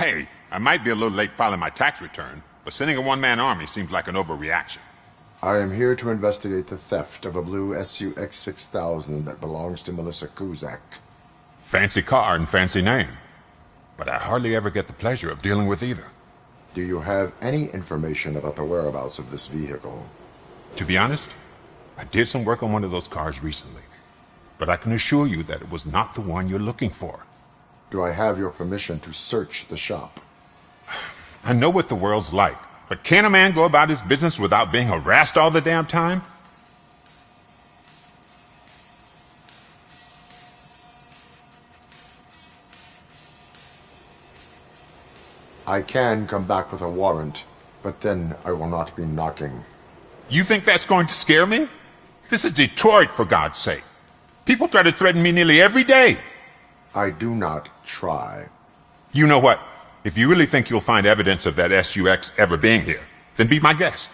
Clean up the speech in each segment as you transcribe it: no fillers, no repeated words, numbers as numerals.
Hey, I might be a little late filing my tax return, but sending a one-man army seems like an overreaction. I am here to investigate the theft of a blue SUX 6000 that belongs to Melissa Kuzak. Fancy car and fancy name, but I hardly ever get the pleasure of dealing with either. Do you have any information about the whereabouts of this vehicle? To be honest, I did some work on one of those cars recently, but I can assure you that it was not the one you're looking for. Do I have your permission to search the shop? I know what the world's like, but can a man go about his business without being harassed all the damn time? I can come back with a warrant, but then I will not be knocking. You think that's going to scare me? This is Detroit, for God's sake. People try to threaten me nearly every day. I do not try. You know what? If you really think you'll find evidence of that SUX ever being here, then be my guest.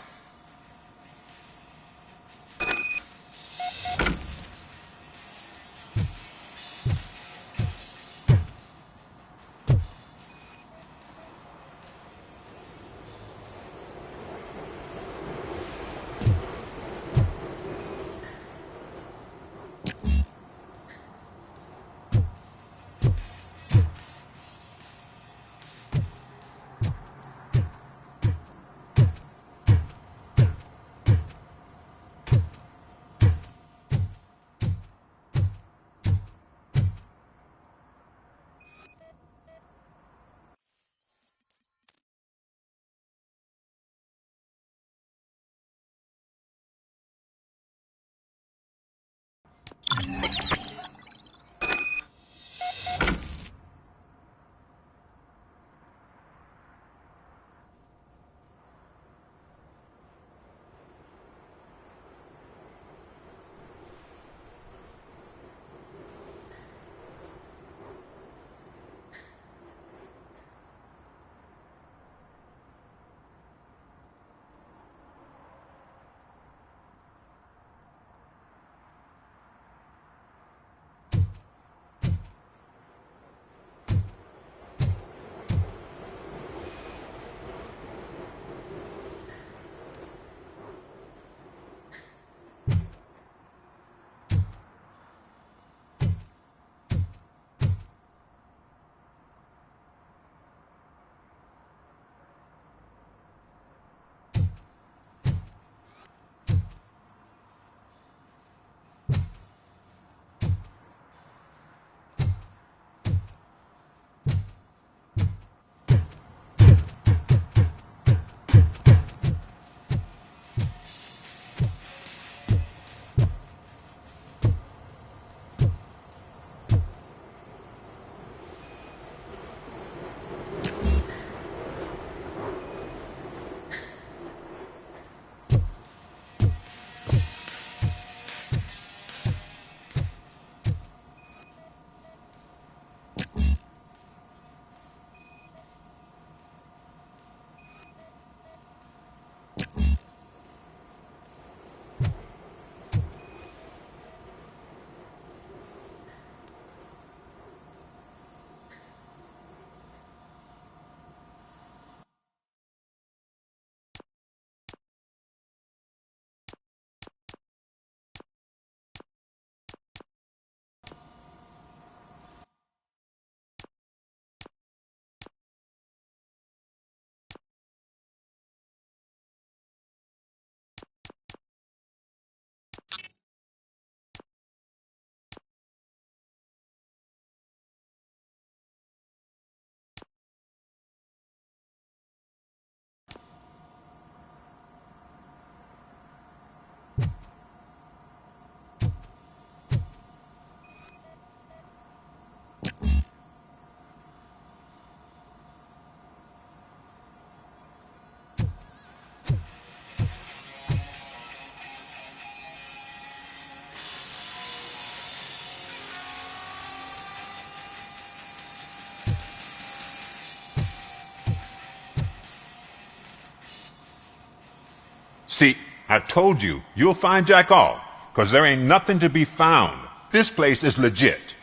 See, I've told you, you'll find Jack all, because there ain't nothing to be found. This place is legit.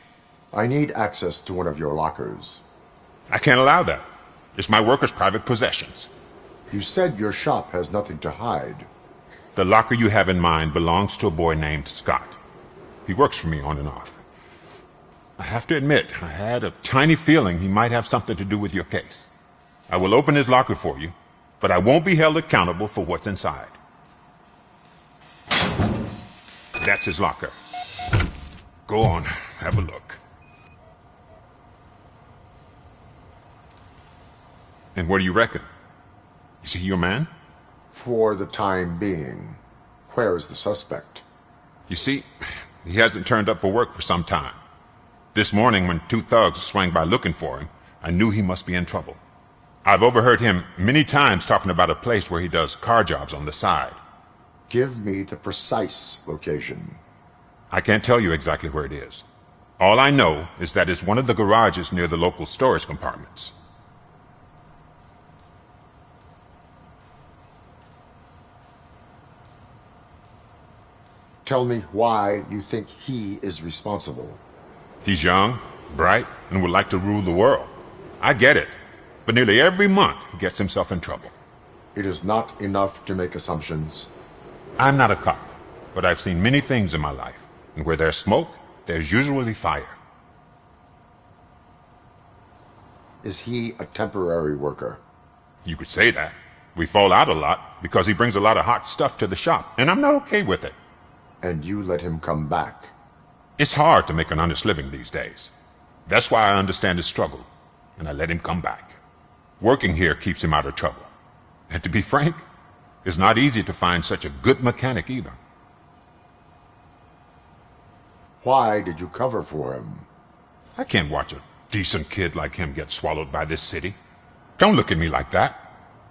I need access to one of your lockers. I can't allow that. It's my workers' private possessions. You said your shop has nothing to hide. The locker you have in mind belongs to a boy named Scott. He works for me on and off. I have to admit, I had a tiny feeling he might have something to do with your case. I will open his locker for you, but I won't be held accountable for what's inside. That's his locker. Go on, have a look. And what do you reckon? Is he your man? For the time being. Where is the suspect? You see, he hasn't turned up for work for some time. This morning, when two thugs swang by looking for him, I knew he must be in trouble. I've overheard him many times talking about a place where he does car jobs on the side. Give me the precise location. I can't tell you exactly where it is. All I know is that it's one of the garages near the local storage compartments. Tell me why you think he is responsible. He's young, bright, and would like to rule the world. I get it. But nearly every month he gets himself in trouble. It is not enough to make assumptions. I'm not a cop, but I've seen many things in my life. And where there's smoke, there's usually fire. Is he a temporary worker? You could say that. We fall out a lot because he brings a lot of hot stuff to the shop, and I'm not okay with it. And you let him come back? It's hard to make an honest living these days. That's why I understand his struggle, and I let him come back. Working here keeps him out of trouble. And to be frank, it's not easy to find such a good mechanic either. Why did you cover for him? I can't watch a decent kid like him get swallowed by this city. Don't look at me like that.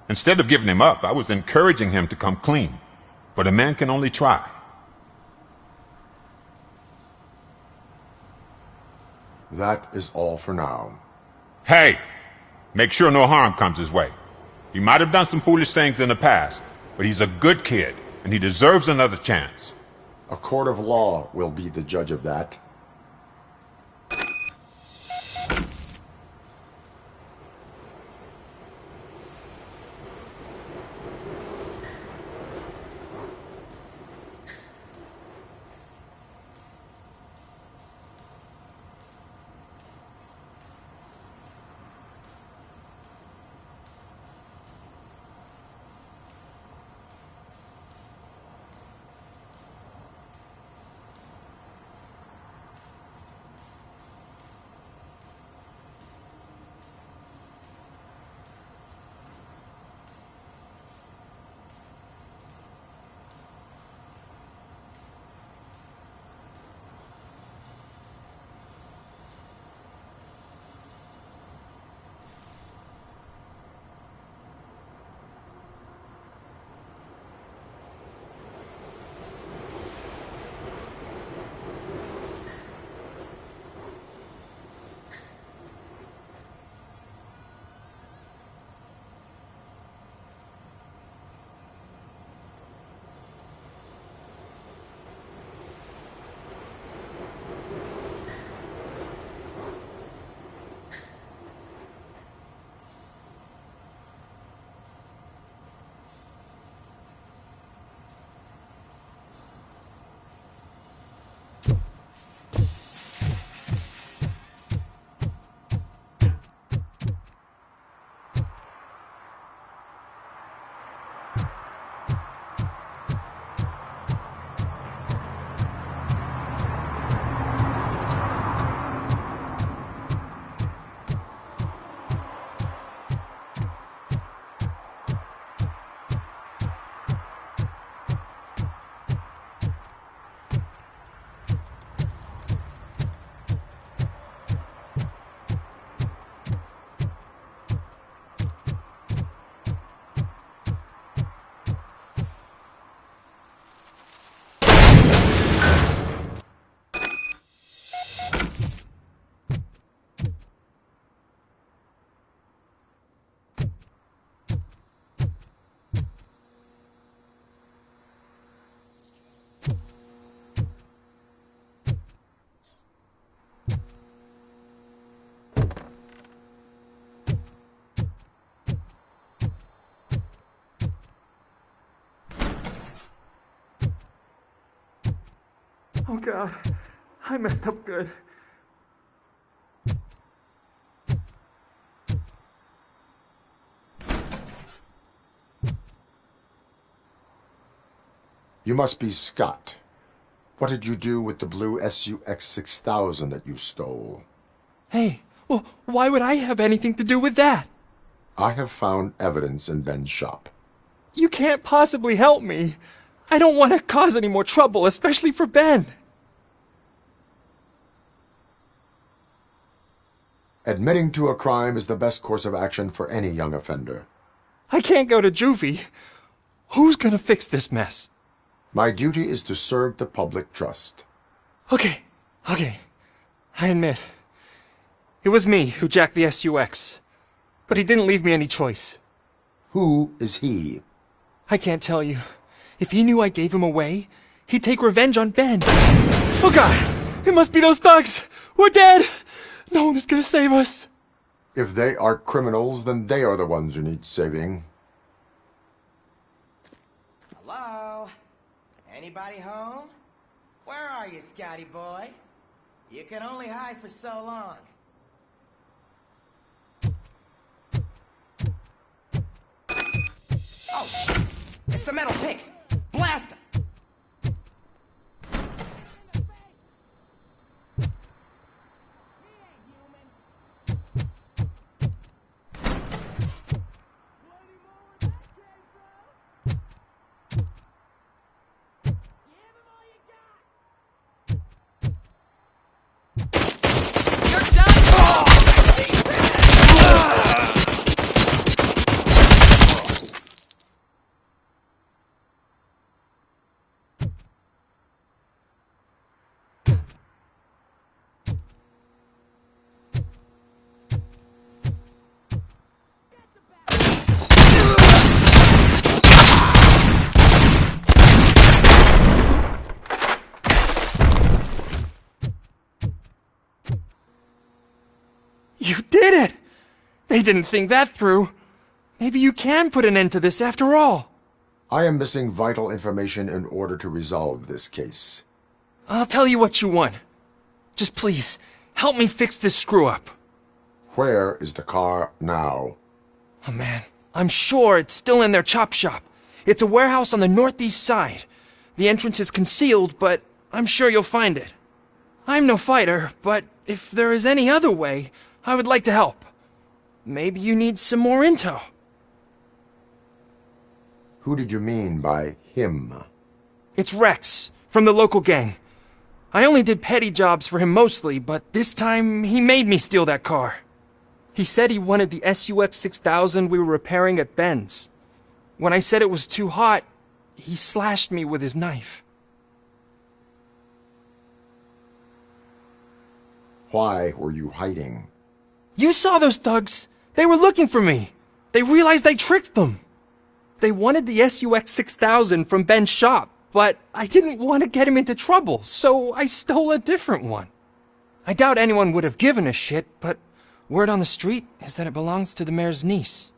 Instead of giving him up, I was encouraging him to come clean. But a man can only try. That is all for now. Hey! Make sure no harm comes his way. He might have done some foolish things in the past, but he's a good kid, and he deserves another chance. A court of law will be the judge of that. Oh God, I messed up good. You must be Scott. What did you do with the blue SUX 6000 that you stole? Hey, well, why would I have anything to do with that? I have found evidence in Ben's shop. You can't possibly help me. I don't want to cause any more trouble, especially for Ben. Admitting to a crime is the best course of action for any young offender. I can't go to juvie. Who's gonna fix this mess? My duty is to serve the public trust. Okay. I admit. It was me who jacked the SUX. But he didn't leave me any choice. Who is he? I can't tell you. If he knew I gave him away, he'd take revenge on Ben. Oh God! It must be those thugs! We're dead! No one is gonna save us. If they are criminals, then they are the ones who need saving. Hello? Anybody home? Where are you, Scotty boy? You can only hide for so long. Oh! It's the metal pig! Blast him! You did it! They didn't think that through. Maybe you can put an end to this after all. I am missing vital information in order to resolve this case. I'll tell you what you want. Just please, help me fix this screw-up. Where is the car now? Oh man, I'm sure it's still in their chop shop. It's a warehouse on the northeast side. The entrance is concealed, but I'm sure you'll find it. I'm no fighter, but if there is any other way, I would like to help. Maybe you need some more intel. Who did you mean by him? It's Rex, from the local gang. I only did petty jobs for him mostly, but this time he made me steal that car. He said he wanted the SUX 6000 we were repairing at Ben's. When I said it was too hot, he slashed me with his knife. Why were you hiding? You saw those thugs! They were looking for me! They realized I tricked them! They wanted the SUX 6000 from Ben's shop, but I didn't want to get him into trouble, so I stole a different one. I doubt anyone would have given a shit, but word on the street is that it belongs to the mayor's niece.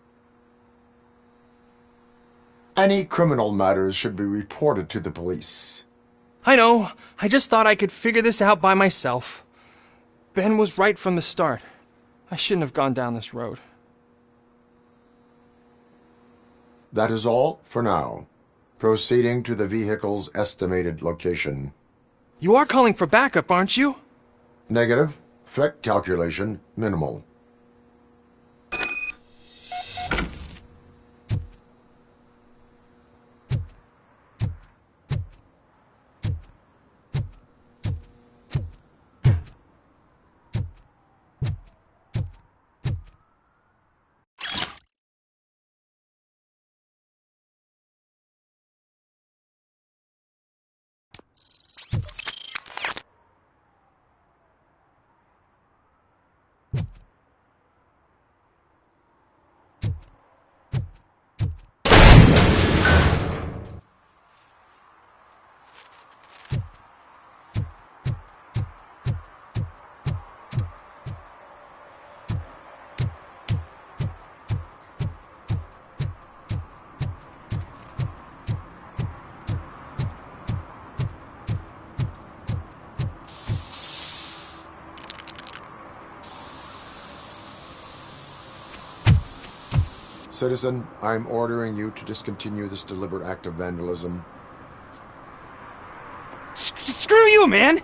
Any criminal matters should be reported to the police. I know, I just thought I could figure this out by myself. Ben was right from the start. I shouldn't have gone down this road. That is all for now. Proceeding to the vehicle's estimated location. You are calling for backup, aren't you? Negative. Threat calculation minimal. Citizen, I'm ordering you to discontinue this deliberate act of vandalism. Screw you, man!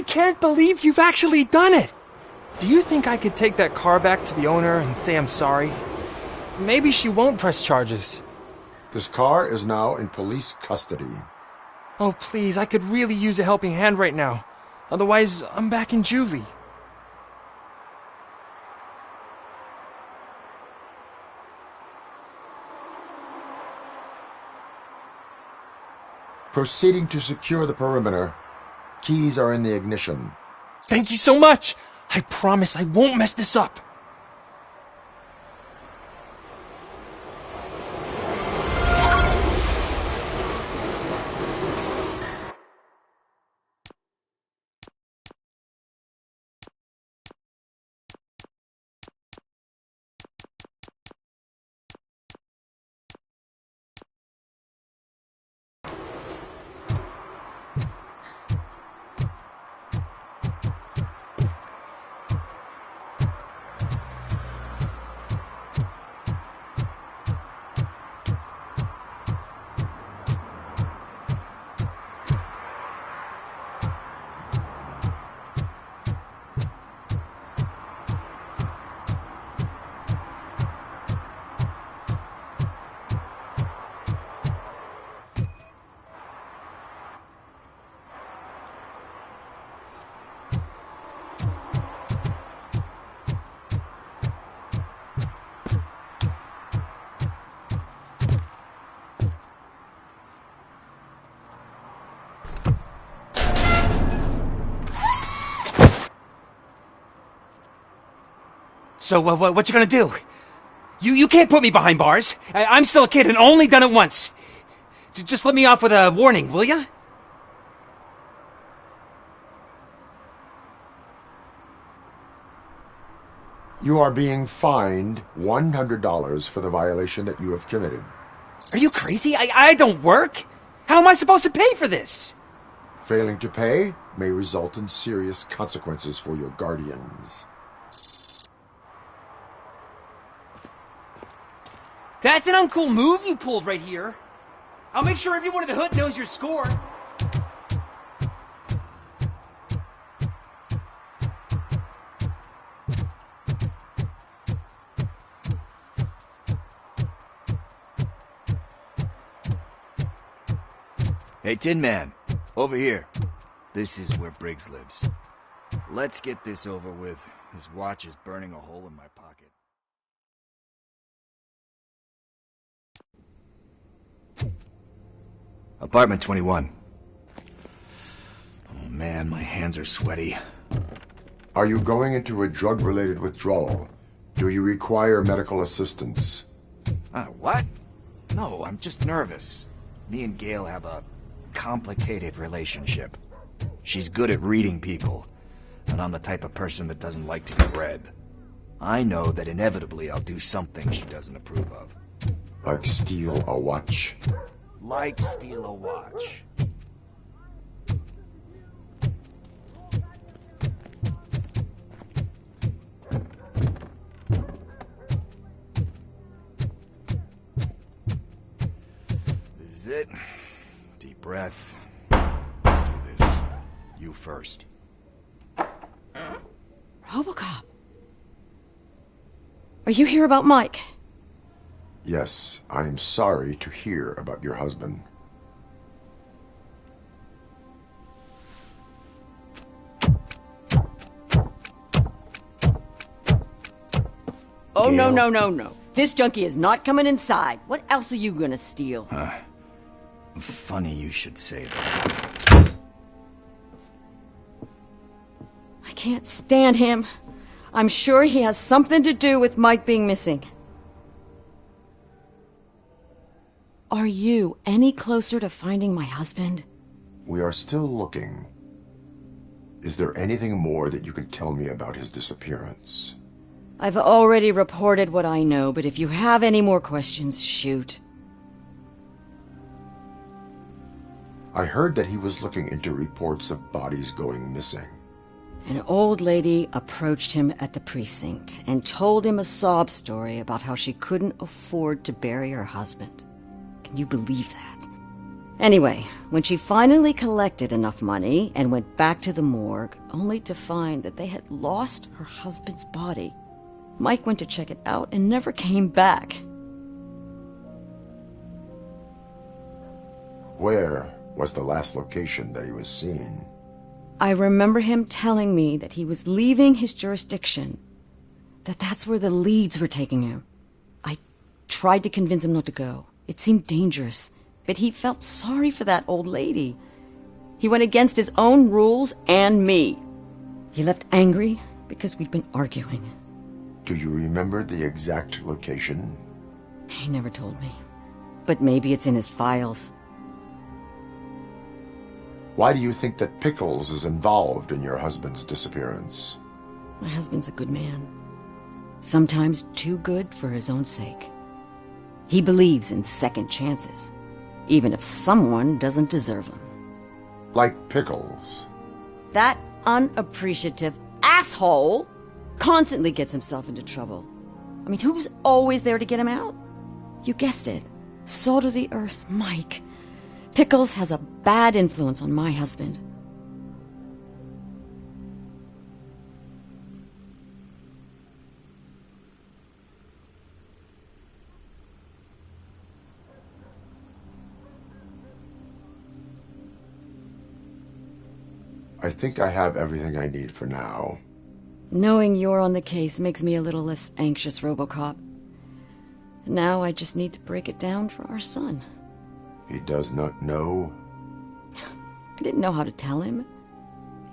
I can't believe you've actually done it! Do you think I could take that car back to the owner and say I'm sorry? Maybe she won't press charges. This car is now in police custody. Oh, please, I could really use a helping hand right now. Otherwise, I'm back in juvie. Proceeding to secure the perimeter. Keys are in the ignition. Thank you so much! I promise I won't mess this up. So, what you gonna do? You can't put me behind bars. I'm still a kid and only done it once. Just let me off with a warning, will ya? You are being fined $100 for the violation that you have committed. Are you crazy? I don't work. How am I supposed to pay for this? Failing to pay may result in serious consequences for your guardians. That's an uncool move you pulled right here. I'll make sure everyone in the hood knows your score. Hey, Tin Man, over here. This is where Briggs lives. Let's get this over with. His watch is burning a hole in my pocket. Apartment 21. Oh man, my hands are sweaty. Are you going into a drug-related withdrawal? Do you require medical assistance? What? No, I'm just nervous. Me and Gail have a complicated relationship. She's good at reading people, and I'm the type of person that doesn't like to be read. I know that inevitably I'll do something she doesn't approve of. Like steal a watch? Like steal a watch. This is it. Deep breath. Let's do this. You first. Robocop. Are you here about Mike? Yes, I am sorry to hear about your husband. Oh, Gail. no. This junkie is not coming inside. What else are you gonna steal? Funny you should say that. I can't stand him. I'm sure he has something to do with Mike being missing. Are you any closer to finding my husband? We are still looking. Is there anything more that you can tell me about his disappearance? I've already reported what I know, but if you have any more questions, shoot. I heard that he was looking into reports of bodies going missing. An old lady approached him at the precinct and told him a sob story about how she couldn't afford to bury her husband. Can you believe that? Anyway, when she finally collected enough money and went back to the morgue, only to find that they had lost her husband's body, Mike went to check it out and never came back. Where was the last location that he was seen? I remember him telling me that he was leaving his jurisdiction, that's where the leads were taking him. I tried to convince him not to go. It seemed dangerous, but he felt sorry for that old lady. He went against his own rules and me. He left angry because we'd been arguing. Do you remember the exact location? He never told me, but maybe it's in his files. Why do you think that Pickles is involved in your husband's disappearance? My husband's a good man. Sometimes too good for his own sake. He believes in second chances, even if someone doesn't deserve them. Like Pickles. That unappreciative asshole constantly gets himself into trouble. I mean, who's always there to get him out? You guessed it. Salt of the earth, Mike. Pickles has a bad influence on my husband. I think I have everything I need for now. Knowing you're on the case makes me a little less anxious, Robocop. Now I just need to break it down for our son. He does not know? I didn't know how to tell him.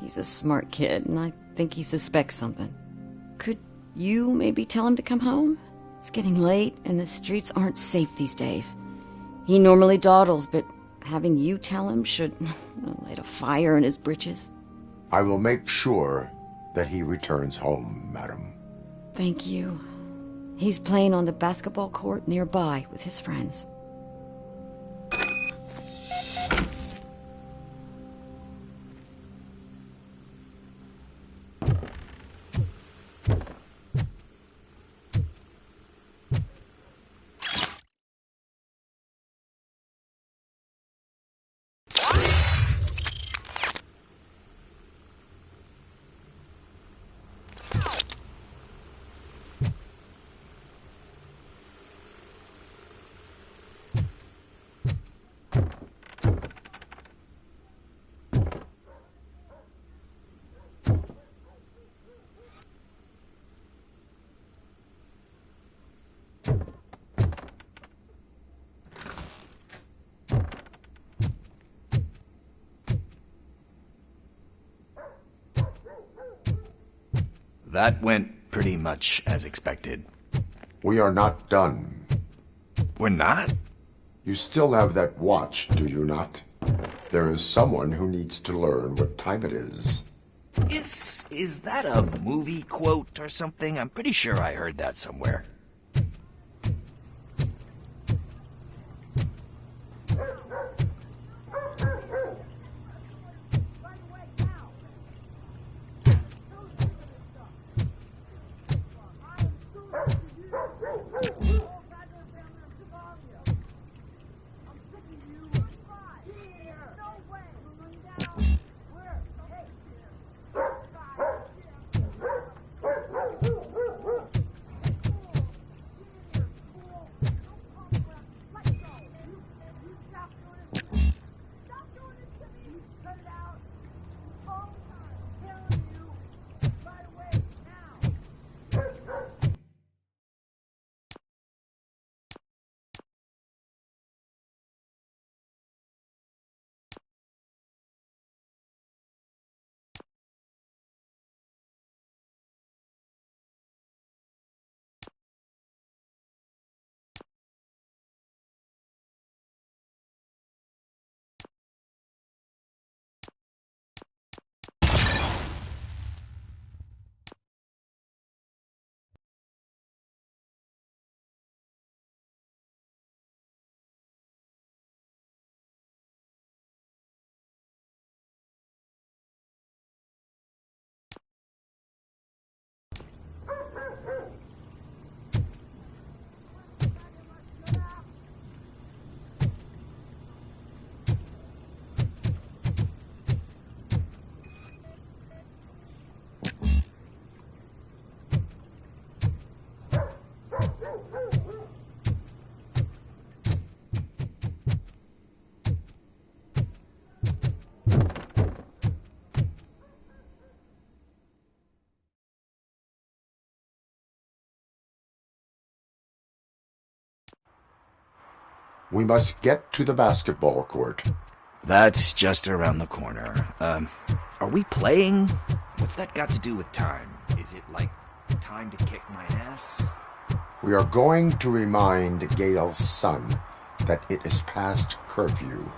He's a smart kid, and I think he suspects something. Could you maybe tell him to come home? It's getting late, and the streets aren't safe these days. He normally dawdles, but having you tell him should light a fire in his britches. I will make sure that he returns home, madam. Thank you. He's playing on the basketball court nearby with his friends. That went pretty much as expected. We are not done. We're not? You still have that watch, do you not? There is someone who needs to learn what time it is. Is that a movie quote or something? I'm pretty sure I heard that somewhere. We must get to the basketball court. That's just around the corner. Are we playing? What's that got to do with time? Is it like time to kick my ass? We are going to remind Gale's son that it is past curfew.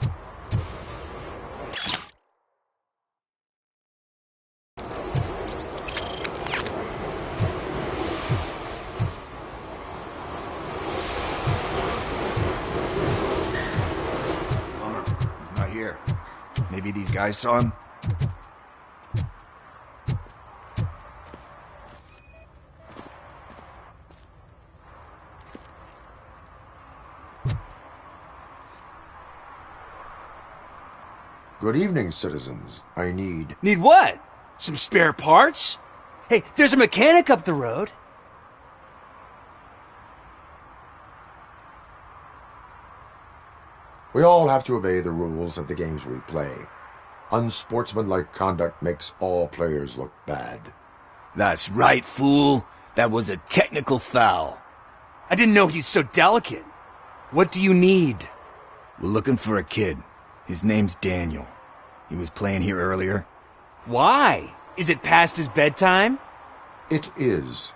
He's not here. Maybe these guys saw him? Good evening, citizens. I need... Need what? Some spare parts? Hey, there's a mechanic up the road. We all have to obey the rules of the games we play. Unsportsmanlike conduct makes all players look bad. That's right, fool. That was a technical foul. I didn't know he's so delicate. What do you need? We're looking for a kid. His name's Daniel. He was playing here earlier. Why? Is it past his bedtime? It is.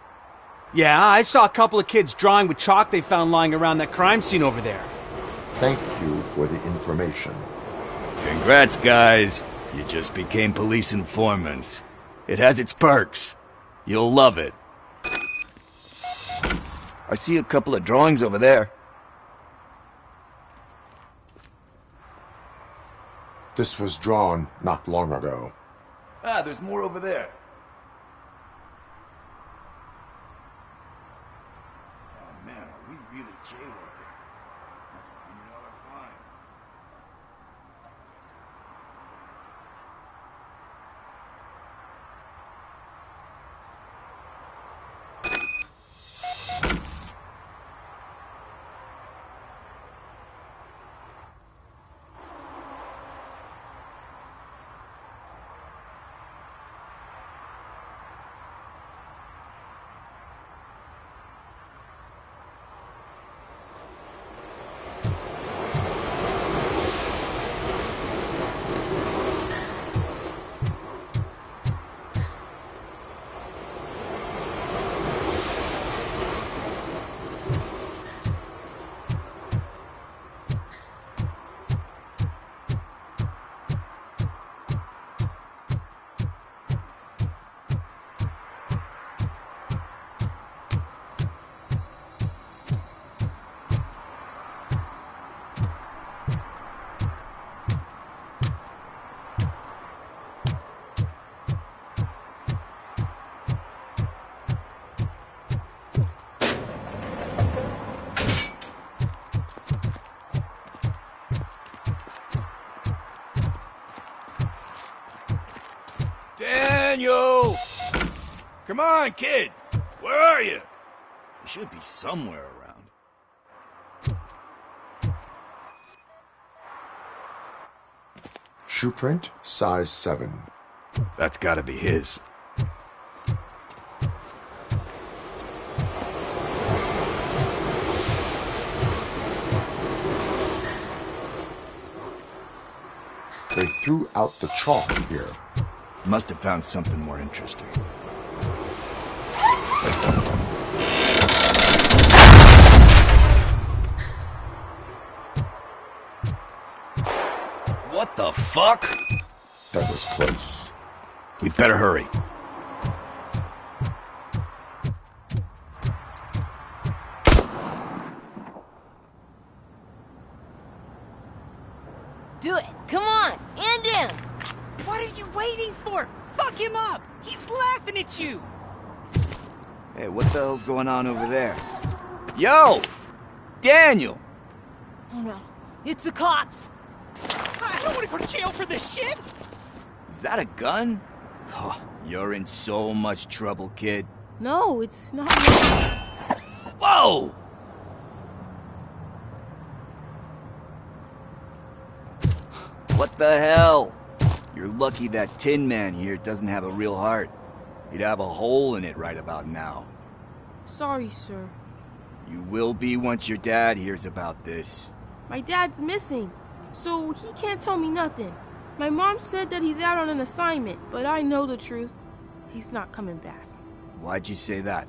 Yeah, I saw a couple of kids drawing with chalk they found lying around that crime scene over there. Thank you for the information. Congrats, guys. You just became police informants. It has its perks. You'll love it. I see a couple of drawings over there. This was drawn not long ago. Ah, there's more over there. Oh man, are we really jaywalking? That's a $100 fine. Daniel! Come on, kid! Where are you? You should be somewhere around. Shoe print, size 7. That's gotta be his. They threw out the chalk here. Must have found something more interesting. What the fuck? That was close. We'd better hurry. Do it! Come on! End him! What are you waiting for? Fuck him up! He's laughing at you! Hey, what the hell's going on over there? Yo! Daniel! Oh no, it's the cops! I don't want to go to jail for this shit! Is that a gun? Oh, you're in so much trouble, kid. No, it's not. Whoa! What the hell? You're lucky that Tin Man here doesn't have a real heart. He'd have a hole in it right about now. Sorry, sir. You will be once your dad hears about this. My dad's missing, so he can't tell me nothing. My mom said that he's out on an assignment, but I know the truth. He's not coming back. Why'd you say that?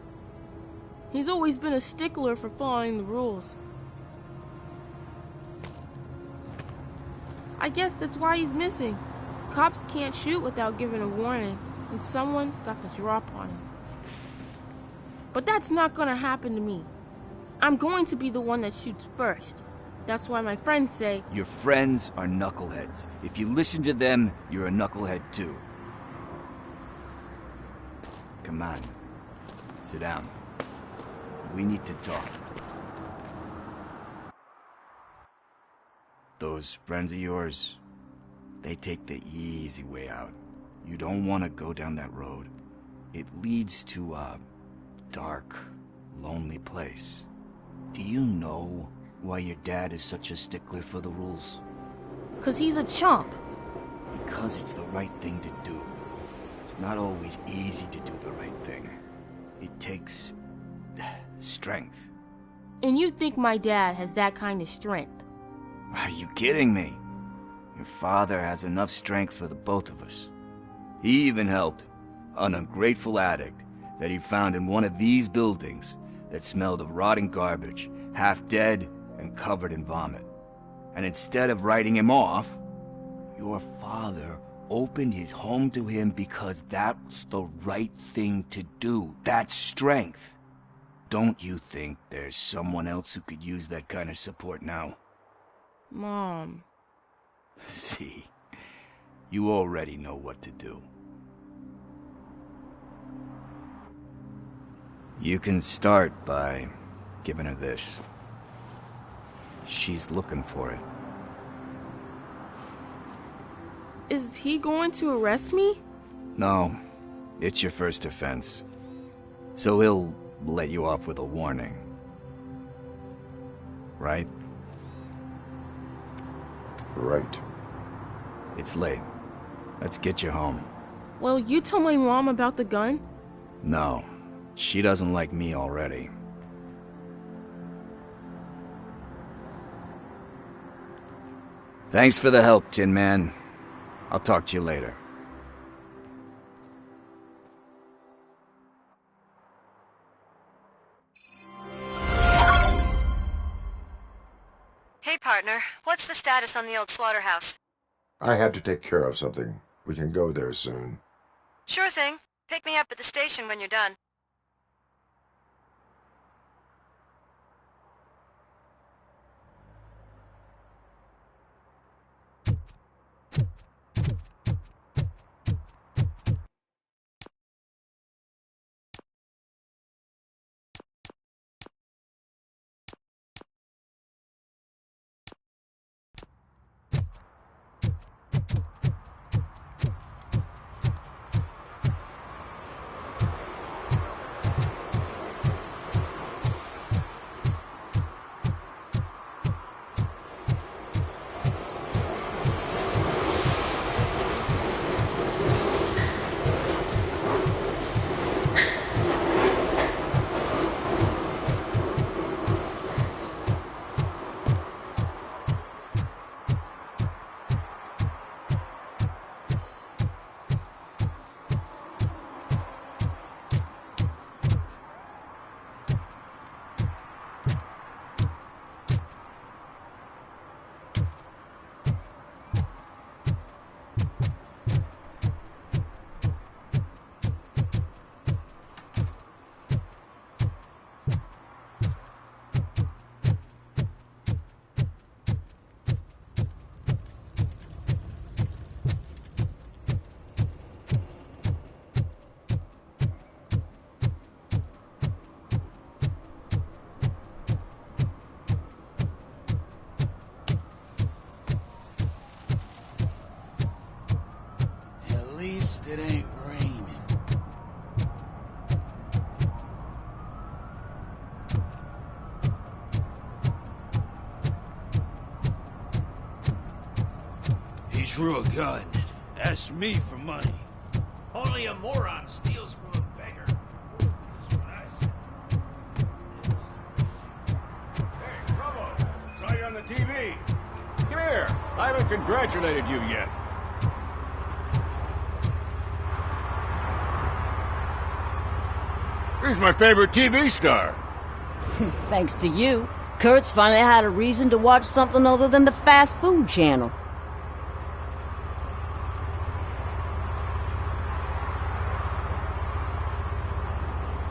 He's always been a stickler for following the rules. I guess that's why he's missing. Cops can't shoot without giving a warning, and someone got the drop on him. But that's not gonna happen to me. I'm going to be the one that shoots first. That's why my friends say... Your friends are knuckleheads. If you listen to them, you're a knucklehead too. Come on. Sit down. We need to talk. Those friends of yours, they take the easy way out. You don't want to go down that road. It leads to a dark, lonely place. Do you know why your dad is such a stickler for the rules? 'Cause he's a chump. Because it's the right thing to do. It's not always easy to do the right thing. It takes strength. And you think my dad has that kind of strength? Are you kidding me? Your father has enough strength for the both of us. He even helped an ungrateful addict that he found in one of these buildings that smelled of rotting garbage, half dead and covered in vomit. And instead of writing him off, your father opened his home to him because that's the right thing to do. That's strength. Don't you think there's someone else who could use that kind of support now? Mom. See, you already know what to do. You can start by giving her this. She's looking for it. Is he going to arrest me? No, it's your first offense. So he'll let you off with a warning. Right? Right. It's late. Let's get you home. Well, you told my mom about the gun? No, she doesn't like me already. Thanks for the help, Tin Man. I'll talk to you later. Hey, partner. What's the status on the old slaughterhouse? I had to take care of something. We can go there soon. Sure thing. Pick me up at the station when you're done. It ain't raining. He drew a gun, asked me for money. Only a moron steals from a beggar. That's what I said. Hey, Robo! Saw you on the TV. Come here. I haven't congratulated you yet. He's my favorite TV star. Thanks to you, Kurt's finally had a reason to watch something other than the fast food channel.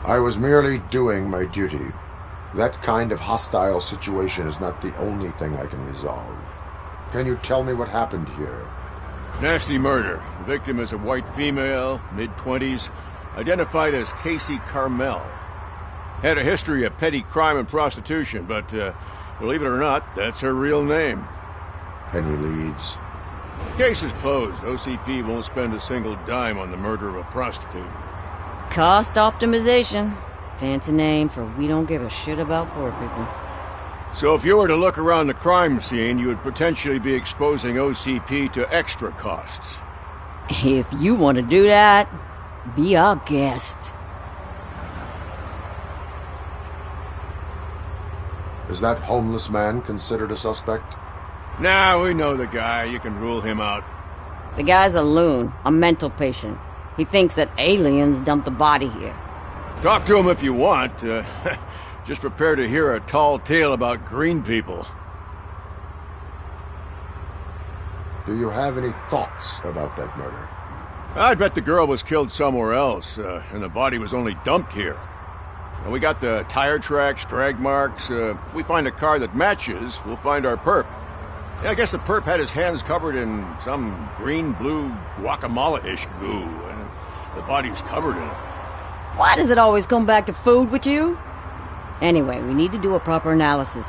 I was merely doing my duty. That kind of hostile situation is not the only thing I can resolve. Can you tell me what happened here? Nasty murder. The victim is a white female, mid-20s, identified as Casey Carmel. Had a history of petty crime and prostitution, but believe it or not, that's her real name. Any leads? Case is closed. OCP won't spend a single dime on the murder of a prostitute. Cost optimization. Fancy name for we don't give a shit about poor people. So if you were to look around the crime scene, you would potentially be exposing OCP to extra costs. If you want to do that, be our guest. Is that homeless man considered a suspect? Nah, we know the guy. You can rule him out. The guy's a loon, a mental patient. He thinks that aliens dumped the body here. Talk to him if you want. Just prepare to hear a tall tale about green people. Do you have any thoughts about that murder? I bet the girl was killed somewhere else, and the body was only dumped here. And we got the tire tracks, drag marks. If we find a car that matches, we'll find our perp. Yeah, I guess the perp had his hands covered in some green-blue guacamole-ish goo, and the body's covered in it. Why does it always come back to food with you? Anyway, we need to do a proper analysis.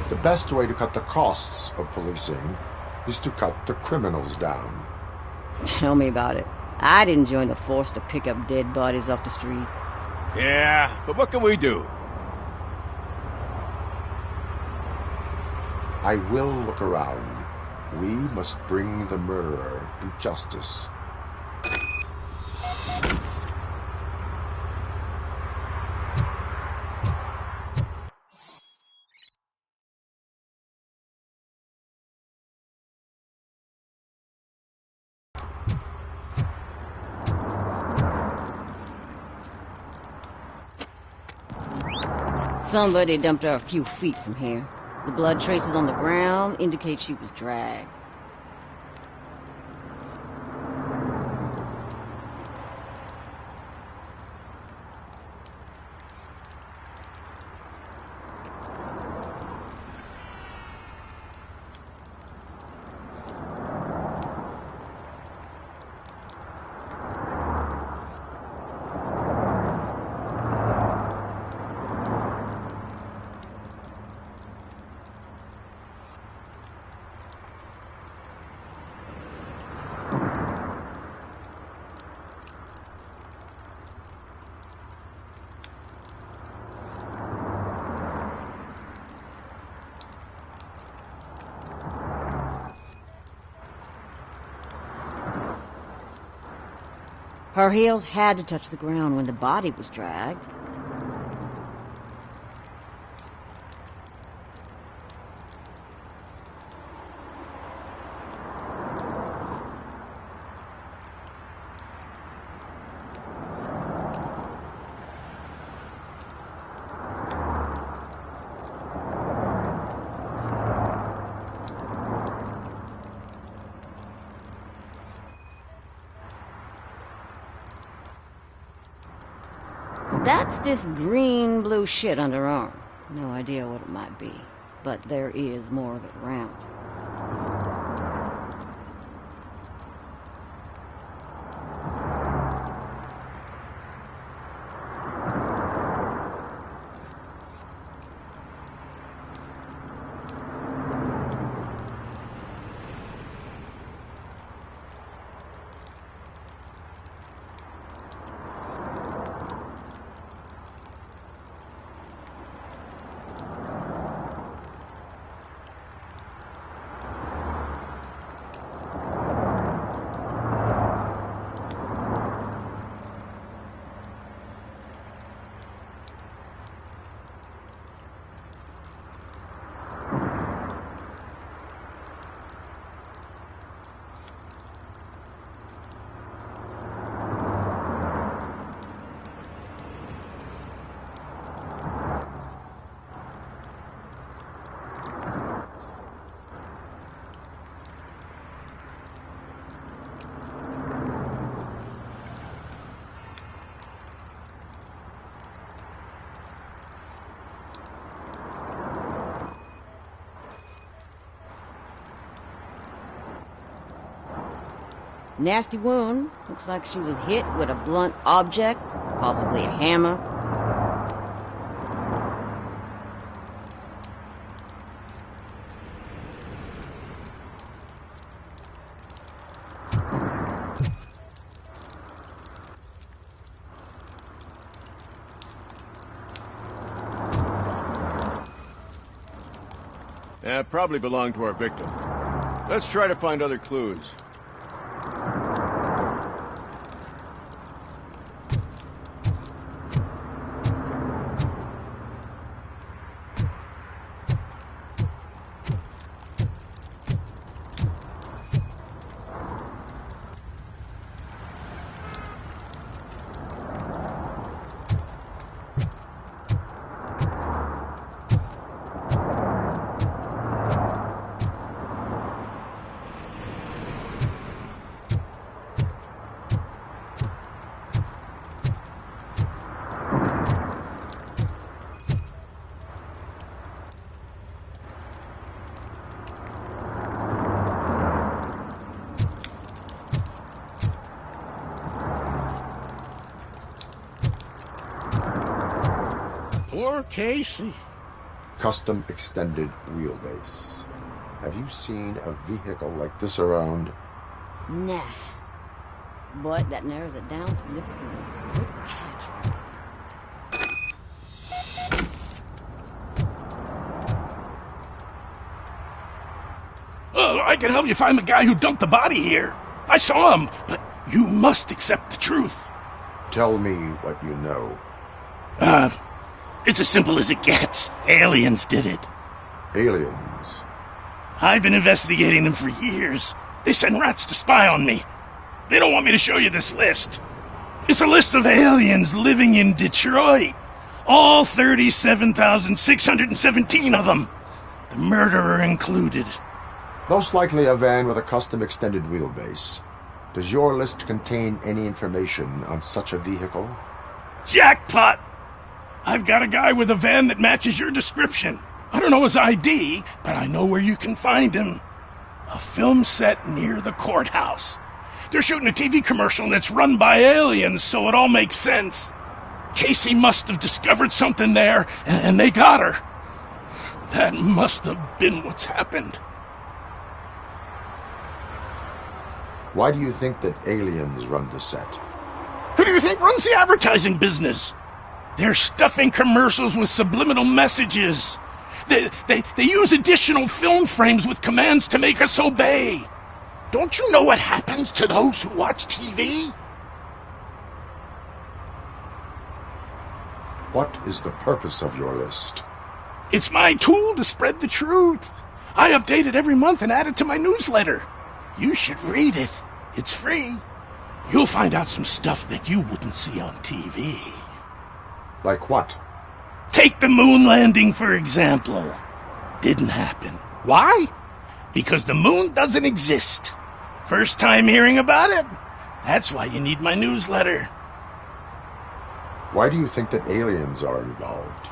The best way to cut the costs of policing is to cut the criminals down. Tell me about it. I didn't join the force to pick up dead bodies off the street. Yeah, but what can we do? I will look around. We must bring the murderer to justice. Somebody dumped her a few feet from here. The blood traces on the ground indicate she was dragged. Her heels had to touch the ground when the body was dragged. That's this green-blue shit under her arm. No idea what it might be, but there is more of it around. Nasty wound. Looks like she was hit with a blunt object, possibly a hammer. Probably belonged to our victim. Let's try to find other clues. Poor Casey. Custom extended wheelbase. Have you seen a vehicle like this around? Nah. But that narrows it down significantly. Good catch, Robert. Oh, I can help you find the guy who dumped the body here. I saw him, but you must accept the truth. Tell me what you know. It's as simple as it gets. Aliens did it. Aliens? I've been investigating them for years. They send rats to spy on me. They don't want me to show you this list. It's a list of aliens living in Detroit. All 37,617 of them. The murderer included. Most likely a van with a custom extended wheelbase. Does your list contain any information on such a vehicle? Jackpot! I've got a guy with a van that matches your description. I don't know his ID, but I know where you can find him. A film set near the courthouse. They're shooting a TV commercial that's run by aliens, so it all makes sense. Casey must have discovered something there, and they got her. That must have been what's happened. Why do you think that aliens run the set? Who do you think runs the advertising business? They're stuffing commercials with subliminal messages. They use additional film frames with commands to make us obey. Don't you know what happens to those who watch TV? What is the purpose of your list? It's my tool to spread the truth. I update it every month and add it to my newsletter. You should read it. It's free. You'll find out some stuff that you wouldn't see on TV. Like what? Take the moon landing, for example. Didn't happen. Why? Because the moon doesn't exist. First time hearing about it? That's why you need my newsletter. Why do you think that aliens are involved?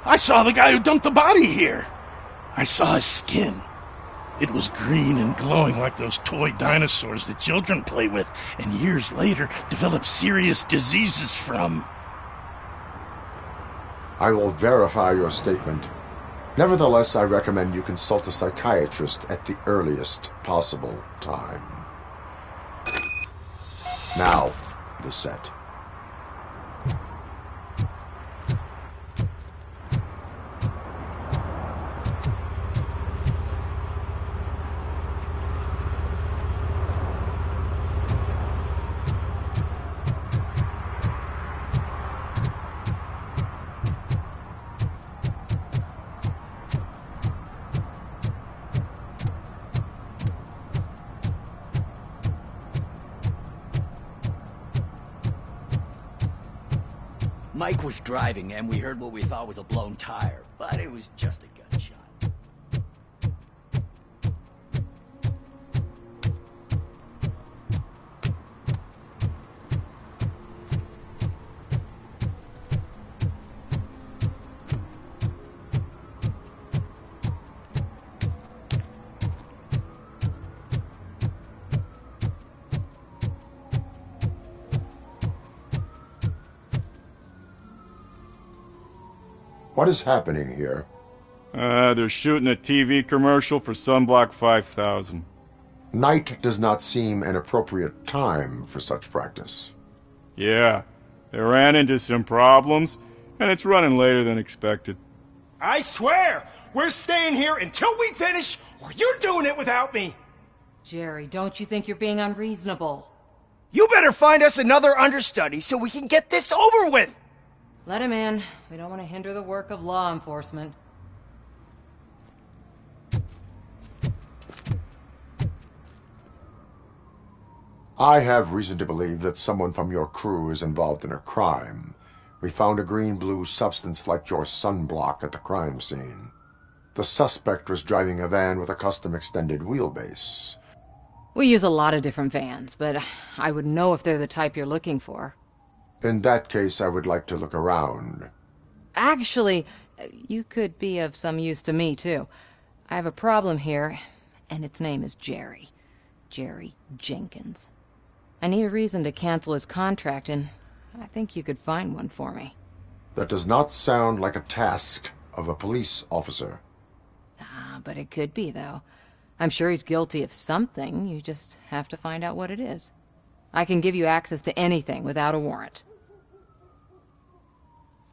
I saw the guy who dumped the body here. I saw his skin. It was green and glowing like those toy dinosaurs that children play with and years later develop serious diseases from. I will verify your statement. Nevertheless, I recommend you consult a psychiatrist at the earliest possible time. Now, the set. Mike was driving, and we heard what we thought was a blown tire, but it was just a gunshot. What is happening here? They're shooting a TV commercial for Sunblock 5000. Night does not seem an appropriate time for such practice. Yeah, they ran into some problems, and it's running later than expected. I swear, we're staying here until we finish, or you're doing it without me! Jerry, don't you think you're being unreasonable? You better find us another understudy so we can get this over with! Let him in. We don't want to hinder the work of law enforcement. I have reason to believe that someone from your crew is involved in a crime. We found a green-blue substance like your sunblock at the crime scene. The suspect was driving a van with a custom extended wheelbase. We use a lot of different vans, but I would know if they're the type you're looking for. In that case, I would like to look around. Actually, you could be of some use to me, too. I have a problem here, and its name is Jerry. Jerry Jenkins. I need a reason to cancel his contract, and I think you could find one for me. That does not sound like a task of a police officer. But it could be, though. I'm sure he's guilty of something. You just have to find out what it is. I can give you access to anything without a warrant.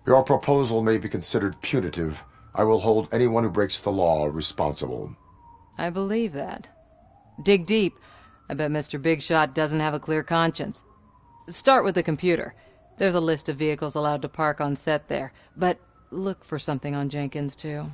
Your proposal may be considered punitive. I will hold anyone who breaks the law responsible. I believe that. Dig deep. I bet Mr. Big Shot doesn't have a clear conscience. Start with the computer. There's a list of vehicles allowed to park on set there. But look for something on Jenkins, too.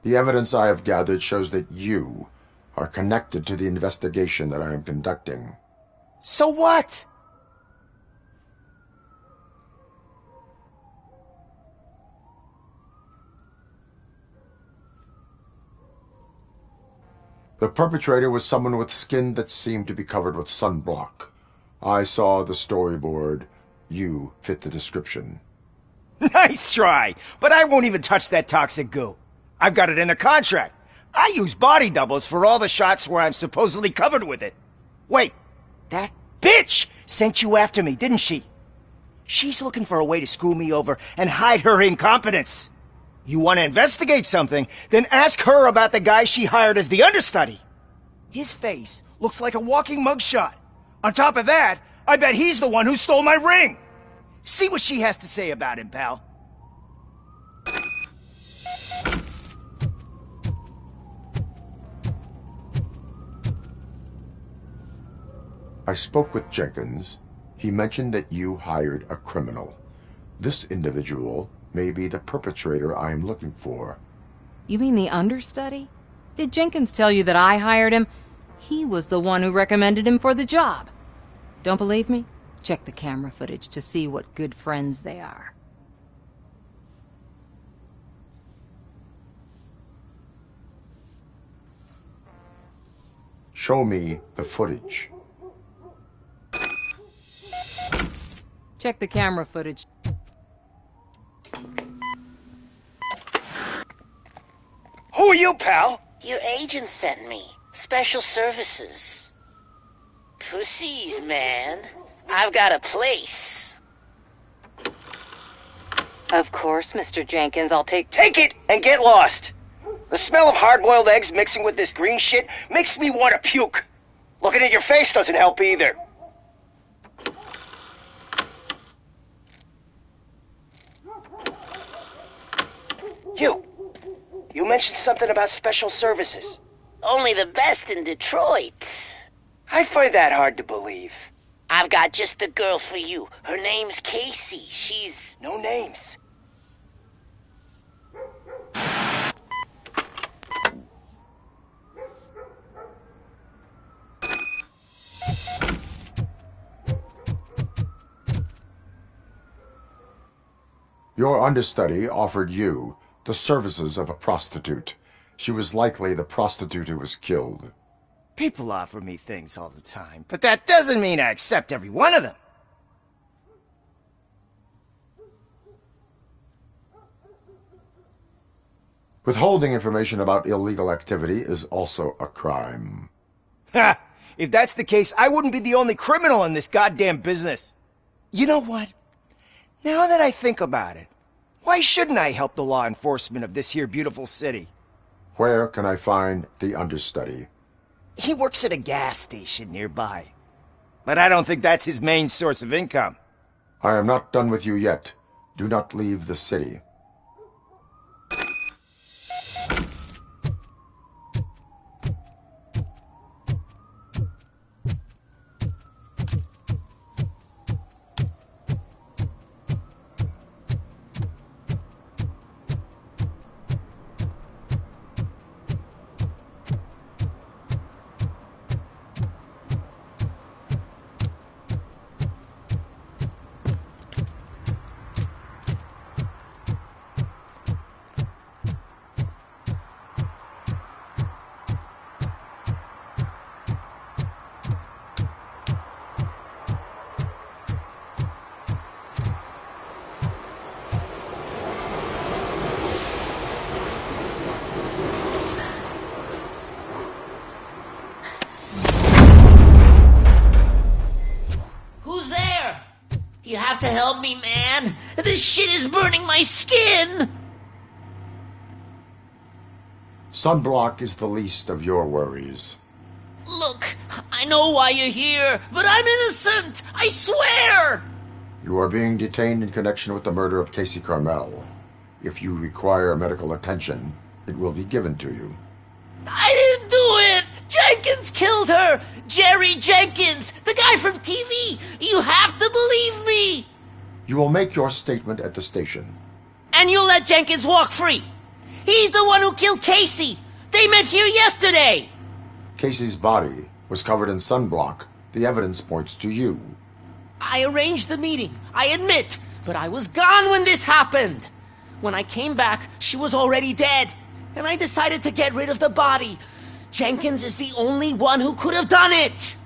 The evidence I have gathered shows that you are connected to the investigation that I am conducting. So what? The perpetrator was someone with skin that seemed to be covered with sunblock. I saw the storyboard. You fit the description. Nice try, but I won't even touch that toxic goo. I've got it in the contract. I use body doubles for all the shots where I'm supposedly covered with it. Wait, that bitch sent you after me, didn't she? She's looking for a way to screw me over and hide her incompetence. You want to investigate something, then ask her about the guy she hired as the understudy. His face looks like a walking mugshot. On top of that, I bet he's the one who stole my ring. See what she has to say about him, pal. I spoke with Jenkins. He mentioned that you hired a criminal. This individual may be the perpetrator I am looking for. You mean the understudy? Did Jenkins tell you that I hired him? He was the one who recommended him for the job. Don't believe me? Check the camera footage to see what good friends they are. Show me the footage. Check the camera footage. Who are you, pal? Your agent sent me. Special services. Pussies, man. I've got a place. Of course, Mr. Jenkins, I'll take... Take it and get lost! The smell of hard-boiled eggs mixing with this green shit makes me want to puke. Looking at your face doesn't help either. You mentioned something about special services. Only the best in Detroit. I find that hard to believe. I've got just the girl for you. Her name's Casey. She's... No names. Your understudy offered you the services of a prostitute. She was likely the prostitute who was killed. People offer me things all the time, but that doesn't mean I accept every one of them. Withholding information about illegal activity is also a crime. Ha! If that's the case, I wouldn't be the only criminal in this goddamn business. You know what? Now that I think about it, why shouldn't I help the law enforcement of this here beautiful city? Where can I find the understudy? He works at a gas station nearby. But I don't think that's his main source of income. I am not done with you yet. Do not leave the city. You have to help me, man. This shit is burning my skin. Sunblock is the least of your worries. Look, I know why you're here, but I'm innocent. I swear. You are being detained in connection with the murder of Casey Carmel. If you require medical attention, it will be given to you. I didn't do it. Jenkins killed her! Jerry Jenkins! The guy from TV! You have to believe me! You will make your statement at the station. And you'll let Jenkins walk free! He's the one who killed Casey! They met here yesterday! Casey's body was covered in sunblock. The evidence points to you. I arranged the meeting, I admit, but I was gone when this happened! When I came back, she was already dead, and I decided to get rid of the body. Jenkins is the only one who could have done it!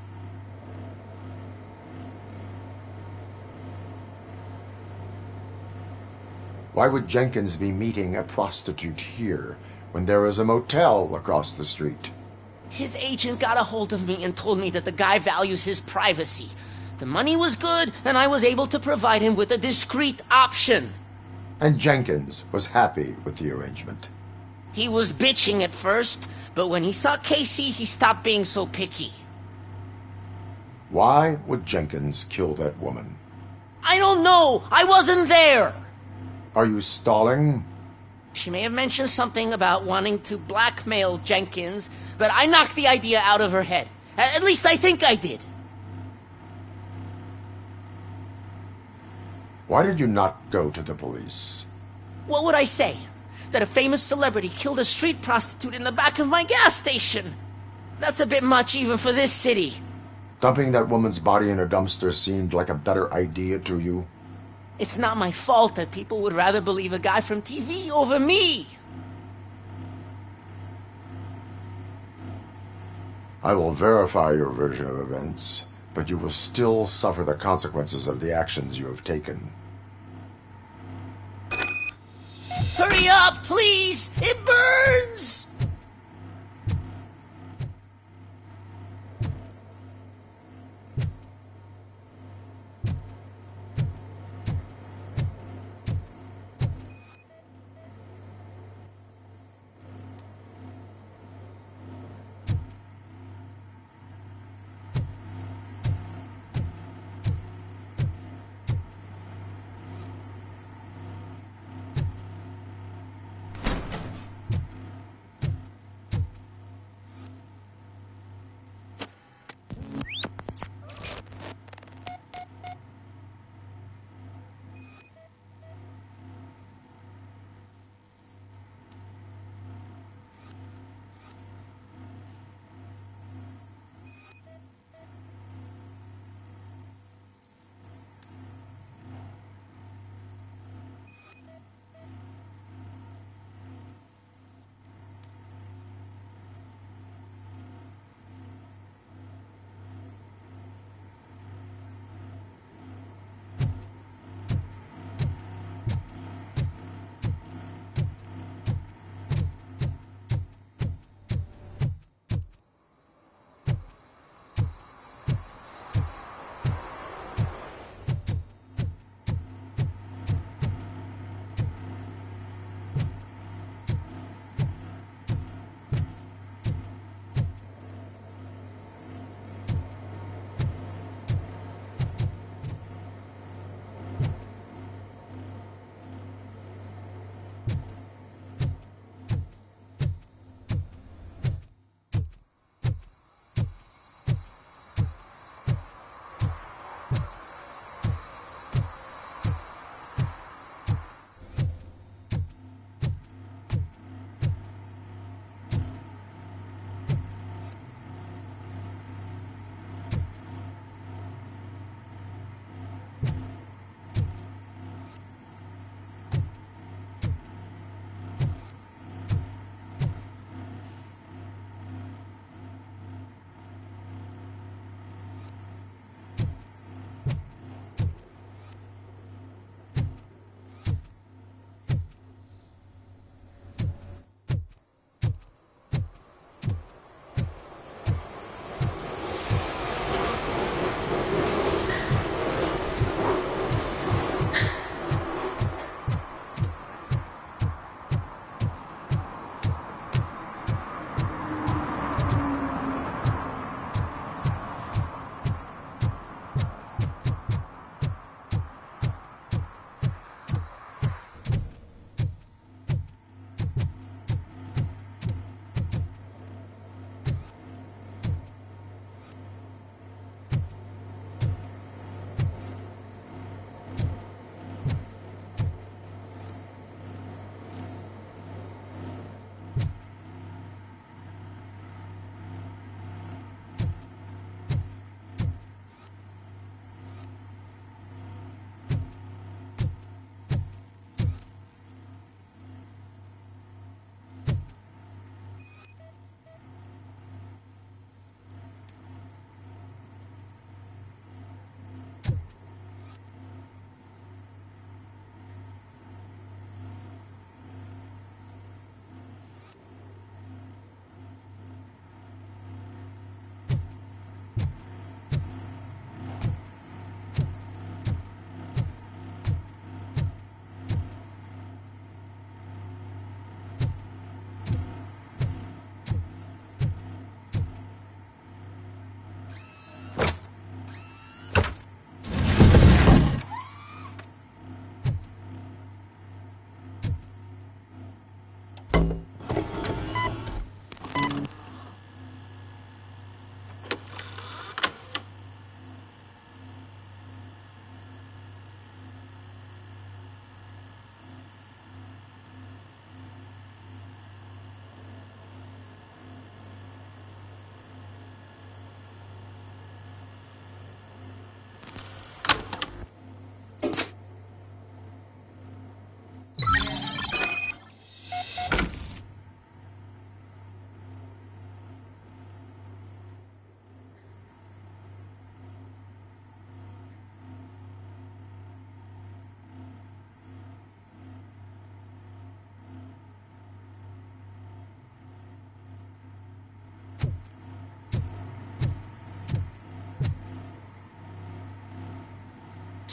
Why would Jenkins be meeting a prostitute here when there is a motel across the street? His agent got a hold of me and told me that the guy values his privacy. The money was good, and I was able to provide him with a discreet option. And Jenkins was happy with the arrangement. He was bitching at first, but when he saw Casey, he stopped being so picky. Why would Jenkins kill that woman? I don't know! I wasn't there! Are you stalling? She may have mentioned something about wanting to blackmail Jenkins, but I knocked the idea out of her head. At least I think I did. Why did you not go to the police? What would I say? That a famous celebrity killed a street prostitute in the back of my gas station? That's a bit much even for this city. Dumping that woman's body in a dumpster seemed like a better idea to you? It's not my fault that people would rather believe a guy from TV over me. I will verify your version of events, but you will still suffer the consequences of the actions you have taken. Hurry up, please! It burns!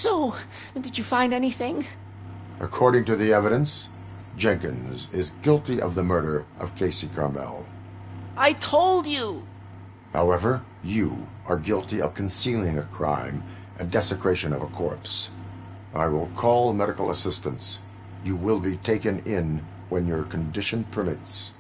So, did you find anything? According to the evidence, Jenkins is guilty of the murder of Casey Carmel. I told you! However, you are guilty of concealing a crime and desecration of a corpse. I will call medical assistance. You will be taken in when your condition permits.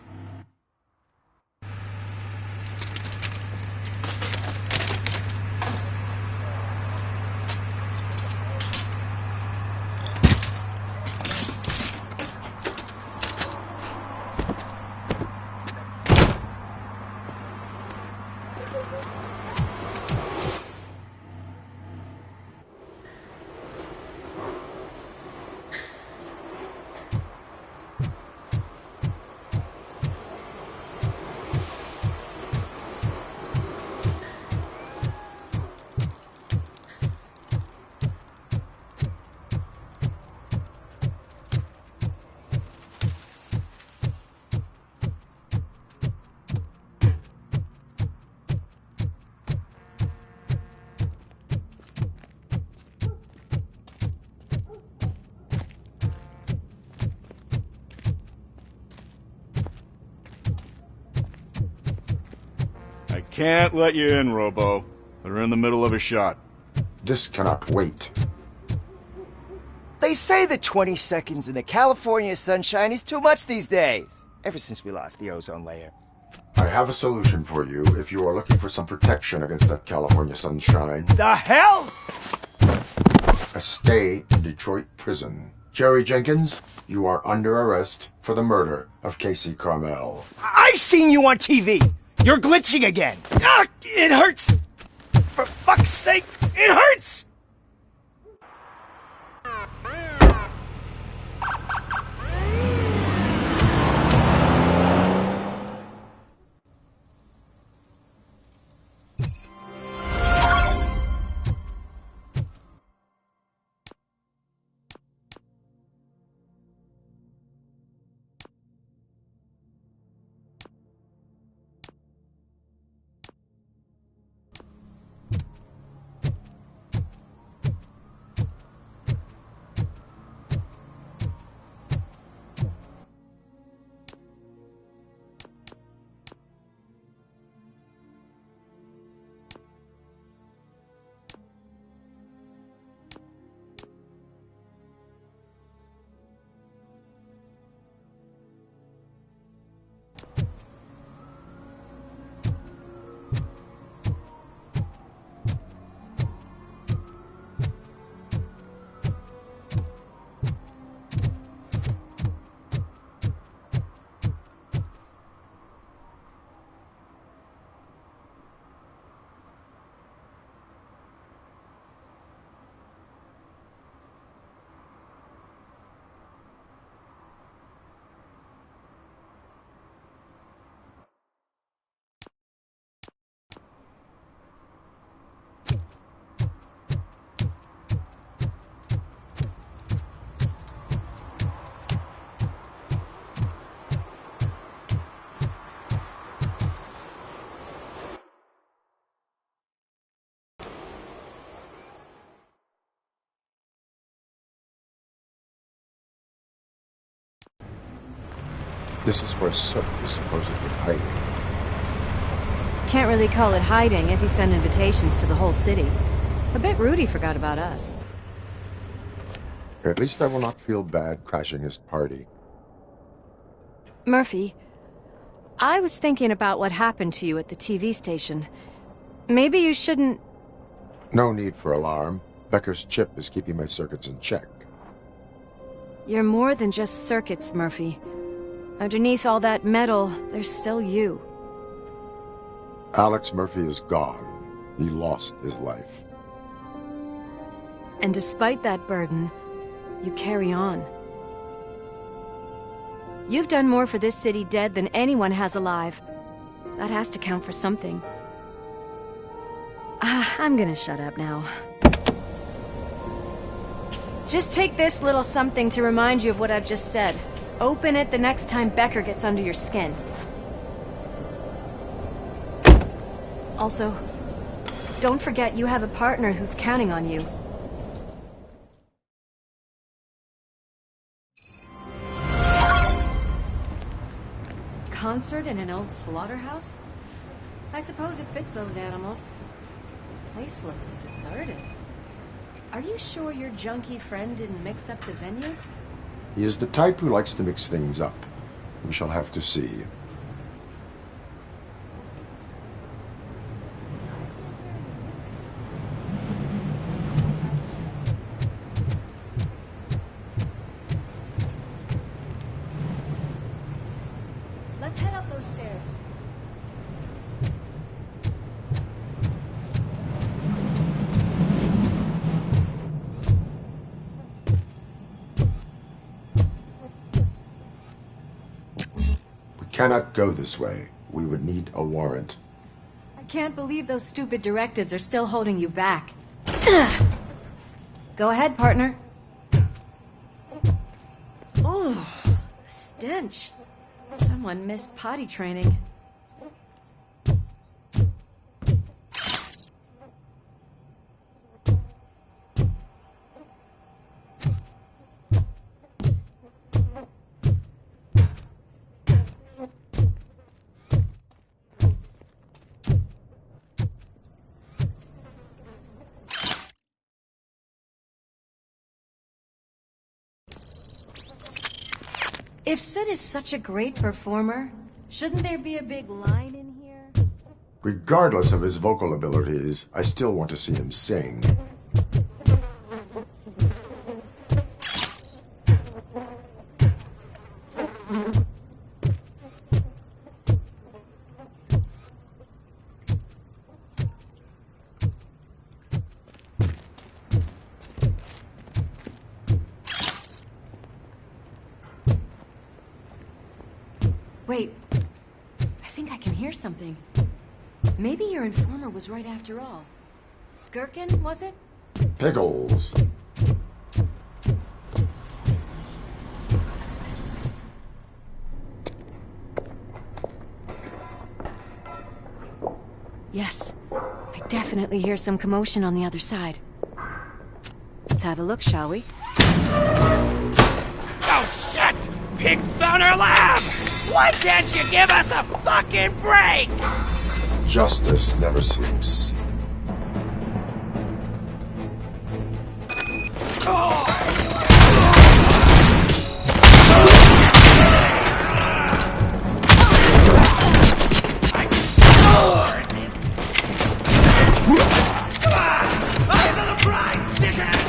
Can't let you in, Robo. They're in the middle of a shot. This cannot wait. They say that 20 seconds in the California sunshine is too much these days, ever since we lost the ozone layer. I have a solution for you if you are looking for some protection against that California sunshine. The hell? A stay in Detroit prison. Jerry Jenkins, you are under arrest for the murder of Casey Carmel. I seen you on TV! You're glitching again! Ah, it hurts! For fuck's sake, it hurts! This is where Soot is supposedly hiding. Can't really call it hiding if he sent invitations to the whole city. A bit rude he forgot about us. At least I will not feel bad crashing his party. Murphy, I was thinking about what happened to you at the TV station. Maybe you shouldn't... No need for alarm. Becker's chip is keeping my circuits in check. You're more than just circuits, Murphy. Underneath all that metal, there's still you. Alex Murphy is gone. He lost his life. And despite that burden, you carry on. You've done more for this city dead than anyone has alive. That has to count for something. I'm gonna shut up now. Just take this little something to remind you of what I've just said. Open it the next time Becker gets under your skin. Also, don't forget you have a partner who's counting on you. concert in an old slaughterhouse? I suppose it fits those animals. The place looks deserted. Are you sure your junkie friend didn't mix up the venues? He is the type who likes to mix things up. We shall have to see. Let's head up those stairs. We cannot go this way. We would need a warrant. I can't believe those stupid directives are still holding you back. Go ahead, partner. Oh, the stench. Someone missed potty training. If Sid is such a great performer, shouldn't there be a big line in here? Regardless of his vocal abilities, I still want to see him sing. Wait, I think I can hear something. Maybe your informer was right after all. Gherkin, was it? Pickles. Yes, I definitely hear some commotion on the other side. Let's have a look, shall we? Oh, shit! Pigs on our lab! Why can't you give us a fucking break? Justice never sleeps. Eyes on the prize, dickhead!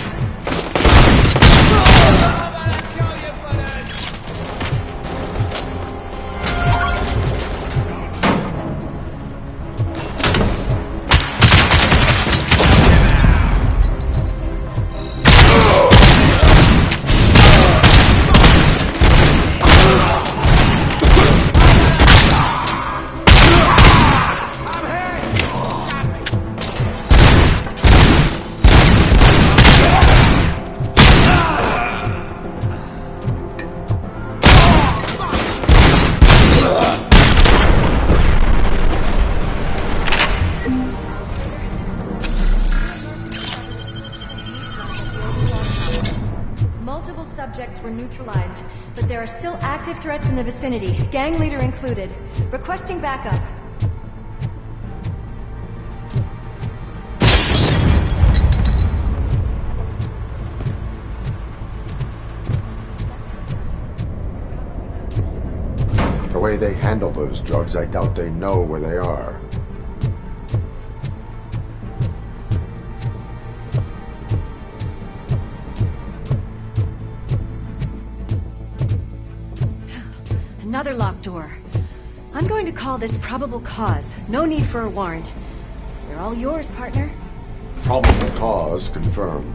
Multiple subjects were neutralized, but there are still active threats in the vicinity, gang leader included. Requesting backup. The way they handle those drugs, I doubt they know where they are. Another locked door. I'm going to call this probable cause. No need for a warrant. They're all yours, partner. Probable cause confirmed.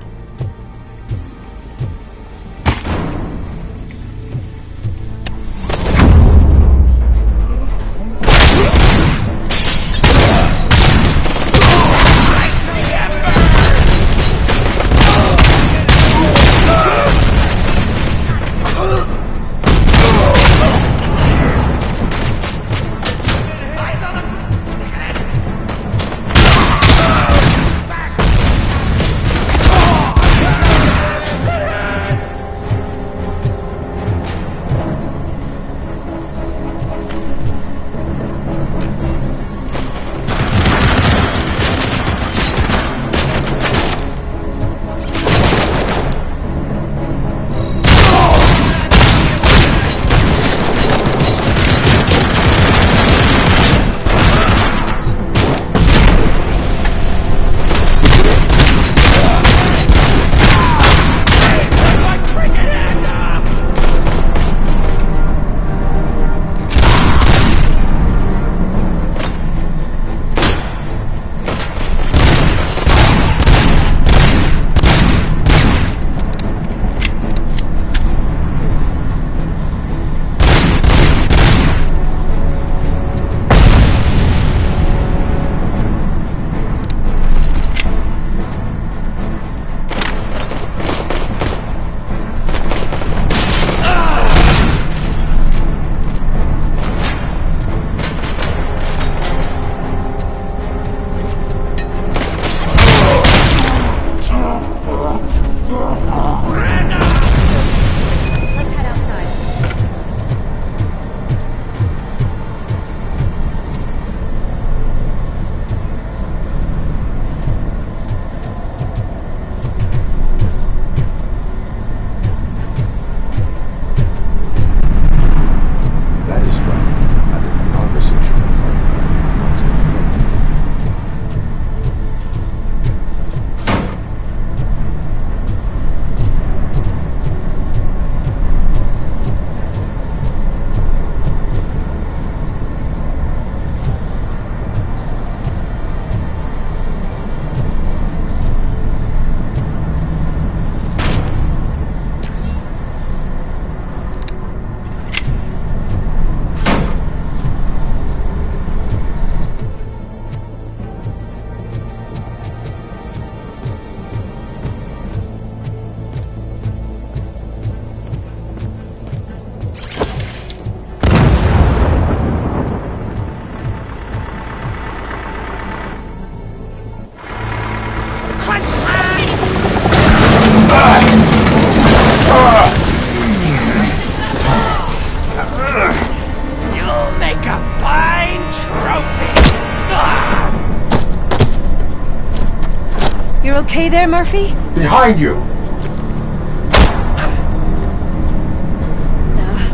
You're okay there, Murphy? Behind you!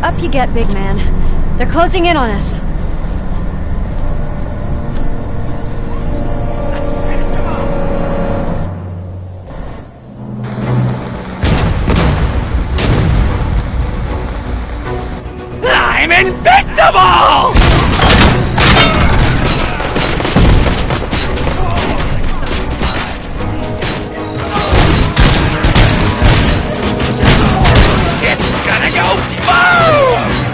Up you get, big man. They're closing in on us. I'm invincible! It's gonna go boom!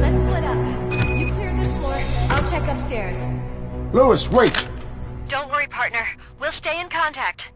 Let's split up. You clear this floor. I'll check upstairs. Lewis, wait! Don't worry, partner. We'll stay in contact.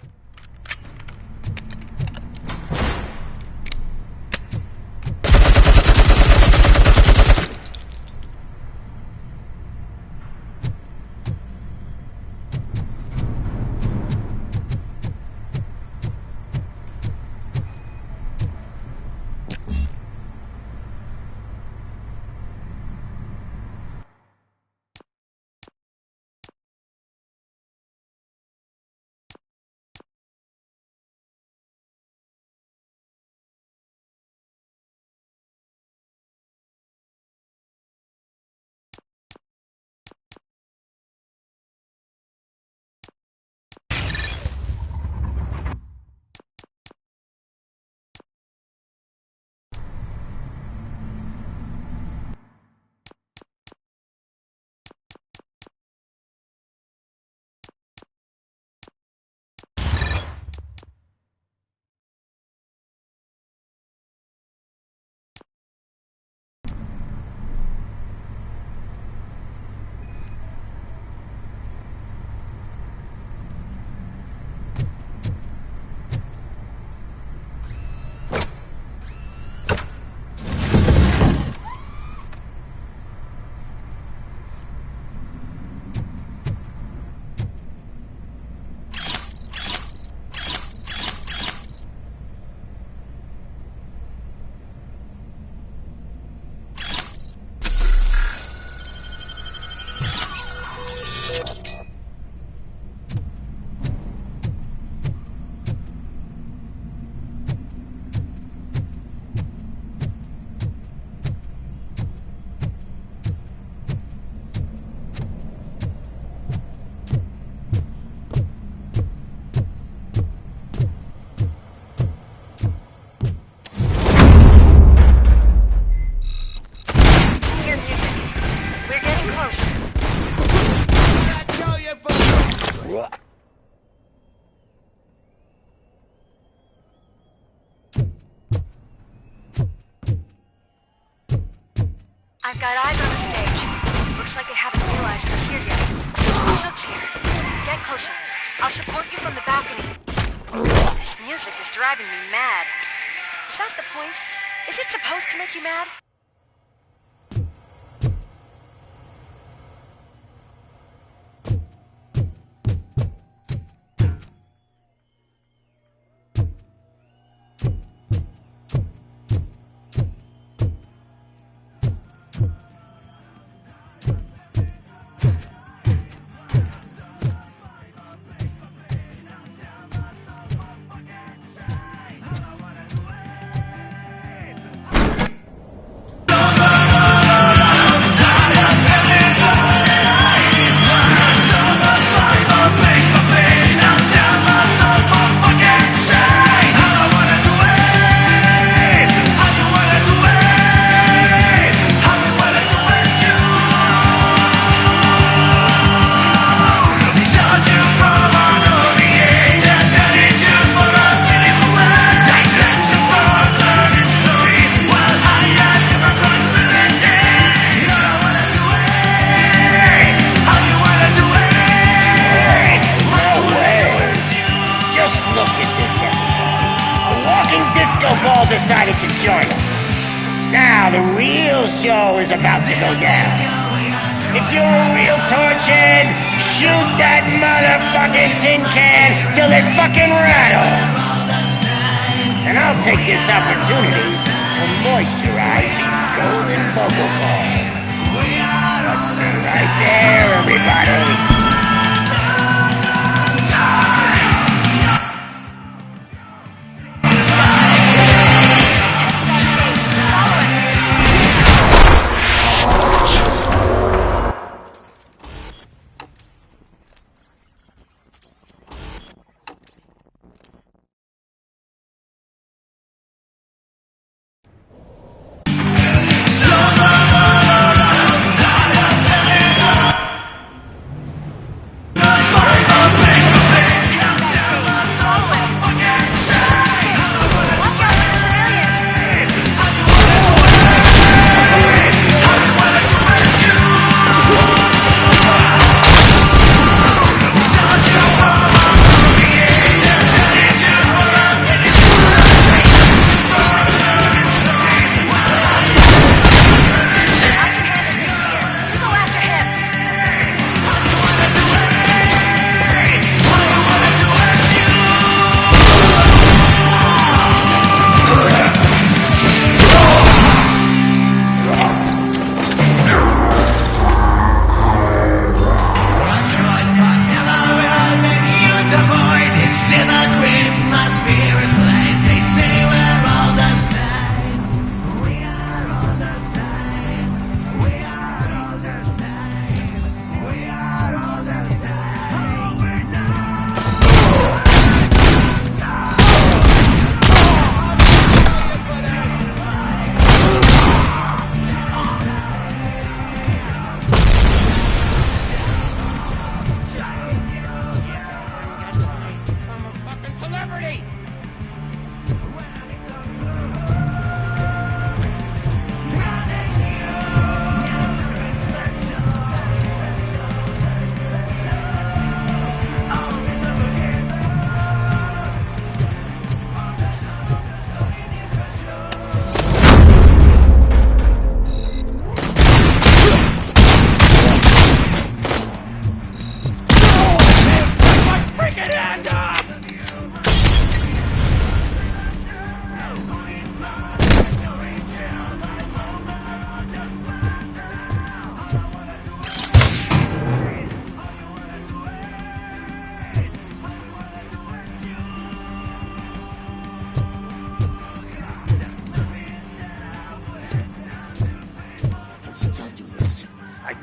I've got eyes on the stage. Looks like they haven't realized we're here yet. Sook's here. Get closer. I'll support you from the balcony. This music is driving me mad. Is that the point? Is it supposed to make you mad? Now the real show is about to go down. If you're a real torchhead, shoot that motherfucking tin can till it fucking rattles. And I'll take this opportunity to moisturize these golden vocal cords. Let's stay right there, everybody.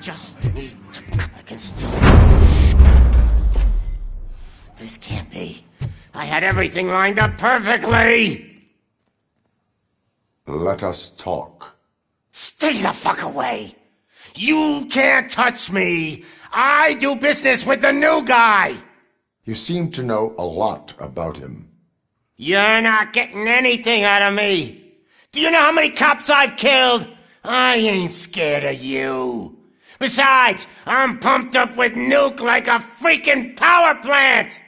just need to... I can still... This can't be. I had everything lined up perfectly! Let us talk. Stay the fuck away! You can't touch me! I do business with the new guy! You seem to know a lot about him. You're not getting anything out of me! Do you know how many cops I've killed? I ain't scared of you. Besides, I'm pumped up with nuke like a freaking power plant!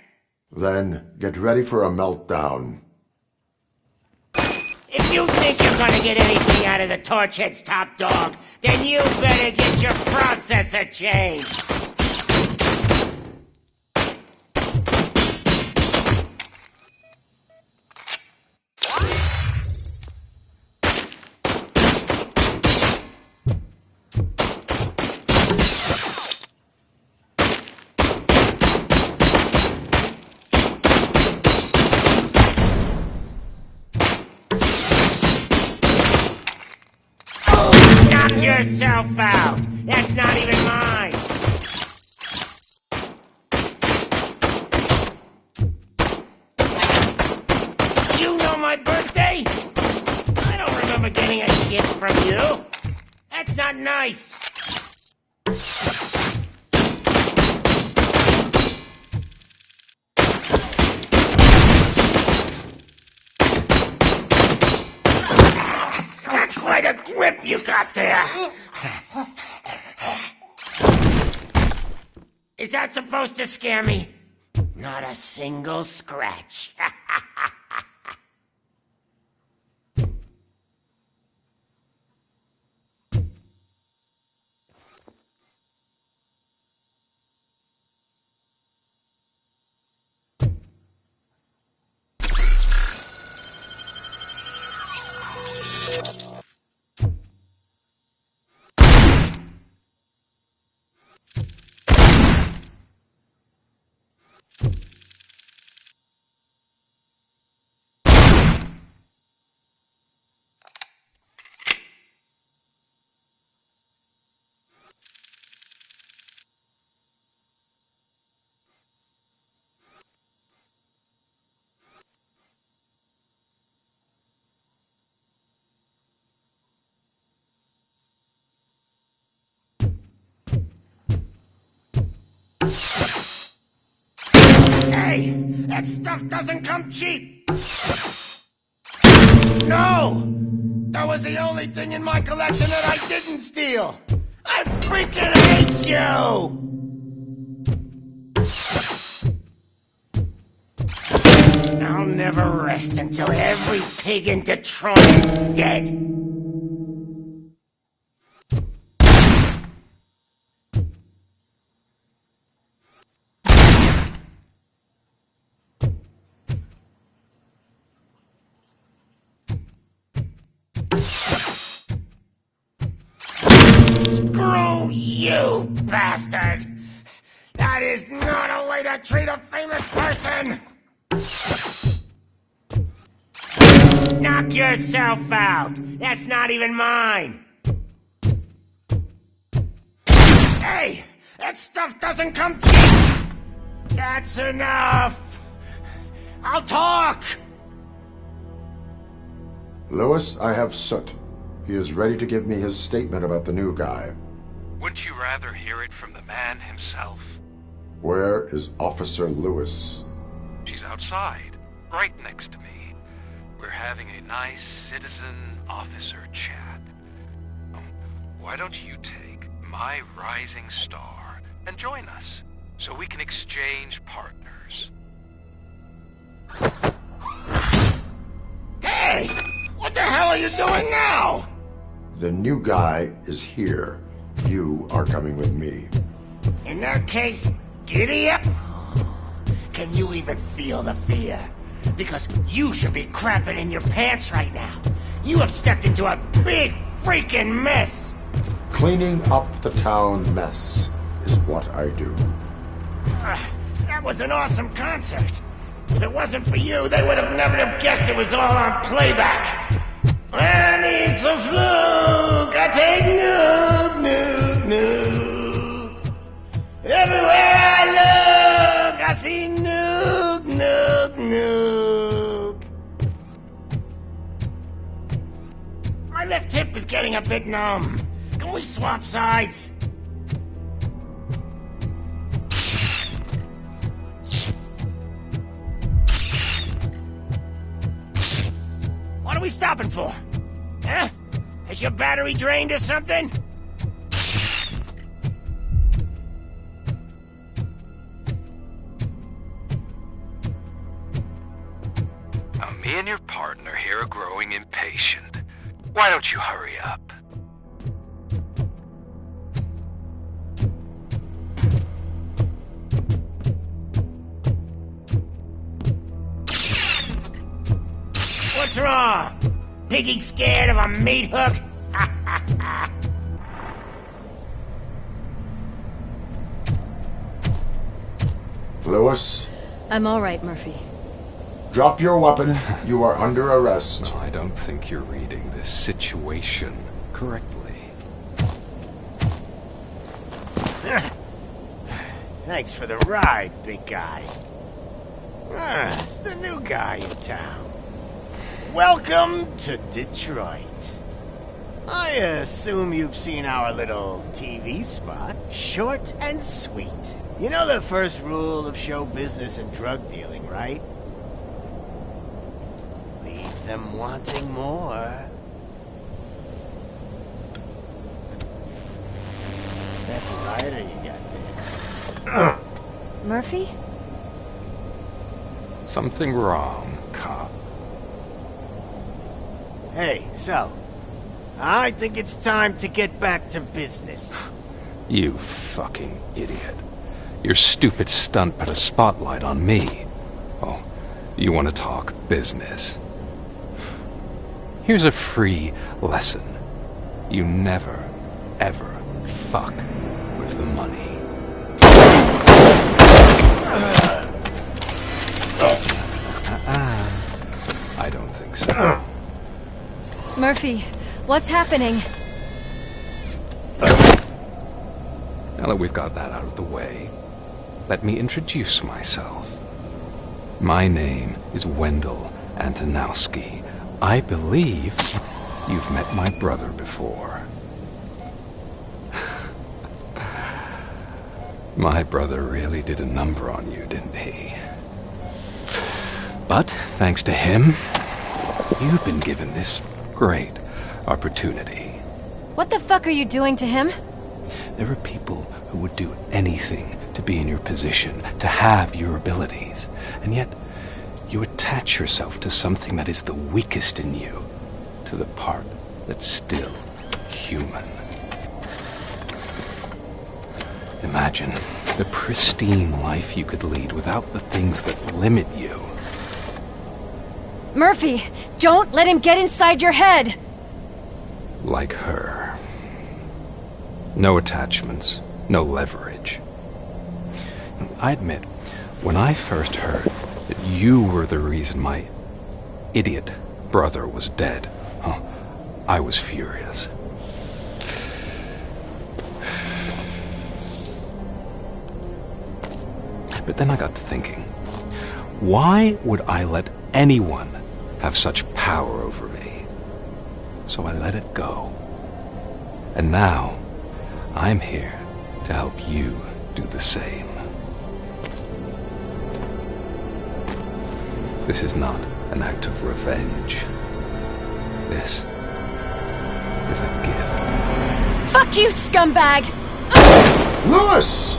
Then get ready for a meltdown. If you think you're gonna get anything out of the Torchhead's top dog, then you better get your processor changed. Knock yourself out! That's not even mine! You know my birthday? I don't remember getting a gift from you. That's not nice. That's quite a grip you got there. Is that supposed to scare me? Not a single scratch. Hey, that stuff doesn't come cheap! No! That was the only thing in my collection that I didn't steal! I freaking hate you! I'll never rest until every pig in Detroit is dead. Screw you, bastard! That is not a way to treat a famous person! Knock yourself out! That's not even mine! Hey! That stuff doesn't come cheap! That's enough! I'll talk! Lewis, I have Soot. He is ready to give me his statement about the new guy. Wouldn't you rather hear it from the man himself? Where is Officer Lewis? She's outside, right next to me. We're having a nice citizen-officer chat. Why don't you take my rising star and join us, so we can exchange partners? Hey! What the hell are you doing now? The new guy is here. You are coming with me. In that case, giddy up! Can you even feel the fear? Because you should be crapping in your pants right now. You have stepped into a big freaking mess! Cleaning up the town mess is what I do. That was an awesome concert. If it wasn't for you, they would have never have guessed it was all on playback. I need some fluke. I take nuke, nuke, nuke. Everywhere I look, I see nuke, nuke, nuke. My left hip is getting a bit numb. Can we swap sides? What are we stopping for? Huh? Is your battery drained or something? Now, me and your partner here are growing impatient. Why don't you hurry up? What's wrong? Piggy scared of a meat hook? Lewis? I'm all right, Murphy. Drop your weapon. You are under arrest. No, I don't think you're reading this situation correctly. Thanks for the ride, big guy. It's the new guy in town. Welcome to Detroit. I assume you've seen our little TV spot. Short and sweet. You know the first rule of show business and drug dealing, right? Leave them wanting more. That's a lighter you got there. Murphy? Something wrong, cop. Hey, so, I think it's time to get back to business. You fucking idiot. Your stupid stunt put a spotlight on me. Oh, you want to talk business? Here's a free lesson. You never, ever fuck with the money. I don't think so. Murphy, what's happening? Now that we've got that out of the way, let me introduce myself. My name is Wendell Antonowski. I believe you've met my brother before. My brother really did a number on you, didn't he? But, thanks to him, you've been given this great opportunity. What the fuck are you doing to him? There are people who would do anything to be in your position, to have your abilities, and yet you attach yourself to something that is the weakest in you, to the part that's still human. Imagine the pristine life you could lead without the things that limit you. Murphy, don't let him get inside your head! Like her. No attachments, no leverage. I admit, when I first heard that you were the reason my idiot brother was dead, I was furious. But then I got to thinking, why would I let anyone have such power over me? So I let it go. And now, I'm here to help you do the same. This is not an act of revenge. This is a gift. Fuck you, scumbag! Lewis!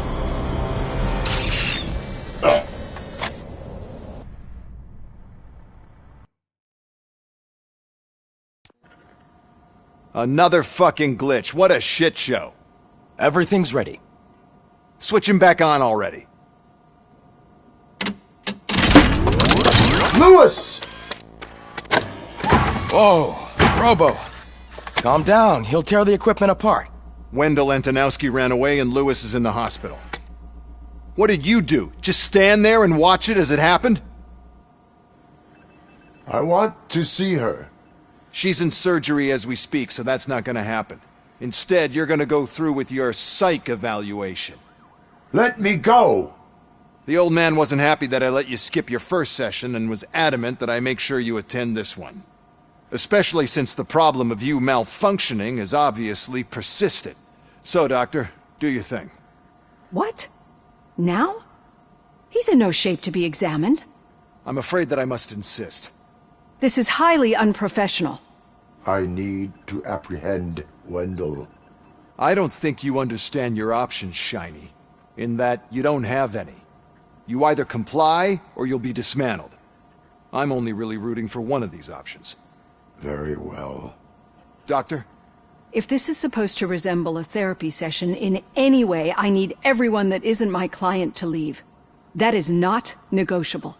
Another fucking glitch. What a shit show. Everything's ready. Switch him back on already. Lewis! Whoa, Robo. Calm down. He'll tear the equipment apart. Wendell Antonowski ran away and Lewis is in the hospital. What did you do? Just stand there and watch it as it happened? I want to see her. She's in surgery as we speak, so that's not gonna happen. Instead, you're gonna go through with your psych evaluation. Let me go! The old man wasn't happy that I let you skip your first session and was adamant that I make sure you attend this one. Especially since the problem of you malfunctioning is obviously persistent. So, Doctor, do your thing. What? Now? He's in no shape to be examined. I'm afraid that I must insist. This is highly unprofessional. I need to apprehend Wendell. I don't think you understand your options, Shiny. In that you don't have any. You either comply, or you'll be dismantled. I'm only really rooting for one of these options. Very well. Doctor? If this is supposed to resemble a therapy session in any way, I need everyone that isn't my client to leave. That is not negotiable.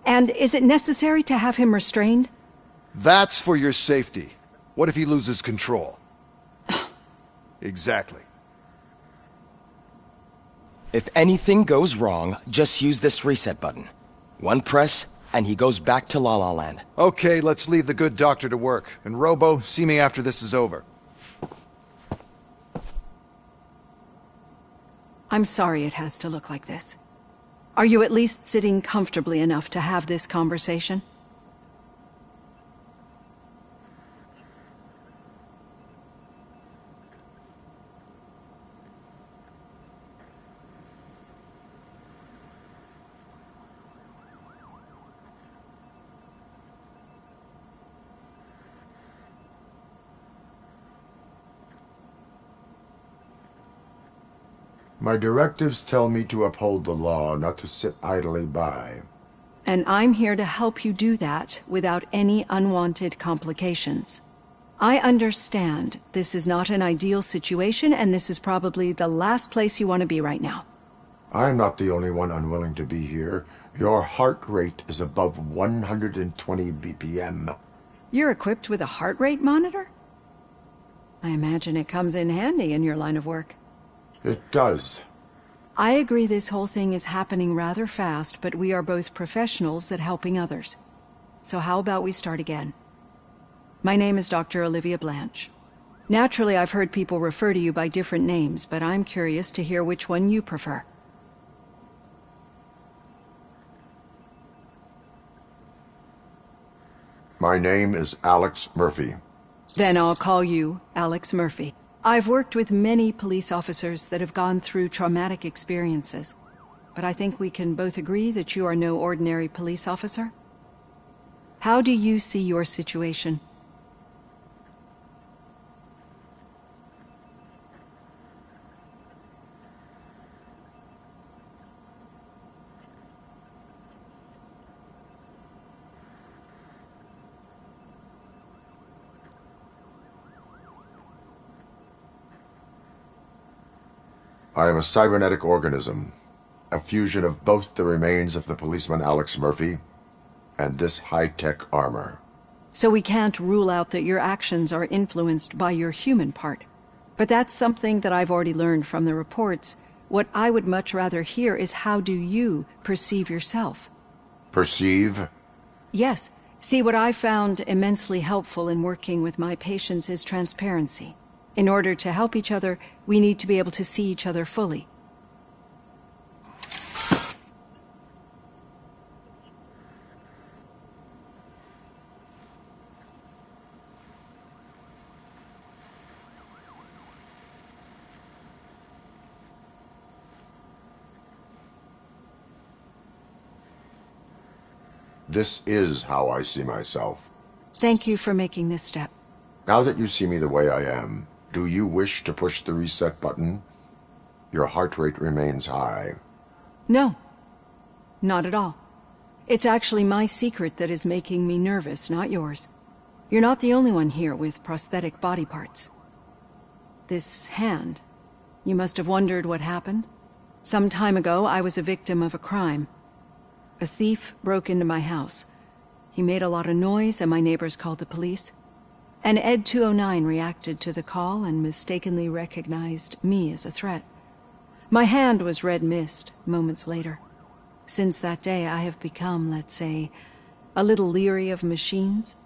And is it necessary to have him restrained? That's for your safety. What if he loses control? Exactly. If anything goes wrong, just use this reset button. One press, and he goes back to La La Land. Okay, let's leave the good doctor to work. And Robo, see me after this is over. I'm sorry it has to look like this. Are you at least sitting comfortably enough to have this conversation? My directives tell me to uphold the law, not to sit idly by. And I'm here to help you do that without any unwanted complications. I understand this is not an ideal situation, and this is probably the last place you want to be right now. I'm not the only one unwilling to be here. Your heart rate is above 120 BPM. You're equipped with a heart rate monitor? I imagine it comes in handy in your line of work. It does. I agree this whole thing is happening rather fast, but we are both professionals at helping others. So how about we start again? My name is Dr. Olivia Blanche. Naturally, I've heard people refer to you by different names, but I'm curious to hear which one you prefer. My name is Alex Murphy. Then I'll call you Alex Murphy. I've worked with many police officers that have gone through traumatic experiences, but I think we can both agree that you are no ordinary police officer. How do you see your situation? I am a cybernetic organism, a fusion of both the remains of the policeman Alex Murphy and this high-tech armor. So we can't rule out that your actions are influenced by your human part. But that's something that I've already learned from the reports. What I would much rather hear is how do you perceive yourself? Perceive? Yes. See, what I found immensely helpful in working with my patients is transparency. In order to help each other, we need to be able to see each other fully. This is how I see myself. Thank you for making this step. Now that you see me the way I am, do you wish to push the reset button? Your heart rate remains high. No, not at all. It's actually my secret that is making me nervous, not yours. You're not the only one here with prosthetic body parts. This hand, you must have wondered what happened. Some time ago, I was a victim of a crime. A thief broke into my house. He made a lot of noise and my neighbors called the police. And Ed 209 reacted to the call and mistakenly recognized me as a threat. My hand was red mist moments later. Since that day, I have become, let's say, a little leery of machines.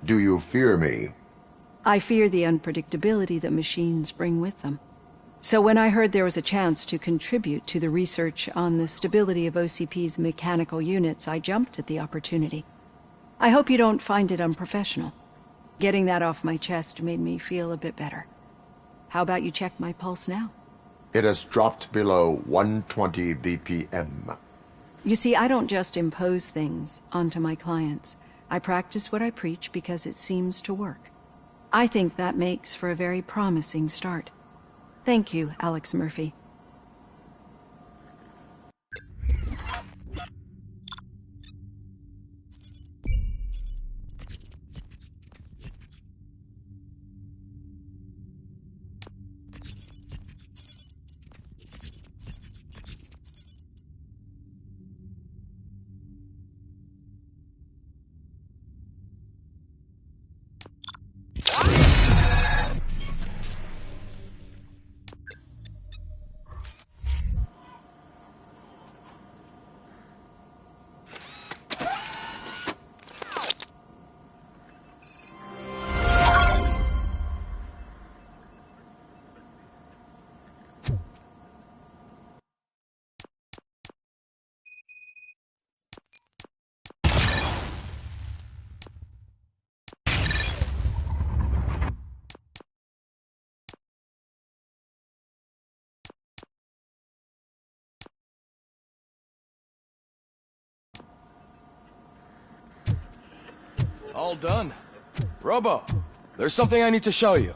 Do you fear me? I fear the unpredictability that machines bring with them. So when I heard there was a chance to contribute to the research on the stability of OCP's mechanical units, I jumped at the opportunity. I hope you don't find it unprofessional. Getting that off my chest made me feel a bit better. How about you check my pulse now? It has dropped below 120 BPM. You see, I don't just impose things onto my clients. I practice what I preach because it seems to work. I think that makes for a very promising start. Thank you, Alex Murphy. All done. Robo, there's something I need to show you.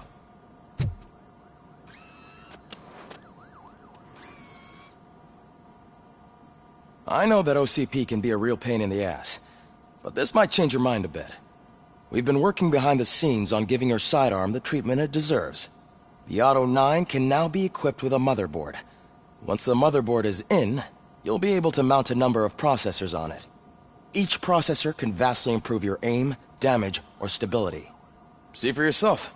I know that OCP can be a real pain in the ass, but this might change your mind a bit. We've been working behind the scenes on giving your sidearm the treatment it deserves. The Auto 9 can now be equipped with a motherboard. Once the motherboard is in, you'll be able to mount a number of processors on it. Each processor can vastly improve your aim, damage, or stability. See for yourself.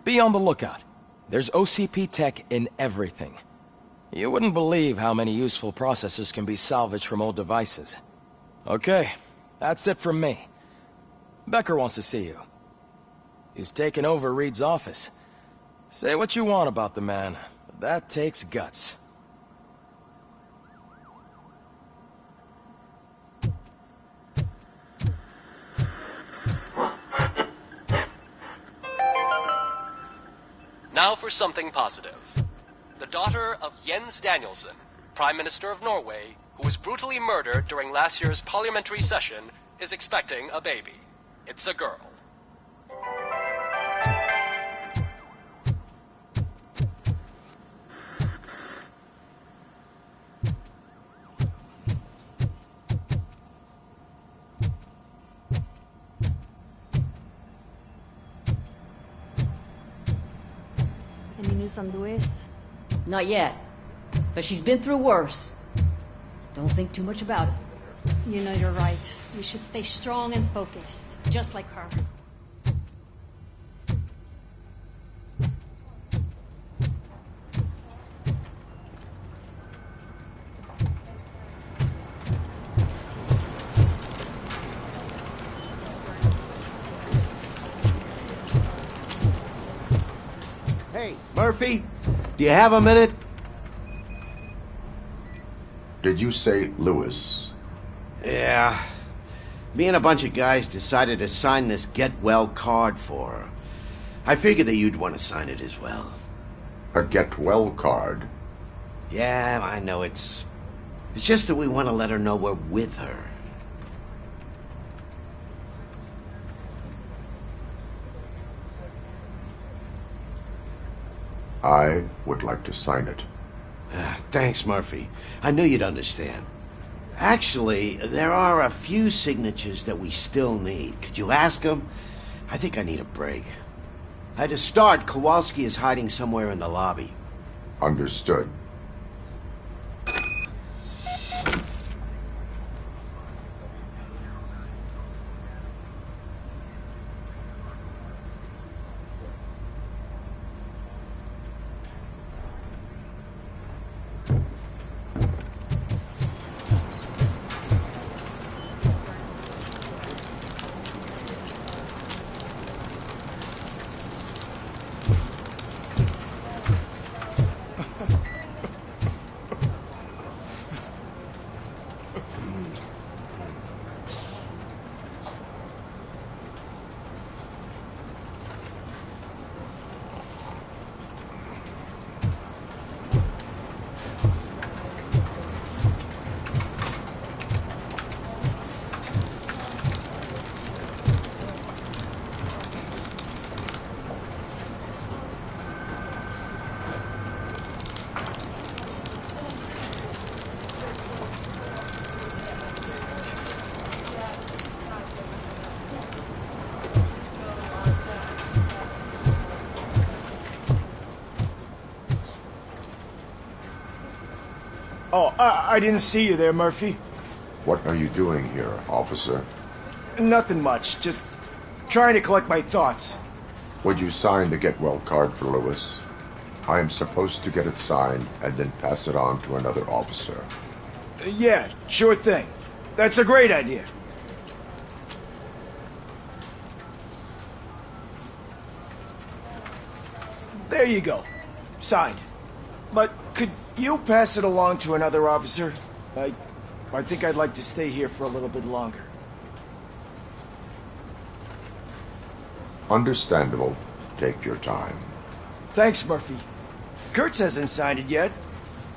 Be on the lookout. There's OCP tech in everything. You wouldn't believe how many useful processors can be salvaged from old devices. Okay, that's it from me. Becker wants to see you. He's taken over Reed's office. Say what you want about the man, but that takes guts. Now for something positive. The daughter of Jens Danielson, Prime Minister of Norway, who was brutally murdered during last year's parliamentary session, is expecting a baby. It's a girl. Any news on Luis? Not yet. But she's been through worse. Don't think too much about it. You know you're right. We should stay strong and focused, just like her. Hey, Murphy, do you have a minute? Did you say Lewis? Yeah. Me and a bunch of guys decided to sign this get well card for her. I figured that you'd want to sign it as well. A get well card? Yeah, I know it's just that we want to let her know we're with her. I would like to sign it. Thanks, Murphy. I knew you'd understand. Actually, there are a few signatures that we still need. Could you ask them? I think I need a break. To start, Kowalski is hiding somewhere in the lobby. Understood. Oh, I didn't see you there, Murphy. What are you doing here, officer? Nothing much, just trying to collect my thoughts. Would you sign the get well card for Lewis? I am supposed to get it signed and then pass it on to another officer. Yeah, sure thing. That's a great idea. There you go. Signed. But could you pass it along to another officer? I think I'd like to stay here for a little bit longer. Understandable. Take your time. Thanks, Murphy. Kurtz hasn't signed it yet.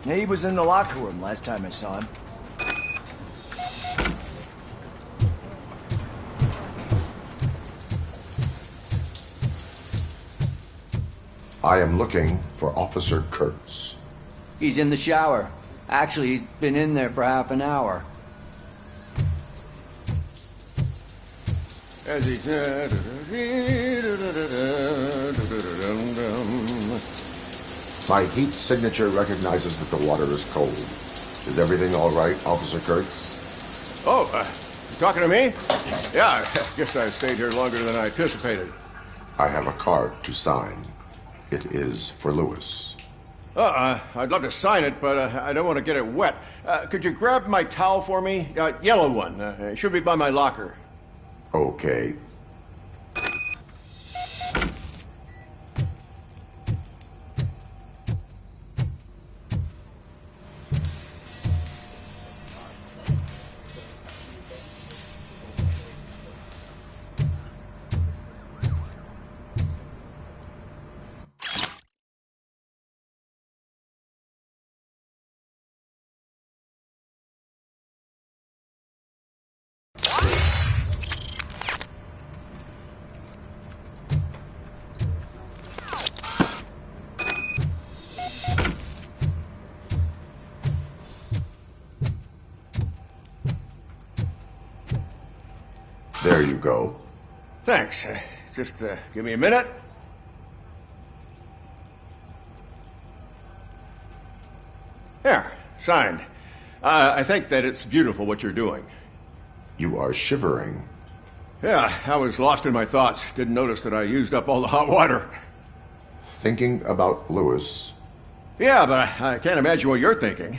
He was in the locker room last time I saw him. I am looking for Officer Kurtz. He's in the shower. Actually, he's been in there for half an hour. As he... My heat signature recognizes that the water is cold. Is everything all right, Officer Kurtz? Oh, you talking to me? Yeah, I guess I stayed here longer than I anticipated. I have a card to sign. It is for Lewis. I'd love to sign it, but I don't want to get it wet. Could you grab my towel for me? Yellow one. It should be by my locker. Okay. There you go. Thanks. Just give me a minute. There, signed. I think that it's beautiful what you're doing. You are shivering. Yeah, I was lost in my thoughts. Didn't notice that I used up all the hot water. Thinking about Lewis. Yeah, but I can't imagine what you're thinking.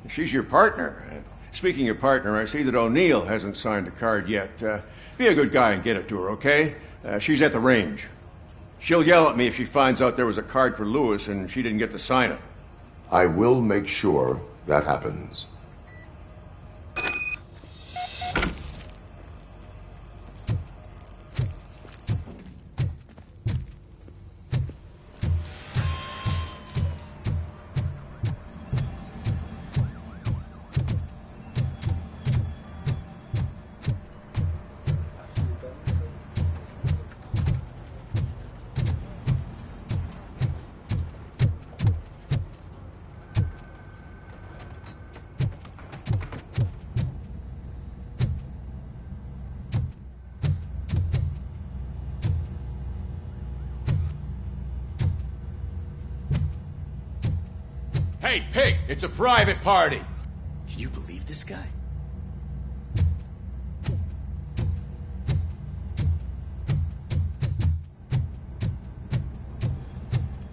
She's your partner. Speaking of partner, I see that O'Neill hasn't signed a card yet. Be a good guy and get it to her, okay? She's at the range. She'll yell at me if she finds out there was a card for Lewis and she didn't get to sign it. I will make sure that happens. Hey, Pig, it's a private party. Can you believe this guy?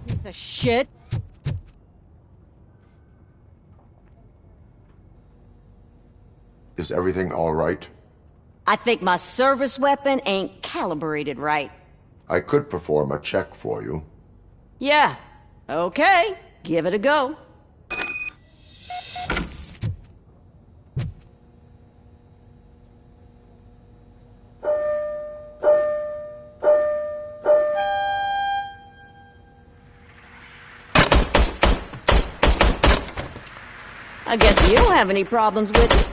Piece of shit. Is everything all right? I think my service weapon ain't calibrated right. I could perform a check for you. Yeah. Okay. Give it a go. I guess you don't have any problems with it.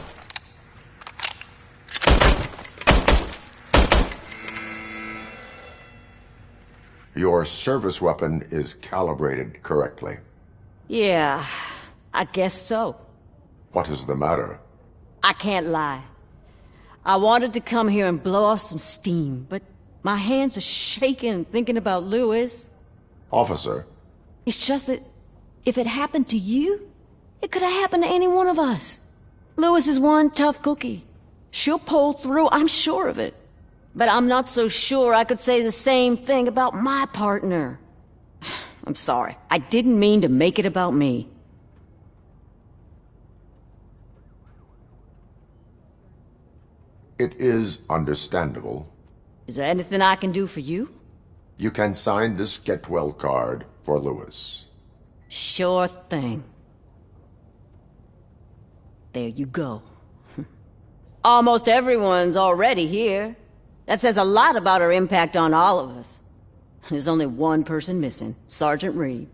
Your service weapon is calibrated correctly. Yeah, I guess so. What is the matter? I can't lie. I wanted to come here and blow off some steam, but my hands are shaking thinking about Lewis. Officer. It's just that if it happened to you, it could have happened to any one of us. Lewis is one tough cookie. She'll pull through, I'm sure of it. But I'm not so sure I could say the same thing about my partner. I'm sorry. I didn't mean to make it about me. It is understandable. Is there anything I can do for you? You can sign this Get Well card for Lewis. Sure thing. There you go. Almost everyone's already here. That says a lot about her impact on all of us. There's only one person missing, Sergeant Reed.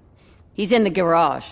He's in the garage.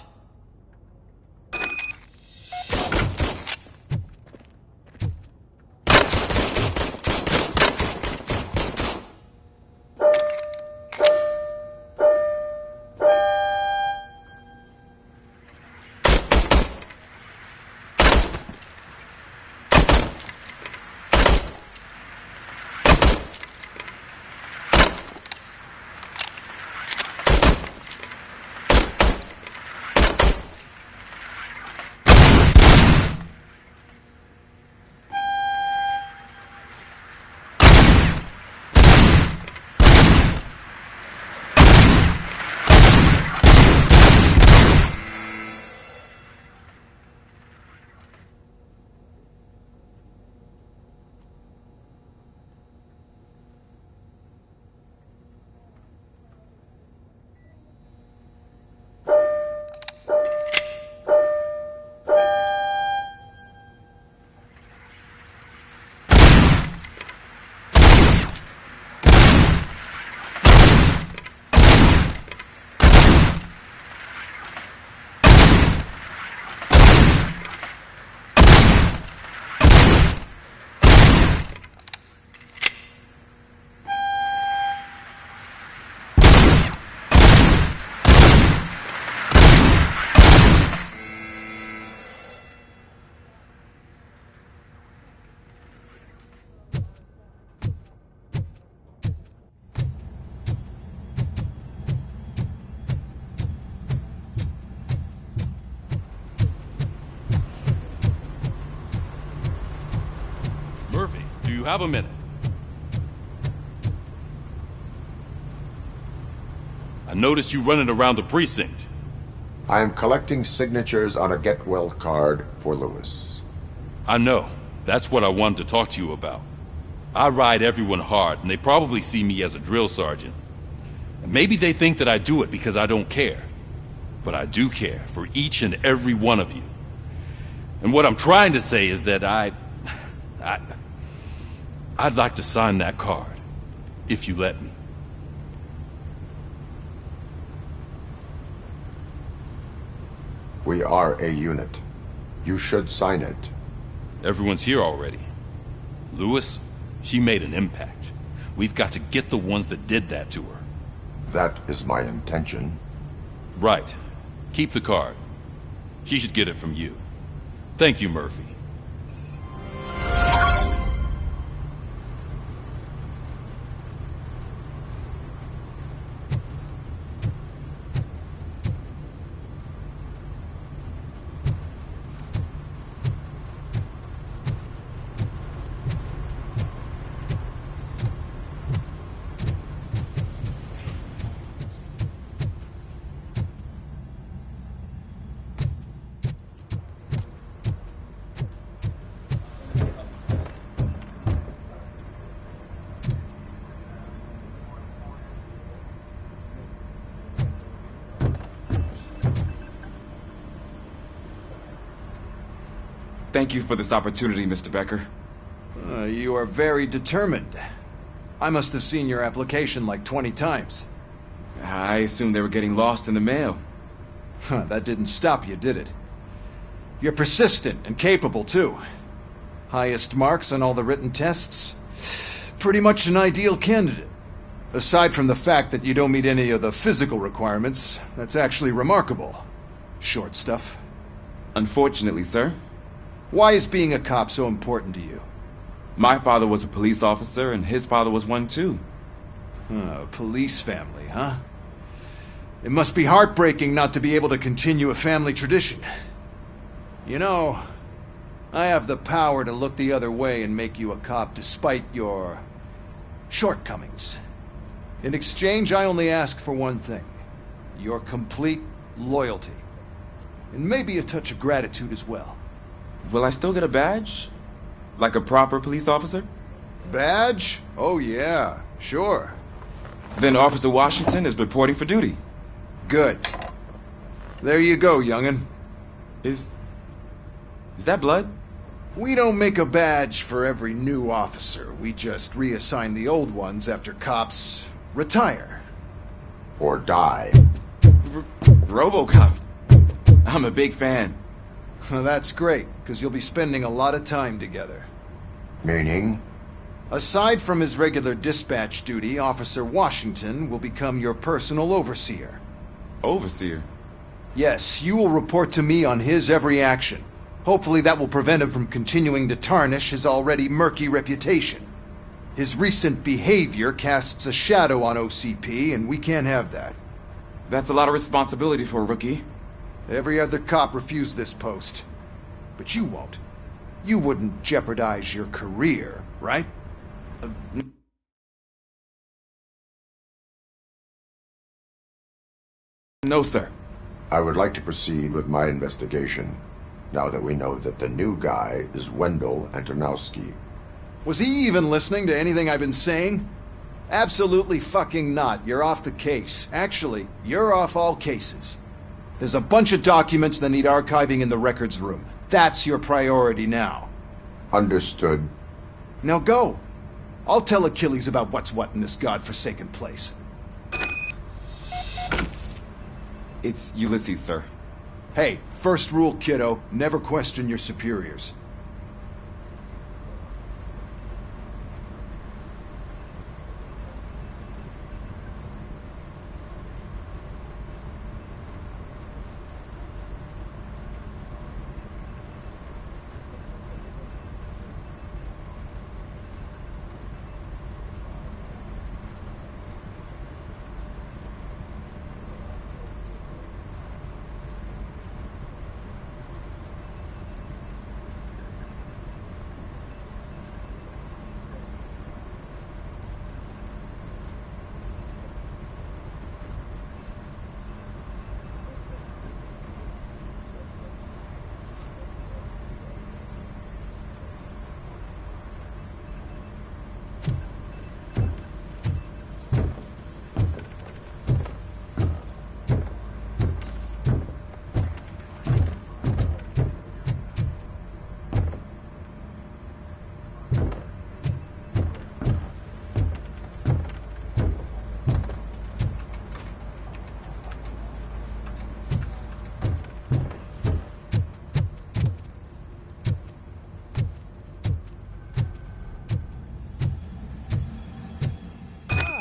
you have a minute. I noticed you running around the precinct. I am collecting signatures on a get well card for Lewis. I know. That's what I wanted to talk to you about. I ride everyone hard, and they probably see me as a drill sergeant. And maybe they think that I do it because I don't care. But I do care for each and every one of you. And what I'm trying to say is that I'd like to sign that card, if you let me. We are a unit. You should sign it. Everyone's here already. Lewis, she made an impact. We've got to get the ones that did that to her. That is my intention. Right. Keep the card. She should get it from you. Thank you, Murphy. Thank you for this opportunity, Mr. Becker. You are very determined. I must have seen your application like 20 times. I assumed they were getting lost in the mail. That didn't stop you, did it? You're persistent and capable, too. Highest marks on all the written tests. Pretty much an ideal candidate. Aside from the fact that you don't meet any of the physical requirements, that's actually remarkable. Short stuff. Unfortunately, sir. Why is being a cop so important to you? My father was a police officer, and his father was one too. A police family, huh? It must be heartbreaking not to be able to continue a family tradition. You know, I have the power to look the other way and make you a cop despite your shortcomings. In exchange, I only ask for one thing. Your complete loyalty. And maybe a touch of gratitude as well. Will I still get a badge? Like a proper police officer? Badge? Oh yeah, sure. Then Officer Washington is reporting for duty. Good. There you go, young'un. Is that blood? We don't make a badge for every new officer. We just reassign the old ones after cops retire. Or die. Robocop. I'm a big fan. Well, that's great, because you'll be spending a lot of time together. Meaning? Aside from his regular dispatch duty, Officer Washington will become your personal overseer. Overseer? Yes, you will report to me on his every action. Hopefully that will prevent him from continuing to tarnish his already murky reputation. His recent behavior casts a shadow on OCP, and we can't have that. That's a lot of responsibility for a rookie. Every other cop refused this post. But you won't. You wouldn't jeopardize your career, right? No, sir. I would like to proceed with my investigation, now that we know that the new guy is Wendell Antonowski. Was he even listening to anything I've been saying? Absolutely fucking not. You're off the case. Actually, you're off all cases. There's a bunch of documents that need archiving in the records room. That's your priority now. Understood. Now go. I'll tell Achilles about what's what in this godforsaken place. It's Ulysses, sir. Hey, first rule, kiddo. Never question your superiors.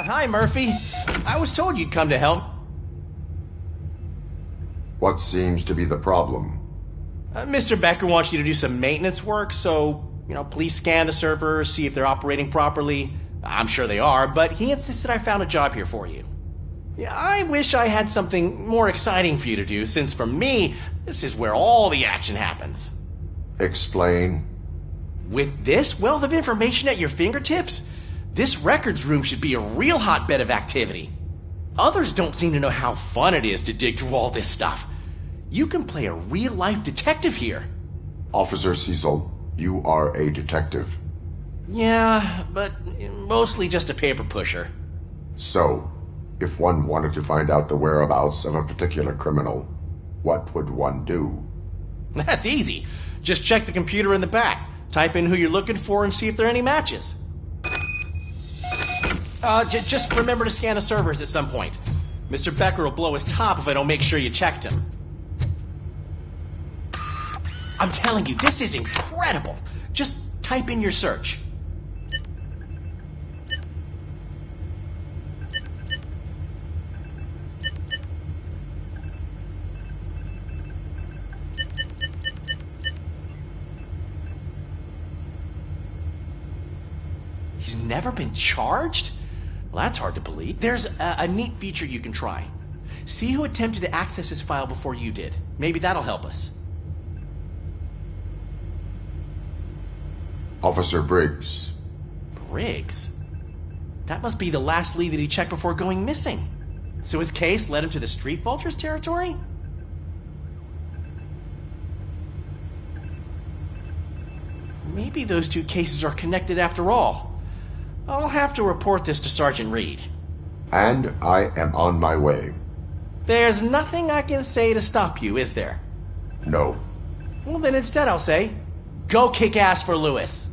Hi, Murphy. I was told you'd come to help. What seems to be the problem? Mr. Becker wants you to do some maintenance work, so, please scan the servers, see if they're operating properly. I'm sure they are, but he insisted I found a job here for you. Yeah, I wish I had something more exciting for you to do, since for me, this is where all the action happens. Explain. With this wealth of information at your fingertips, this records room should be a real hotbed of activity. Others don't seem to know how fun it is to dig through all this stuff. You can play a real-life detective here. Officer Cecil, you are a detective. Yeah, but mostly just a paper pusher. So, if one wanted to find out the whereabouts of a particular criminal, what would one do? That's easy. Just check the computer in the back, type in who you're looking for, and see if there are any matches. Just remember to scan the servers at some point. Mr. Becker will blow his top if I don't make sure you checked him. I'm telling you, this is incredible. Just type in your search. He's never been charged? Well, that's hard to believe. There's a neat feature you can try. See who attempted to access his file before you did. Maybe that'll help us. Officer Briggs. Briggs? That must be the last lead that he checked before going missing. So his case led him to the Street Vultures territory? Maybe those two cases are connected after all. I'll have to report this to Sergeant Reed. And I am on my way. There's nothing I can say to stop you, is there? No. Well, then instead I'll say, go kick ass for Lewis.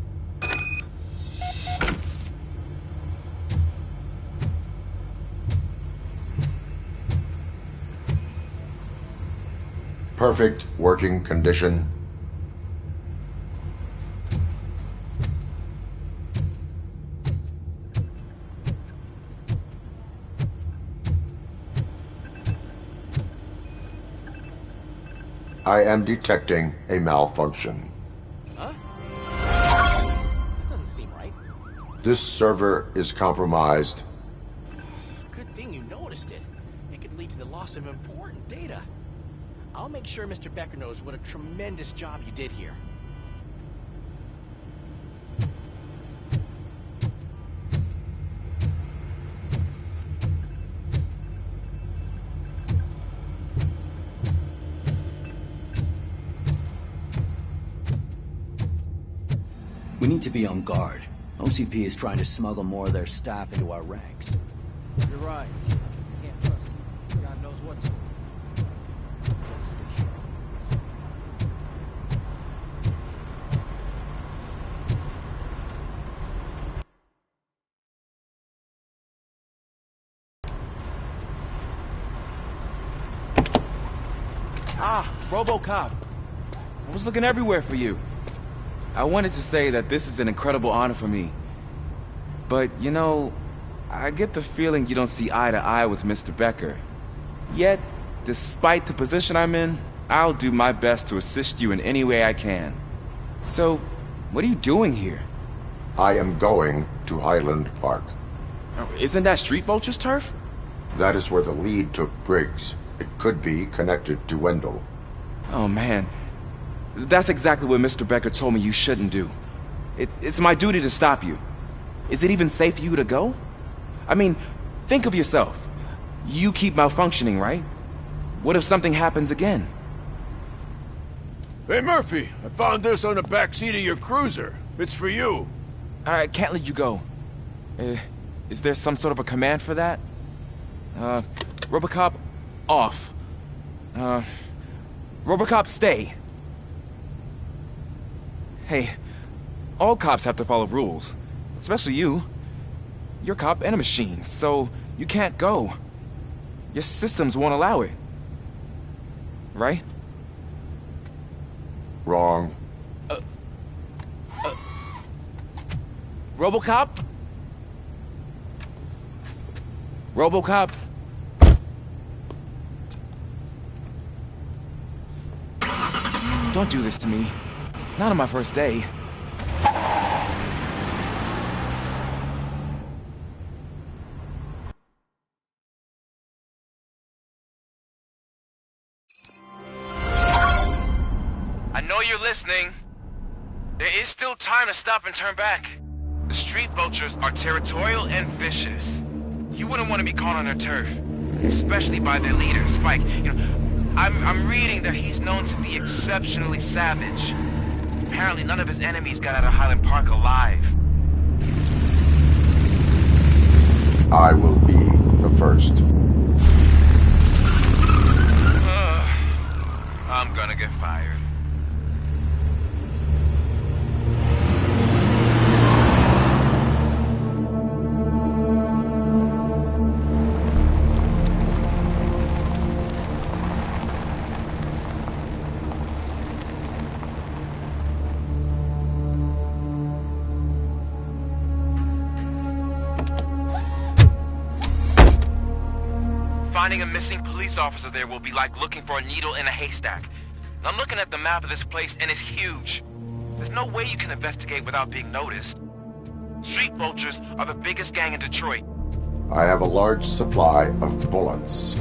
Perfect working condition. I am detecting a malfunction. Huh? That doesn't seem right. This server is compromised. Good thing you noticed it. It could lead to the loss of important data. I'll make sure Mr. Becker knows what a tremendous job you did here. We need to be on guard. OCP is trying to smuggle more of their staff into our ranks. You're right. Can't trust them. God knows what's... Let's stay sharp. Ah, Robocop. I was looking everywhere for you. I wanted to say that this is an incredible honor for me. But, I get the feeling you don't see eye to eye with Mr. Becker. Yet, despite the position I'm in, I'll do my best to assist you in any way I can. So, what are you doing here? I am going to Highland Park. Isn't that Street Vulture's turf? That is where the lead took Briggs. It could be connected to Wendell. Oh, man. That's exactly what Mr. Becker told me you shouldn't do. It's my duty to stop you. Is it even safe for you to go? I mean, think of yourself. You keep malfunctioning, right? What if something happens again? Hey, Murphy, I found this on the back seat of your cruiser. It's for you. I can't let you go. Is there some sort of a command for that? Robocop, off. Robocop, stay. Hey, all cops have to follow rules. Especially you. You're a cop and a machine, so you can't go. Your systems won't allow it. Right? Wrong. Robocop? Robocop? Don't do this to me. Not on my first day. I know you're listening. There is still time to stop and turn back. The street vultures are territorial and vicious. You wouldn't want to be caught on their turf, especially by their leader, Spike. You know, I'm reading that he's known to be exceptionally savage. Apparently none of his enemies got out of Highland Park alive. I will be the first. I'm gonna get fired. Finding a missing police officer there will be like looking for a needle in a haystack. And I'm looking at the map of this place and it's huge. There's no way you can investigate without being noticed. Street vultures are the biggest gang in Detroit. I have a large supply of bullets.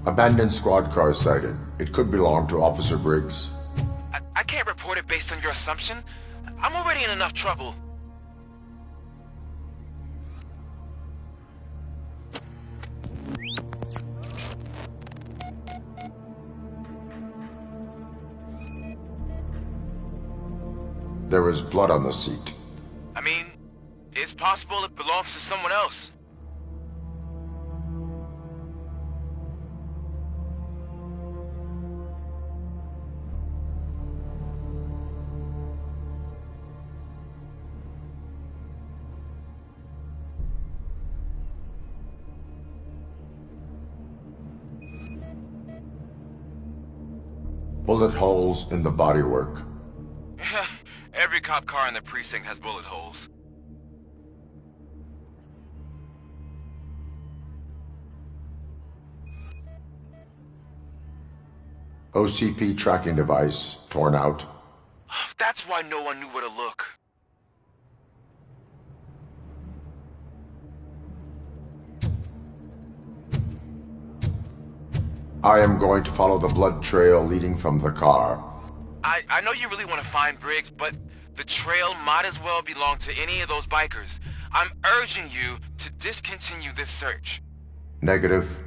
Abandoned squad car sighted. It could belong to Officer Briggs. I can't report it based on your assumption. I'm already in enough trouble. There is blood on the seat. I mean, it's possible it belongs to someone else. Bullet holes in the bodywork. Every cop car in the precinct has bullet holes. OCP tracking device torn out. That's why no one knew where to look. I am going to follow the blood trail leading from the car. I know you really want to find Briggs, but the trail might as well belong to any of those bikers. I'm urging you to discontinue this search. Negative.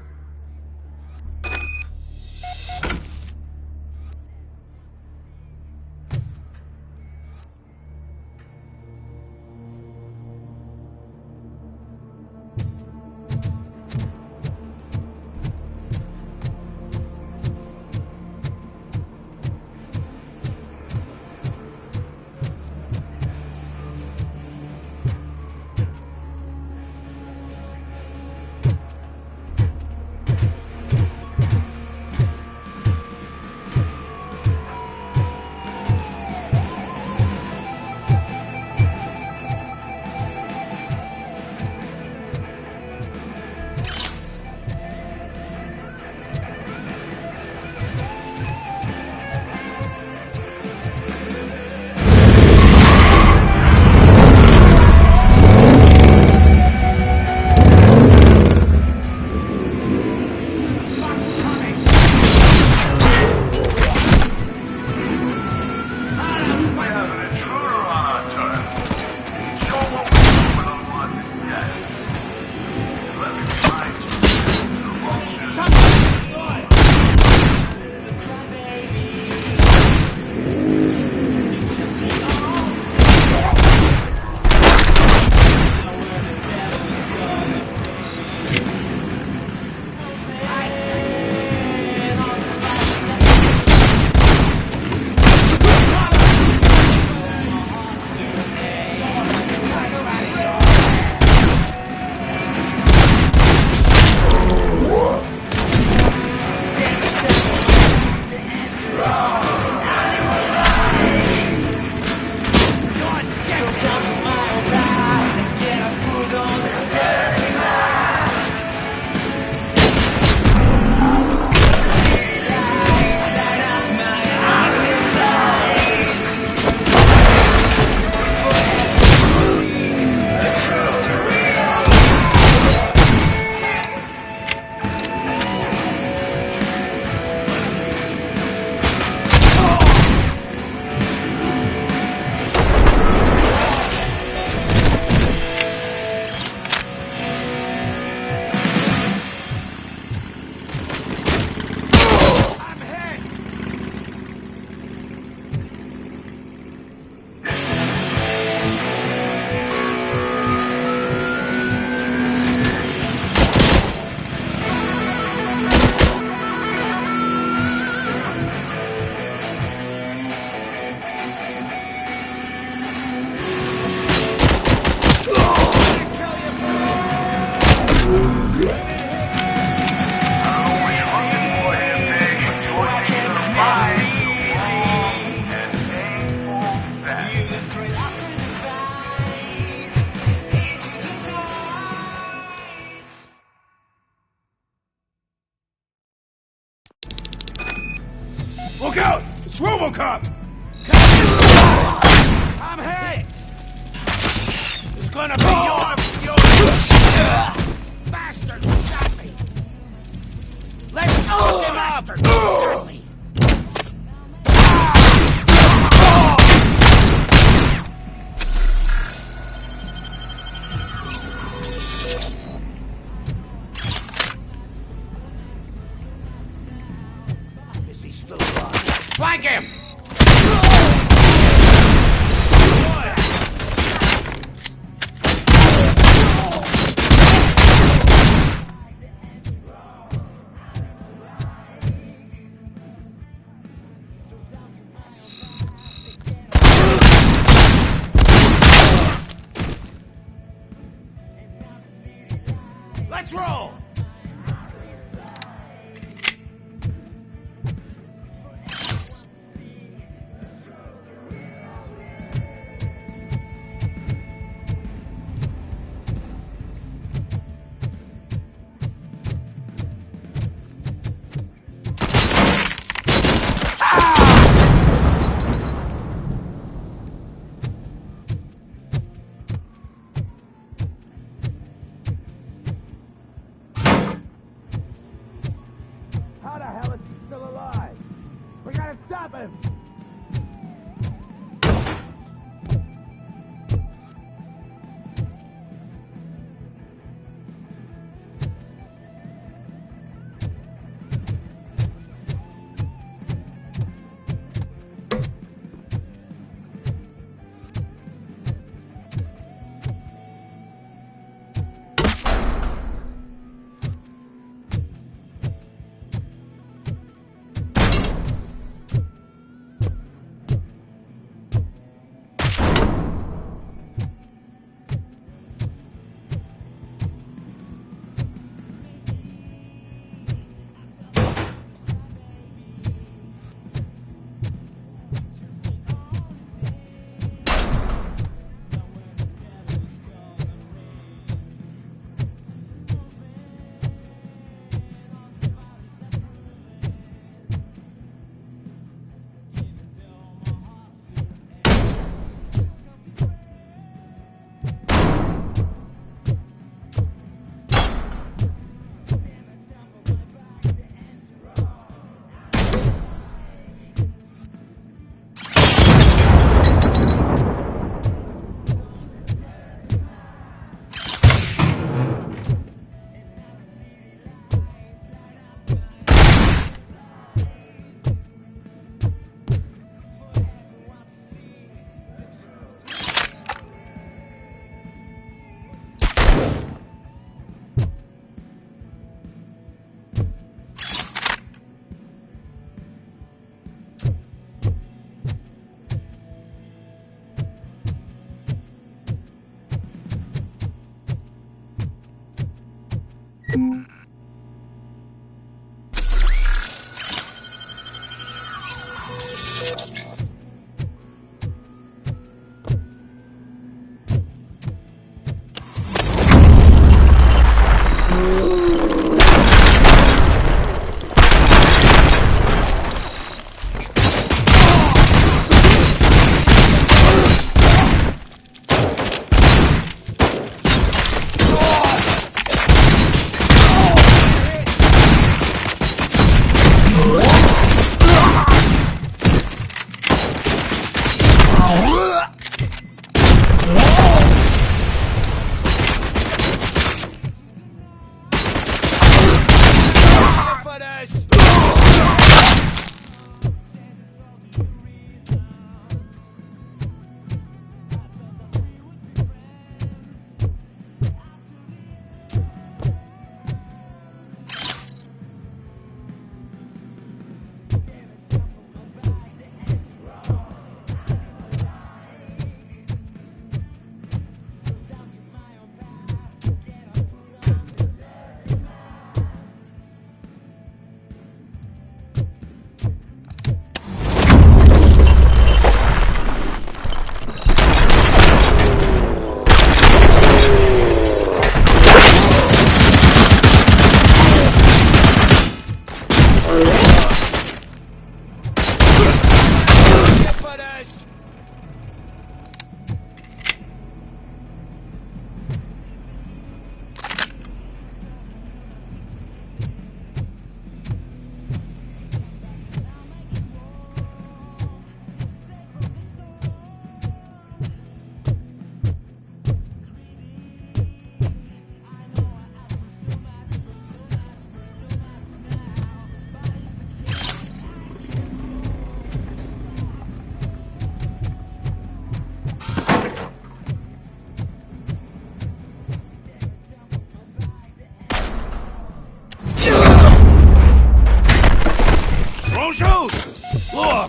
Look out! It's Robocop! I'm hit! It's gonna be your bastard! Stop me! Let's fuck him up! Stop me! Is he still alive? Flank him! Let's roll! How the hell is he still alive? We gotta stop him!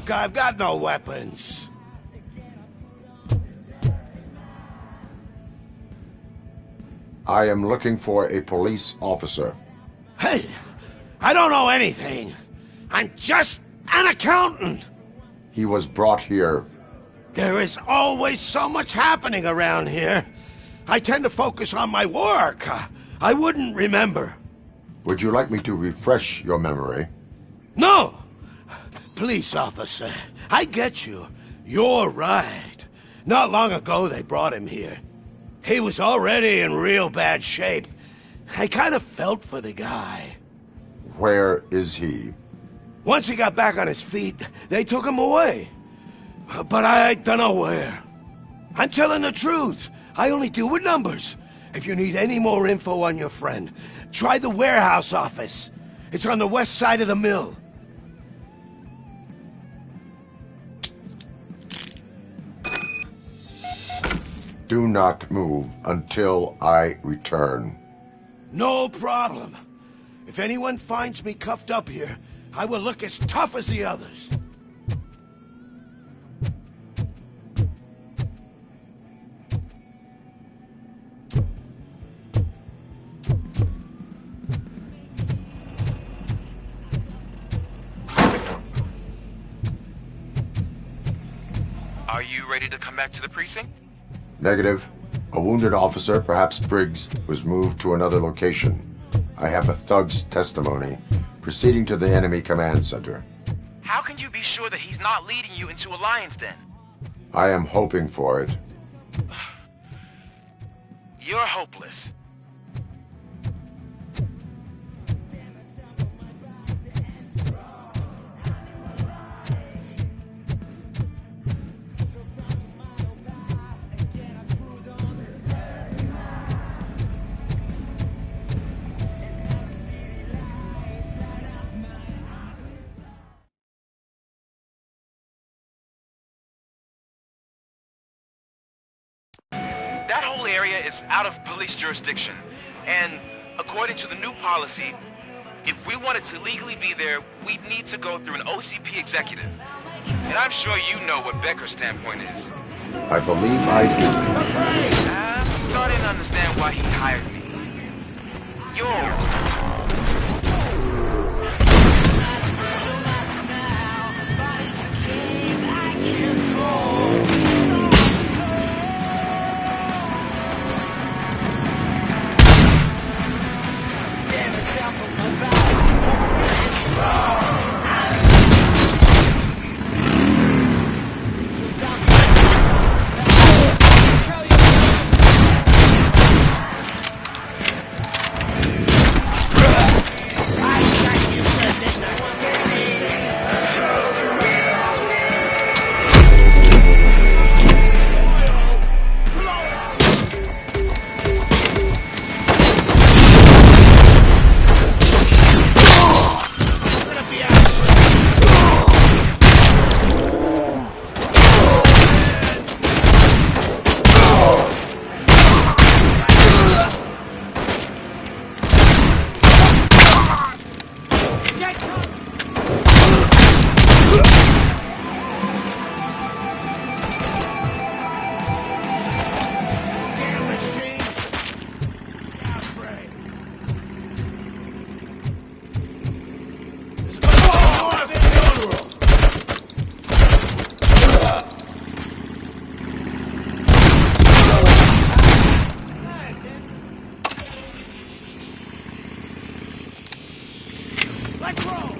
Look, I've got no weapons. I am looking for a police officer. Hey, I don't know anything. I'm just an accountant. He was brought here. There is always so much happening around here. I tend to focus on my work. I wouldn't remember. Would you like me to refresh your memory? No! Police officer, I get you. You're right. Not long ago they brought him here. He was already in real bad shape. I kind of felt for the guy. Where is he? Once he got back on his feet, they took him away. But I don't know where. I'm telling the truth. I only deal with numbers. If you need any more info on your friend, try the warehouse office. It's on the west side of the mill. Do not move until I return. No problem. If anyone finds me cuffed up here, I will look as tough as the others. Are you ready to come back to the precinct? Negative. A wounded officer, perhaps Briggs, was moved to another location. I have a thug's testimony, proceeding to the enemy command center. How can you be sure that he's not leading you into a lion's den? I am hoping for it. You're hopeless. That whole area is out of police jurisdiction, and according to the new policy, if we wanted to legally be there, we'd need to go through an OCP executive. And I'm sure you know what Becker's standpoint is. I believe I do. I'm starting to understand why he hired me. Let's roll!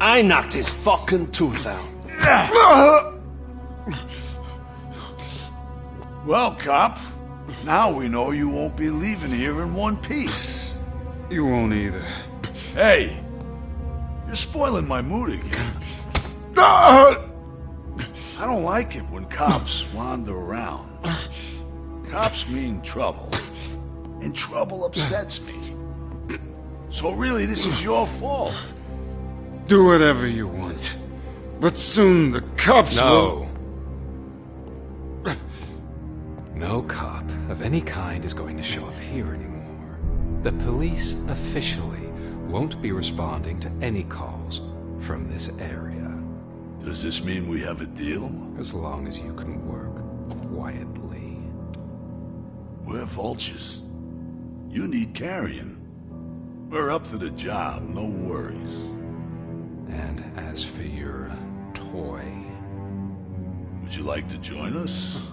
I knocked his fucking tooth out. Well, cop, now we know you won't be leaving here in one piece. You won't either. Hey, you're spoiling my mood again. I don't like it when cops wander around. Cops mean trouble, and trouble upsets me. So really, this is your fault. Do whatever you want. But soon the cops will... No cop of any kind is going to show up here anymore. The police officially won't be responding to any calls from this area. Does this mean we have a deal? As long as you can work quietly. We're vultures. You need carrying. We're up to the job, no worries. And as for your toy... Would you like to join us?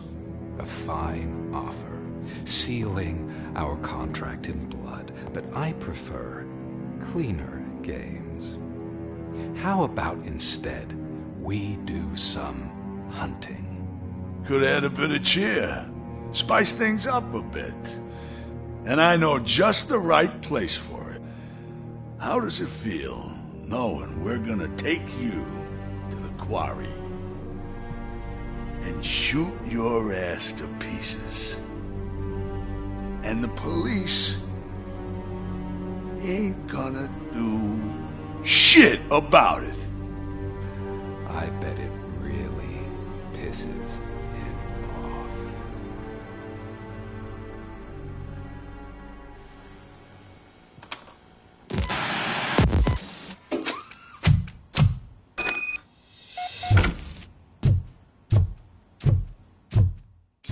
A fine offer, sealing our contract in blood, but I prefer cleaner games. How about instead we do some hunting? Could add a bit of cheer, spice things up a bit. And I know just the right place for it. How does it feel knowing we're gonna take you to the quarry and shoot your ass to pieces? And the police ain't gonna do shit about it. I bet it really pisses him off.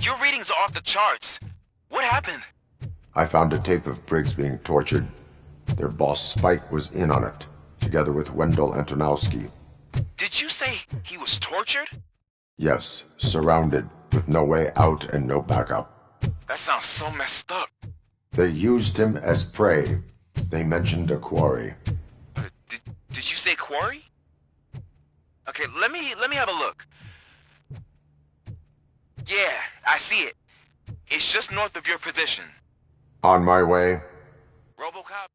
Your readings are off the charts. What happened? I found a tape of Briggs being tortured. Their boss Spike was in on it, together with Wendell Antonowski. Did you say he was tortured? Yes, surrounded, with no way out and no backup. That sounds so messed up. They used him as prey. They mentioned a quarry. Did you say quarry? Okay, let me have a look. Yeah, I see it. It's just north of your position. On my way. Robocop?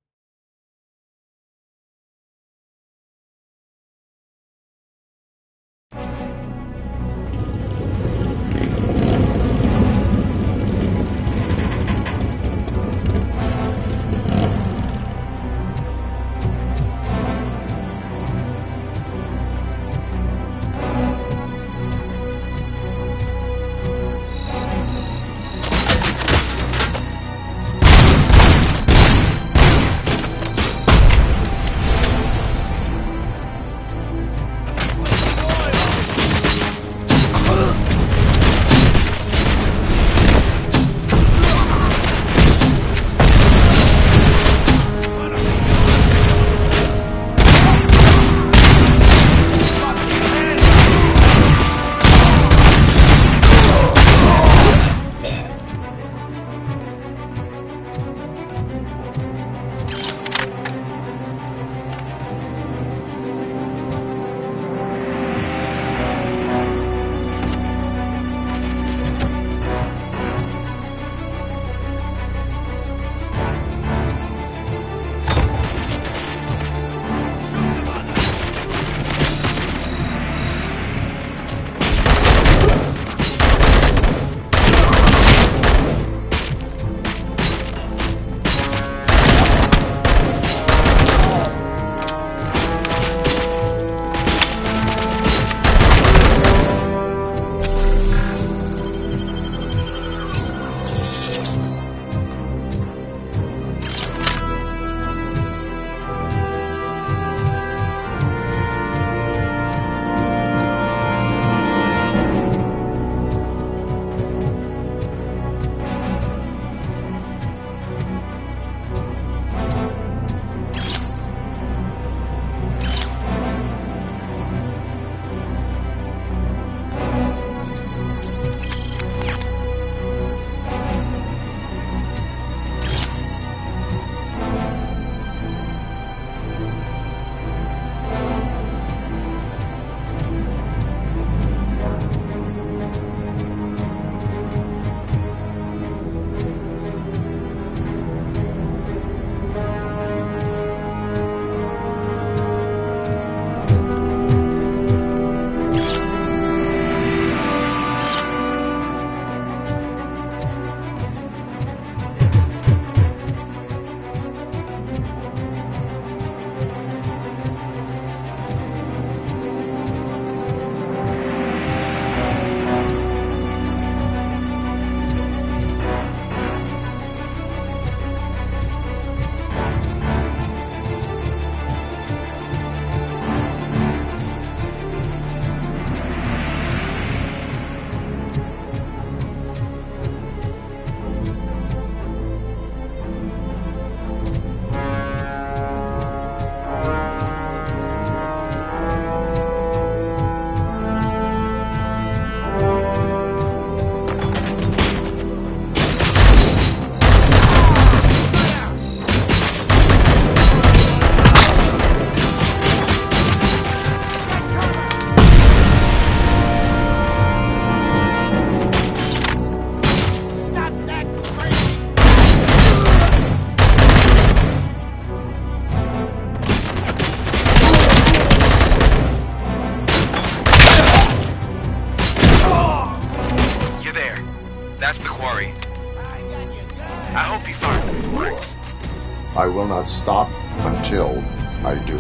I will not stop until I do.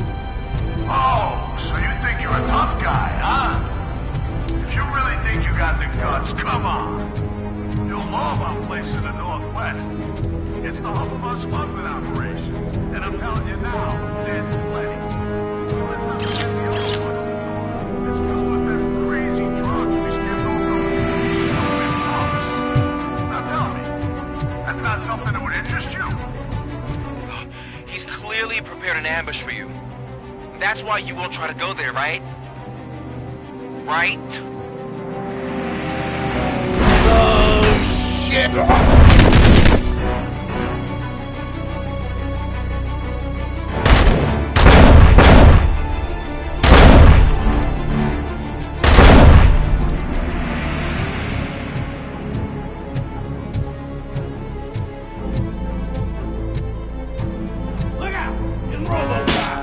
Oh, so you think you're a tough guy, huh? If you really think you got the guts, come on. You'll know about a place in the Northwest. It's the hub of our smuggling operations. And I'm telling you now, there's plenty. So let's not forget the other one. It's filled with them crazy drugs we skipped over those stupid punks. Now tell me, that's not something that would interest you? He's clearly prepared an ambush for you. That's why you won't try to go there, right? Right? Oh, shit! Look out! It's Robocop!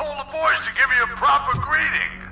told the boys to give you a proper greeting.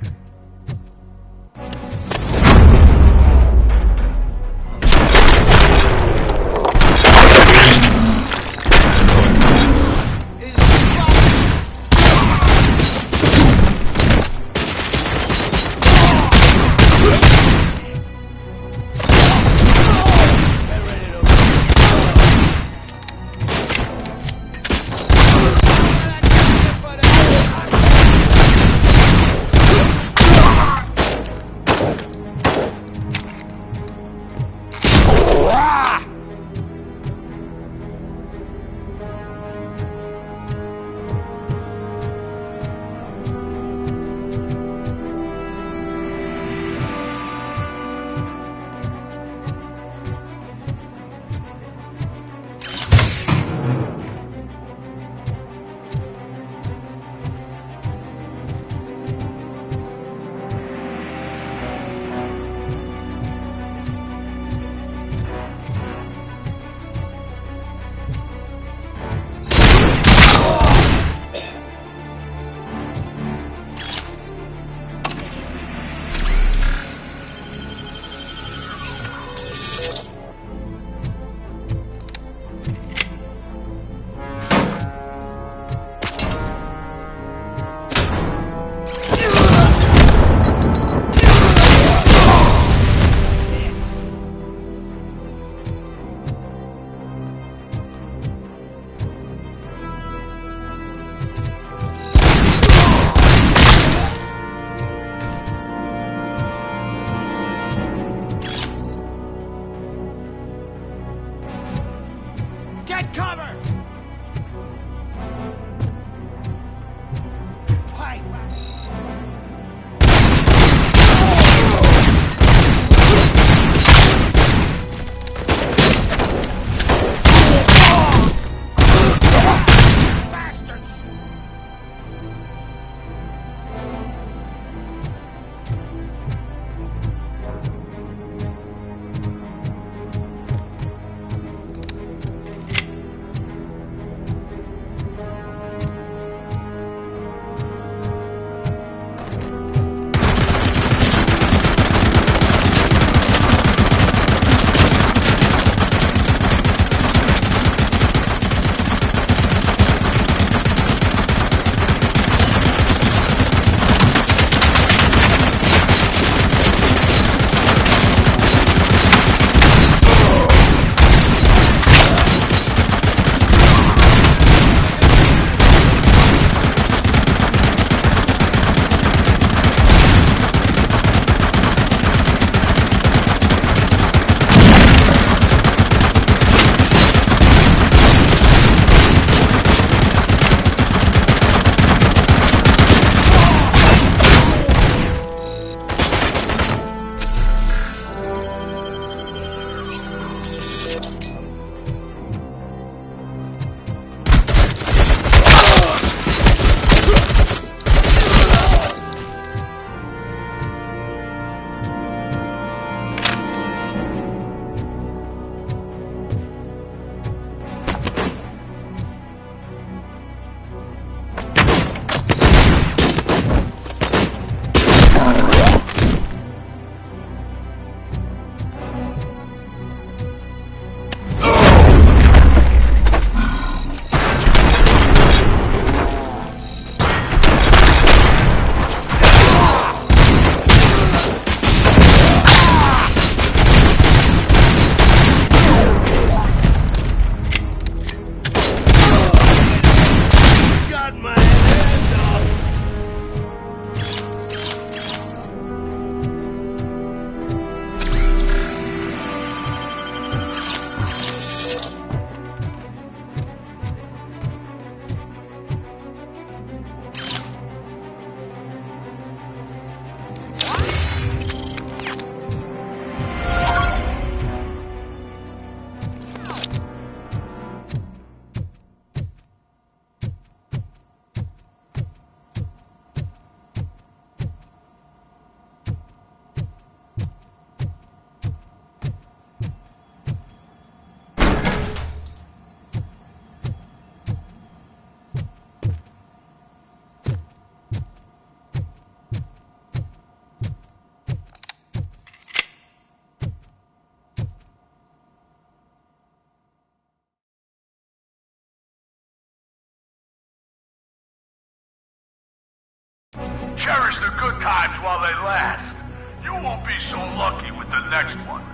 good times while they last. You won't be so lucky with the next one.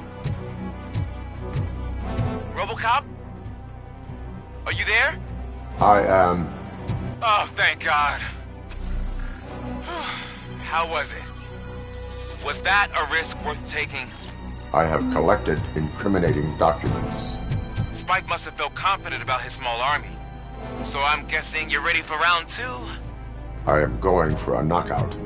Robocop? Are you there? I am. Oh, thank God. How was it? Was that a risk worth taking? I have collected incriminating documents. Spike must have felt confident about his small army. So I'm guessing you're ready for round 2? I am going for a knockout.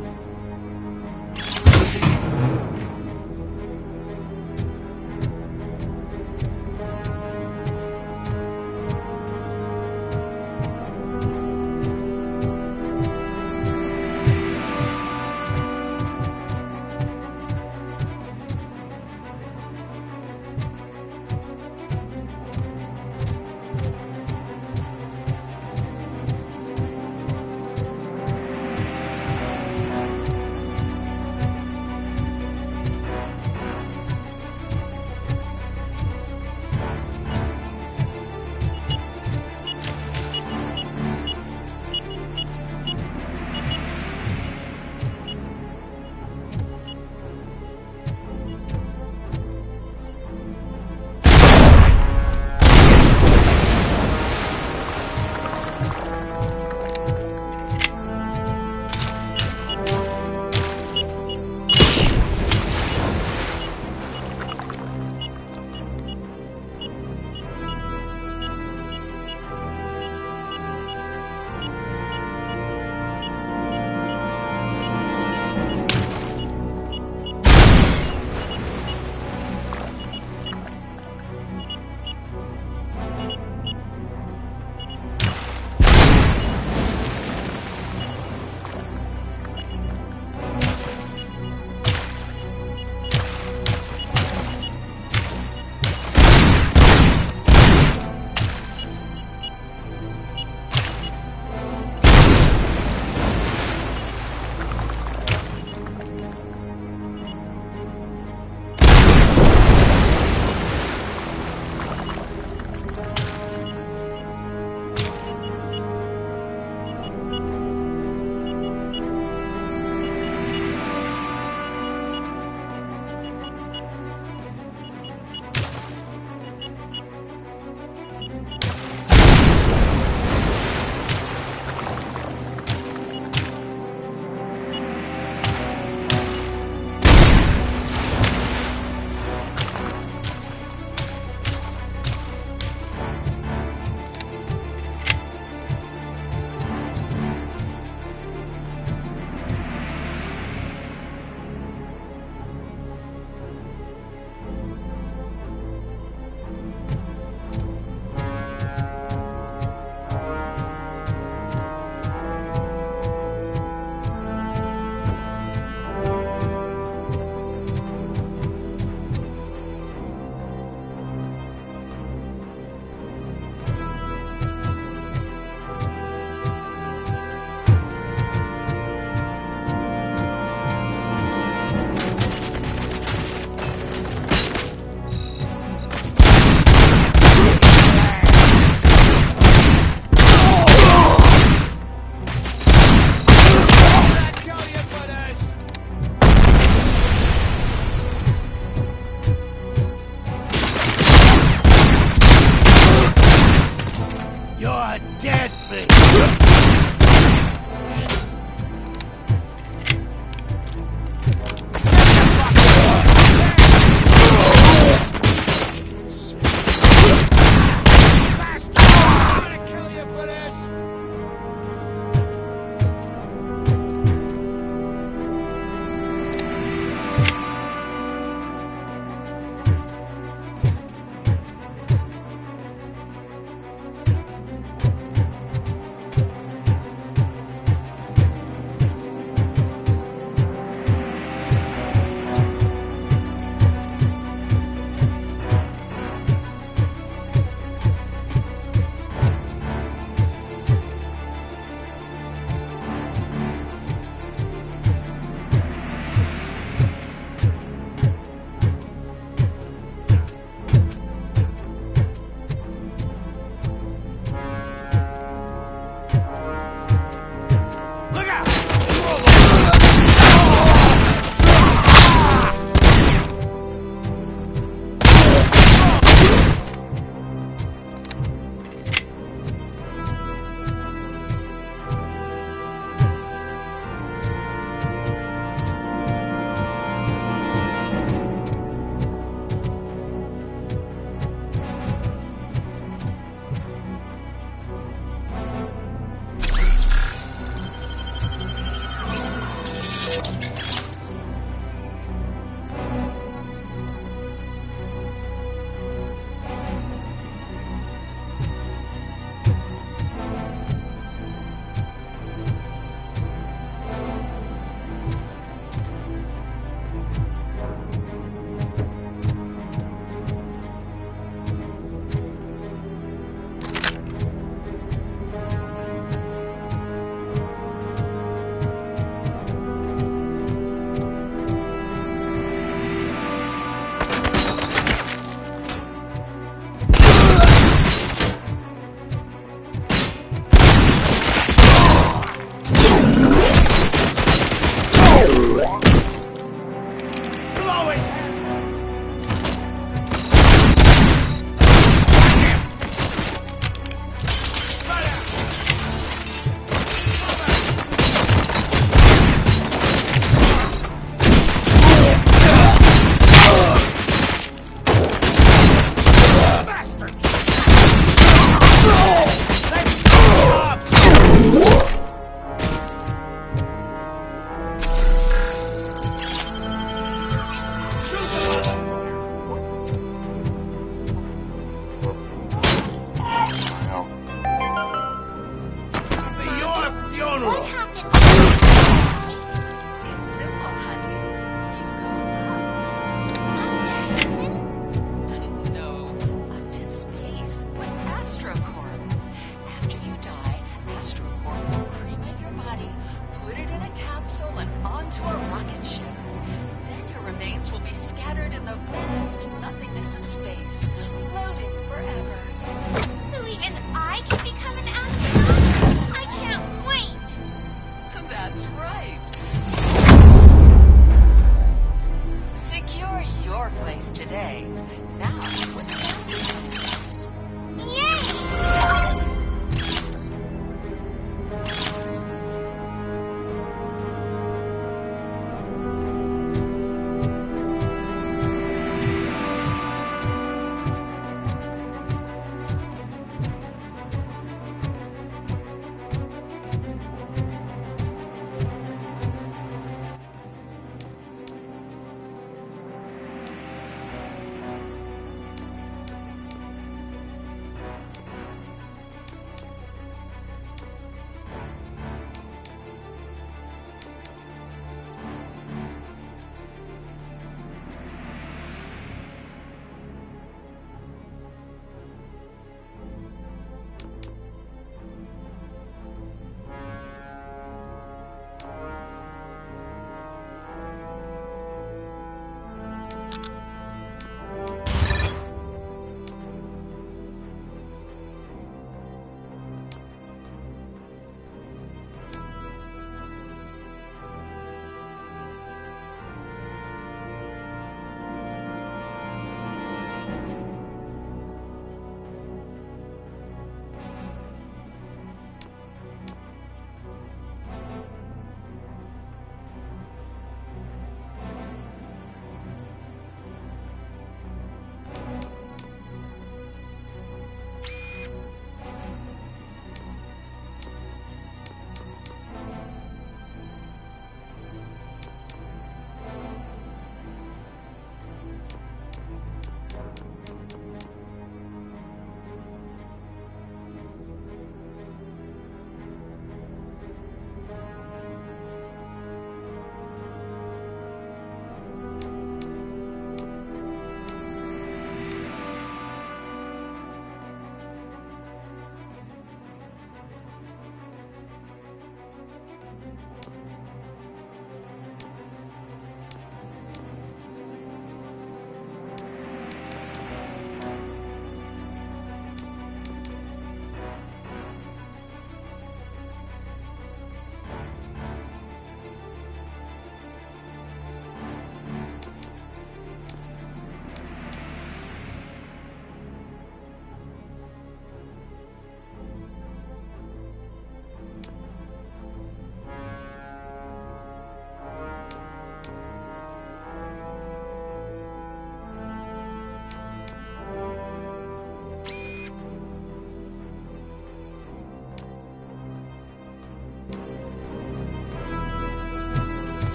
rocket ship. Then your remains will be scattered in the vast nothingness of space, floating forever. So even I can become an astronaut? I can't wait! That's right. Secure your place today. Now with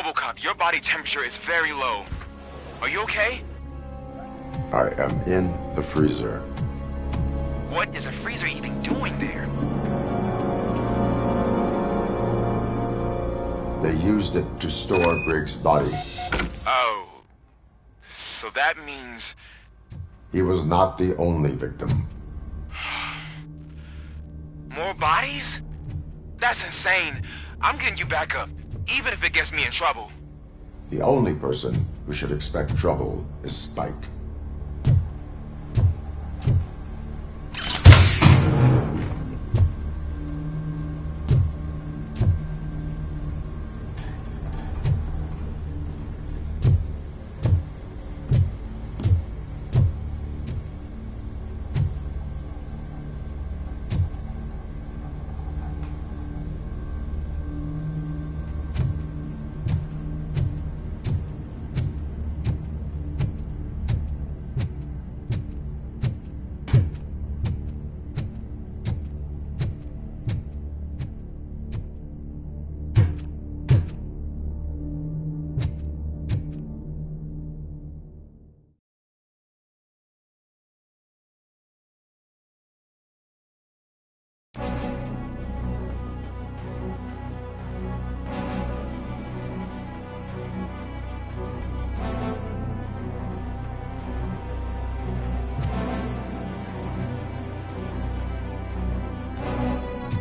Robocop, your body temperature is very low. Are you okay? I am in the freezer. What is the freezer even doing there? They used it to store Briggs' body. Oh. So that means... He was not the only victim. More bodies? That's insane. I'm getting you back up, even if it gets me in trouble. The only person who should expect trouble is Spike.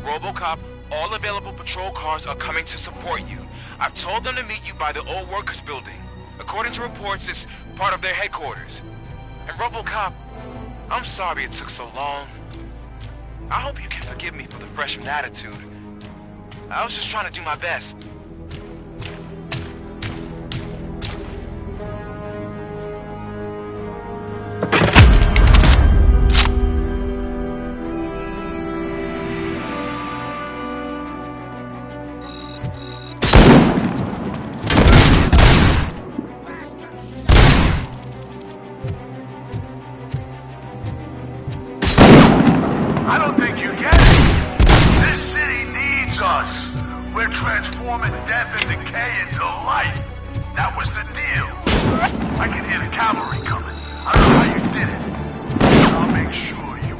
Robocop, all available patrol cars are coming to support you. I've told them to meet you by the old workers building. According to reports, it's part of their headquarters. And Robocop, I'm sorry it took so long. I hope you can forgive me for the freshman attitude. I was just trying to do my best. I don't think you get it. This city needs us. We're transforming death and decay into life. That was the deal. I can hear the cavalry coming. I don't know how you did it. I'll make sure you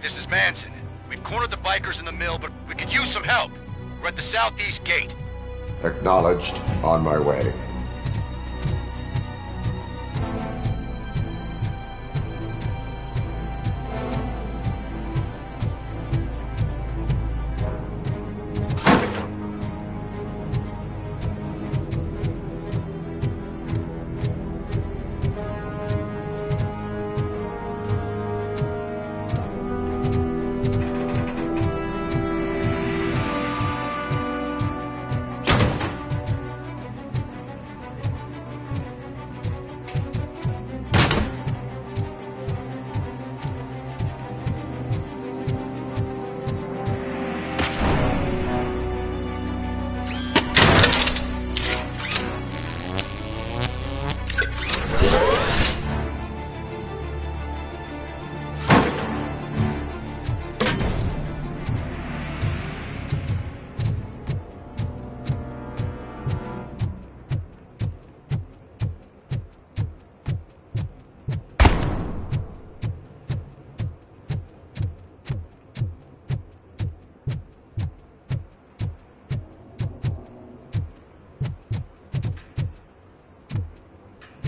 this is Manson. We've cornered the bikers in the mill, but we could use some help. We're at the southeast gate. Acknowledged. On my way.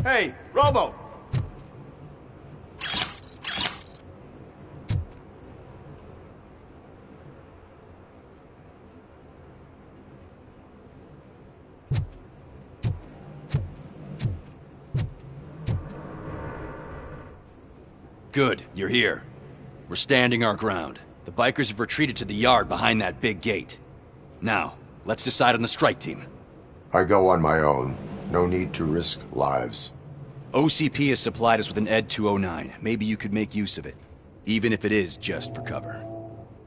Hey, Robo! Good, you're here. We're standing our ground. The bikers have retreated to the yard behind that big gate. Now, let's decide on the strike team. I go on my own. No need to risk lives. OCP has supplied us with an ED 209. Maybe you could make use of it. Even if it is just for cover.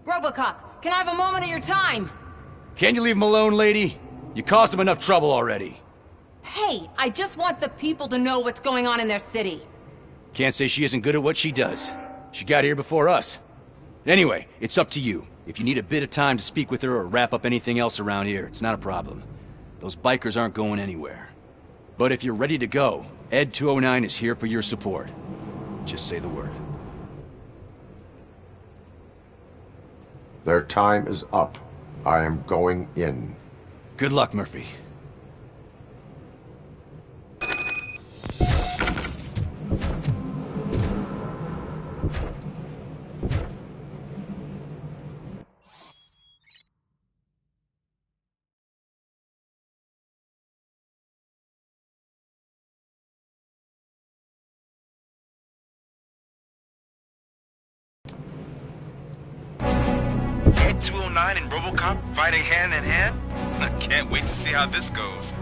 Robocop, can I have a moment of your time? Can you leave him alone, lady? You caused him enough trouble already. Hey, I just want the people to know what's going on in their city. Can't say she isn't good at what she does. She got here before us. Anyway, it's up to you. If you need a bit of time to speak with her or wrap up anything else around here, it's not a problem. Those bikers aren't going anywhere. But if you're ready to go, ED 209 is here for your support. Just say the word. Their time is up. I am going in. Good luck, Murphy. Ed 209 and Robocop fighting hand in hand? I can't wait to see how this goes.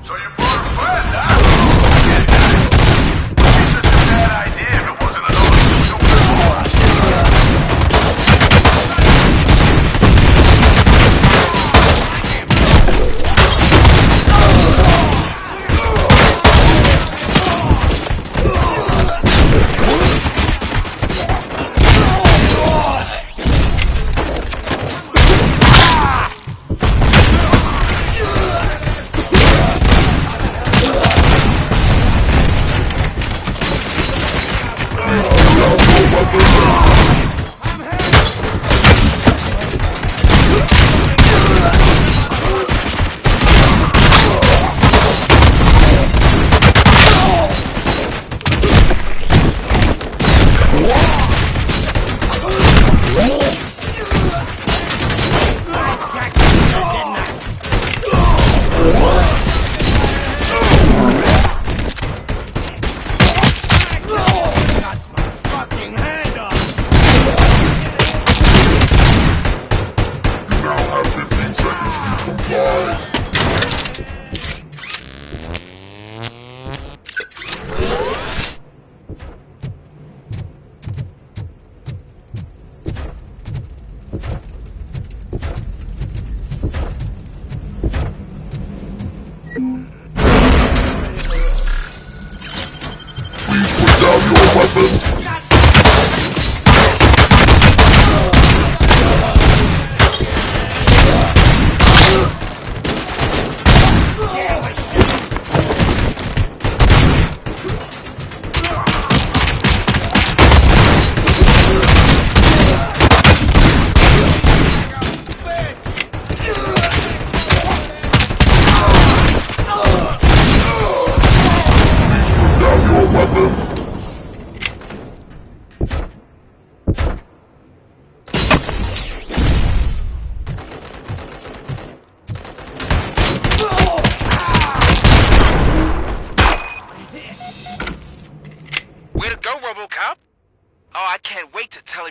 So you brought a friend, huh? It's such a bad idea if it wasn't another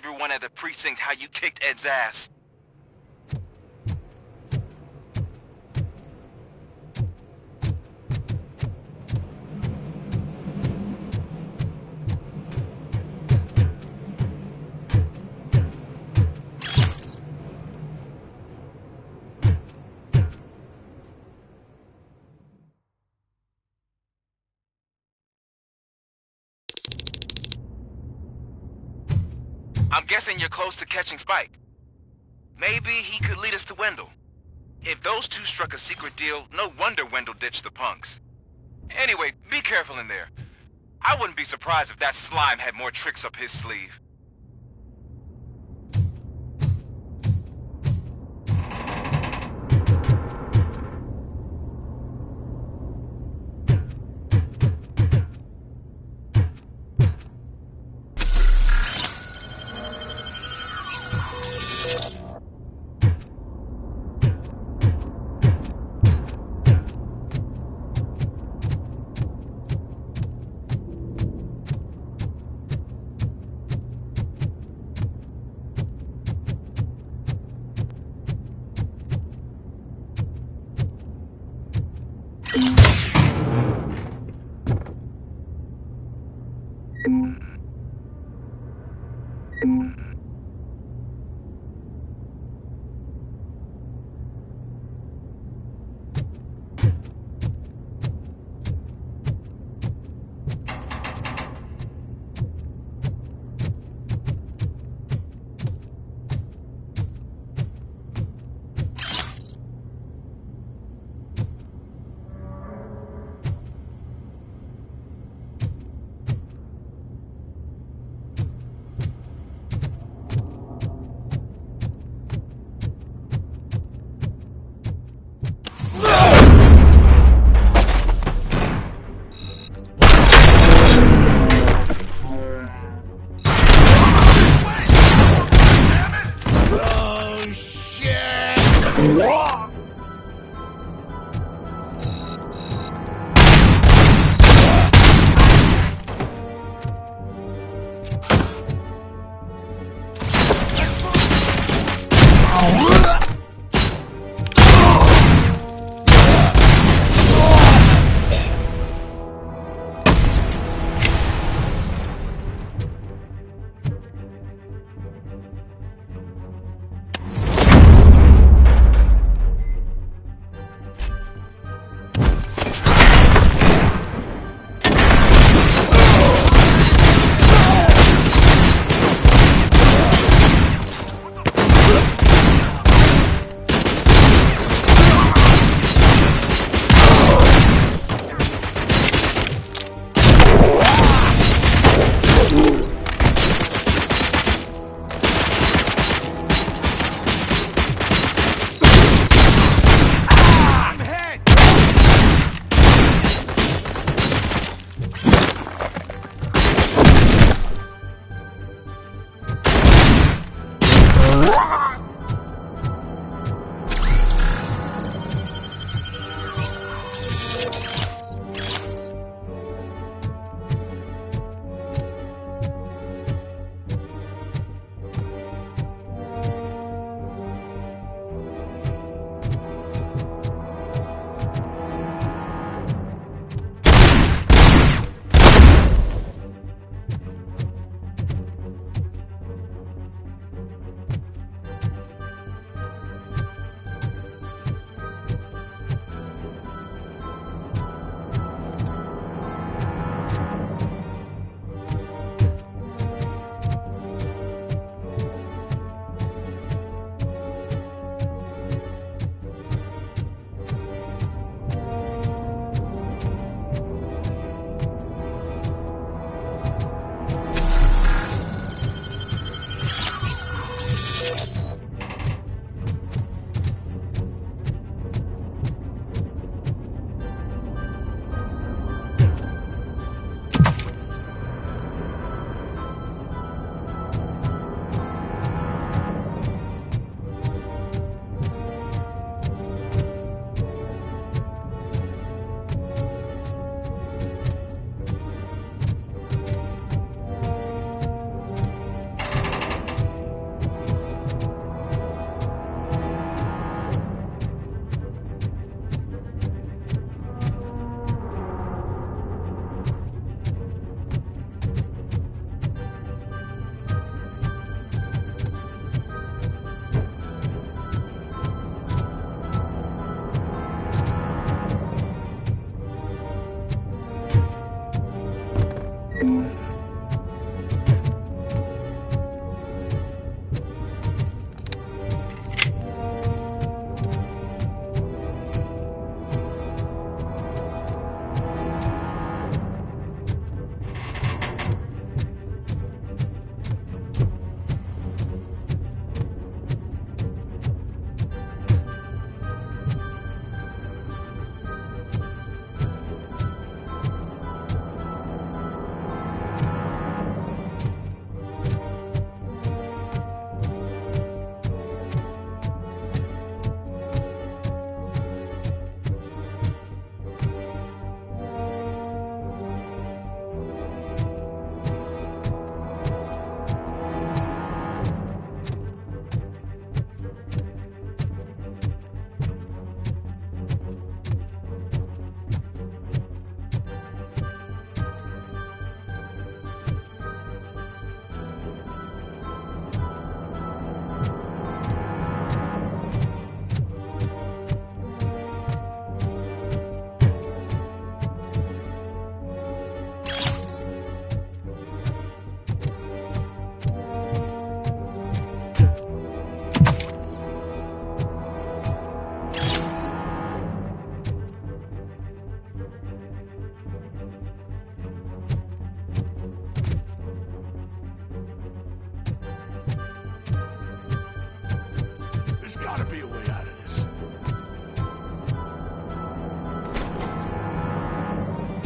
everyone at the precinct how you kicked Ed's ass. I'm guessing you're close to catching Spike. Maybe he could lead us to Wendell. If those two struck a secret deal, no wonder Wendell ditched the punks. Anyway, be careful in there. I wouldn't be surprised if that slime had more tricks up his sleeve.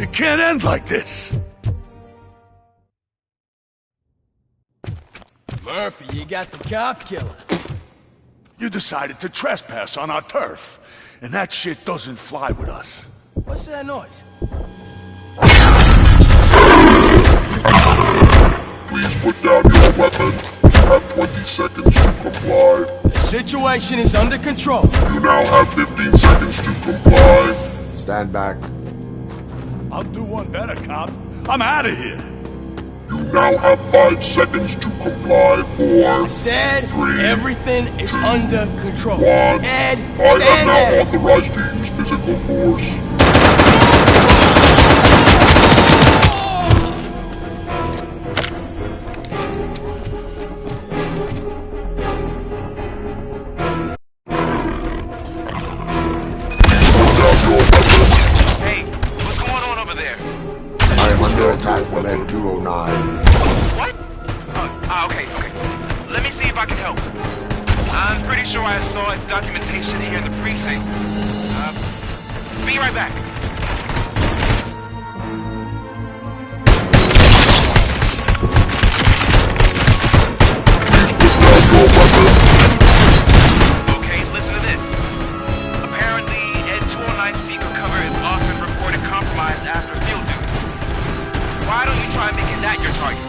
It can't end like this. Murphy, you got the cop killer. You decided to trespass on our turf, and that shit doesn't fly with us. What's that noise? Please put down your weapon. You have 20 seconds to comply. The situation is under control. You now have 15 seconds to comply. Stand back. I'll do one better, cop. I'm out of here. You now have 5 seconds to comply. 4, I said 3, everything is under control. 1. Ed, I stand am now there. authorized to use physical force. I am under attack from Ed 209. What? Okay. Let me see if I can help. I'm pretty sure I saw its documentation here in the precinct. Be right back. Okay, listen to this. Apparently, Ed 209's speaker cover is often reported compromised after field duty. Why don't you try making that your target?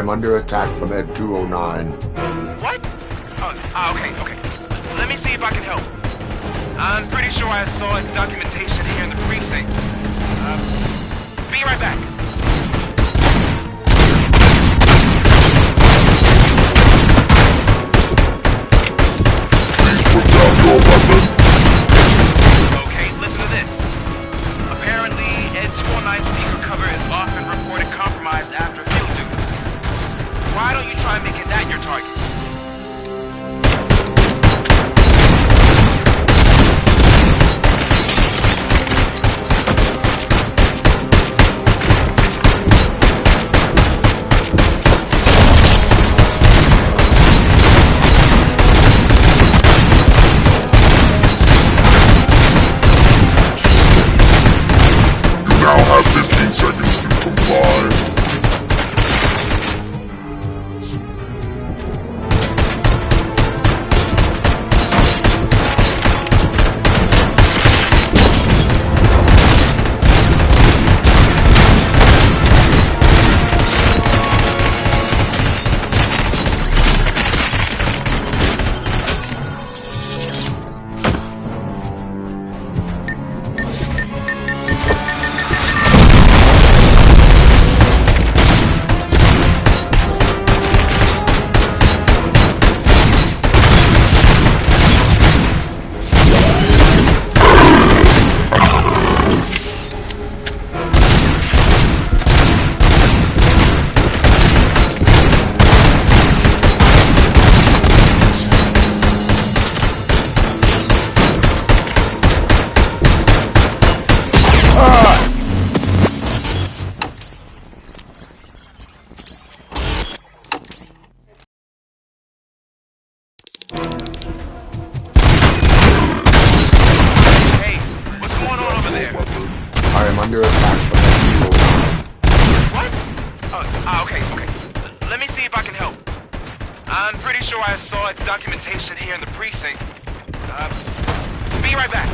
am under attack from Ed 209. What? Okay. Let me see if I can help. I'm pretty sure I saw its documentation here in the precinct. Be right back. Please put down your weapon. Okay, listen to this. Apparently, Ed 209 speaker cover is often reported compromised after field duty. Why don't you try making that your target? You now have 15 seconds to comply. I am under attack from Ed 209. What? Okay. Let me see if I can help. I'm pretty sure I saw its documentation here in the precinct. Be right back.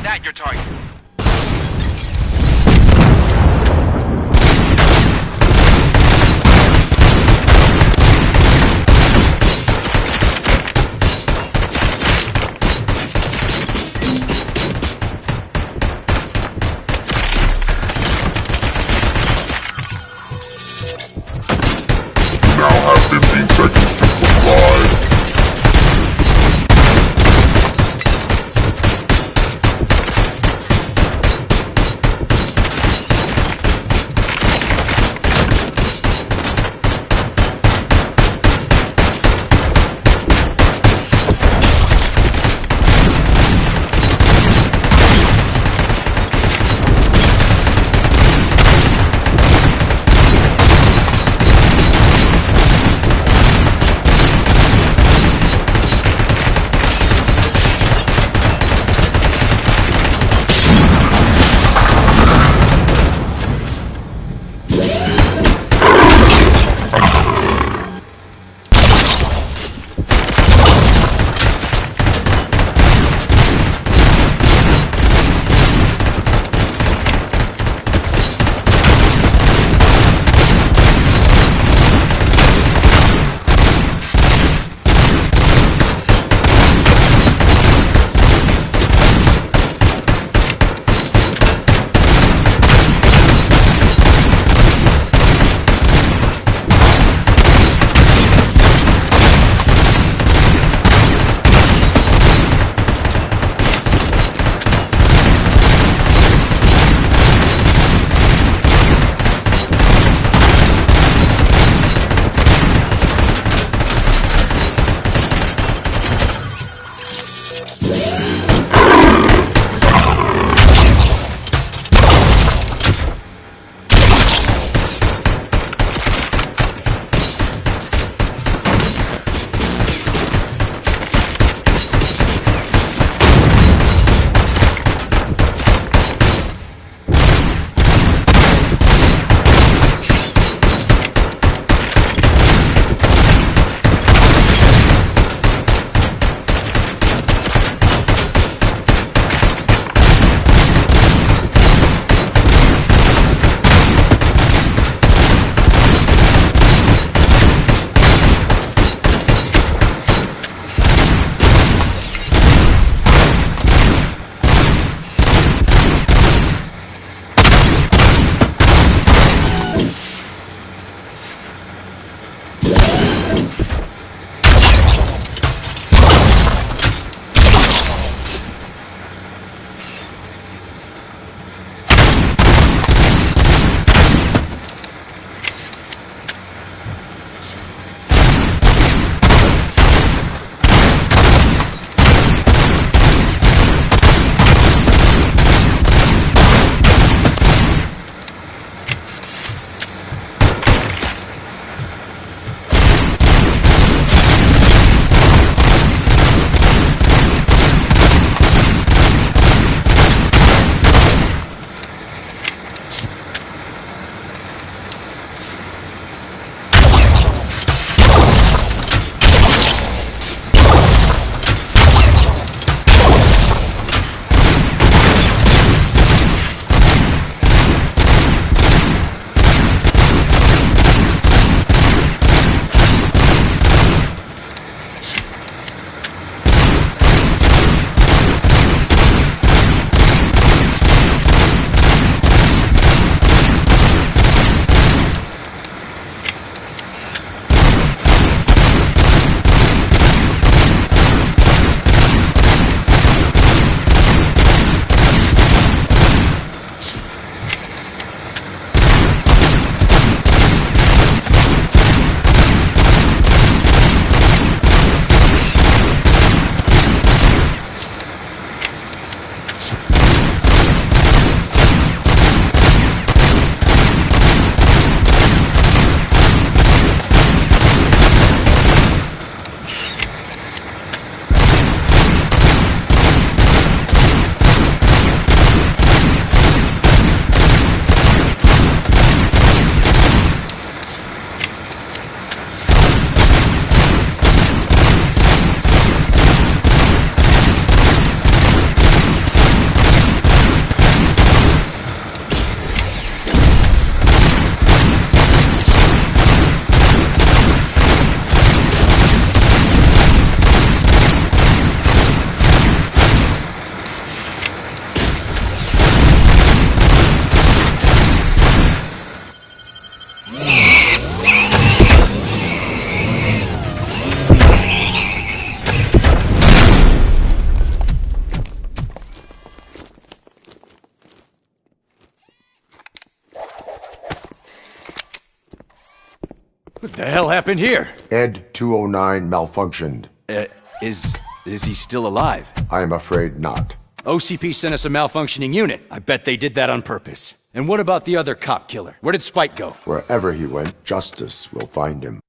that your target? You now have 15 seconds to comply. What the hell happened here? Ed 209 malfunctioned. Is he still alive? I am afraid not. OCP sent us a malfunctioning unit. I bet they did that on purpose. And what about the other cop killer? Where did Spike go? Wherever he went, justice will find him.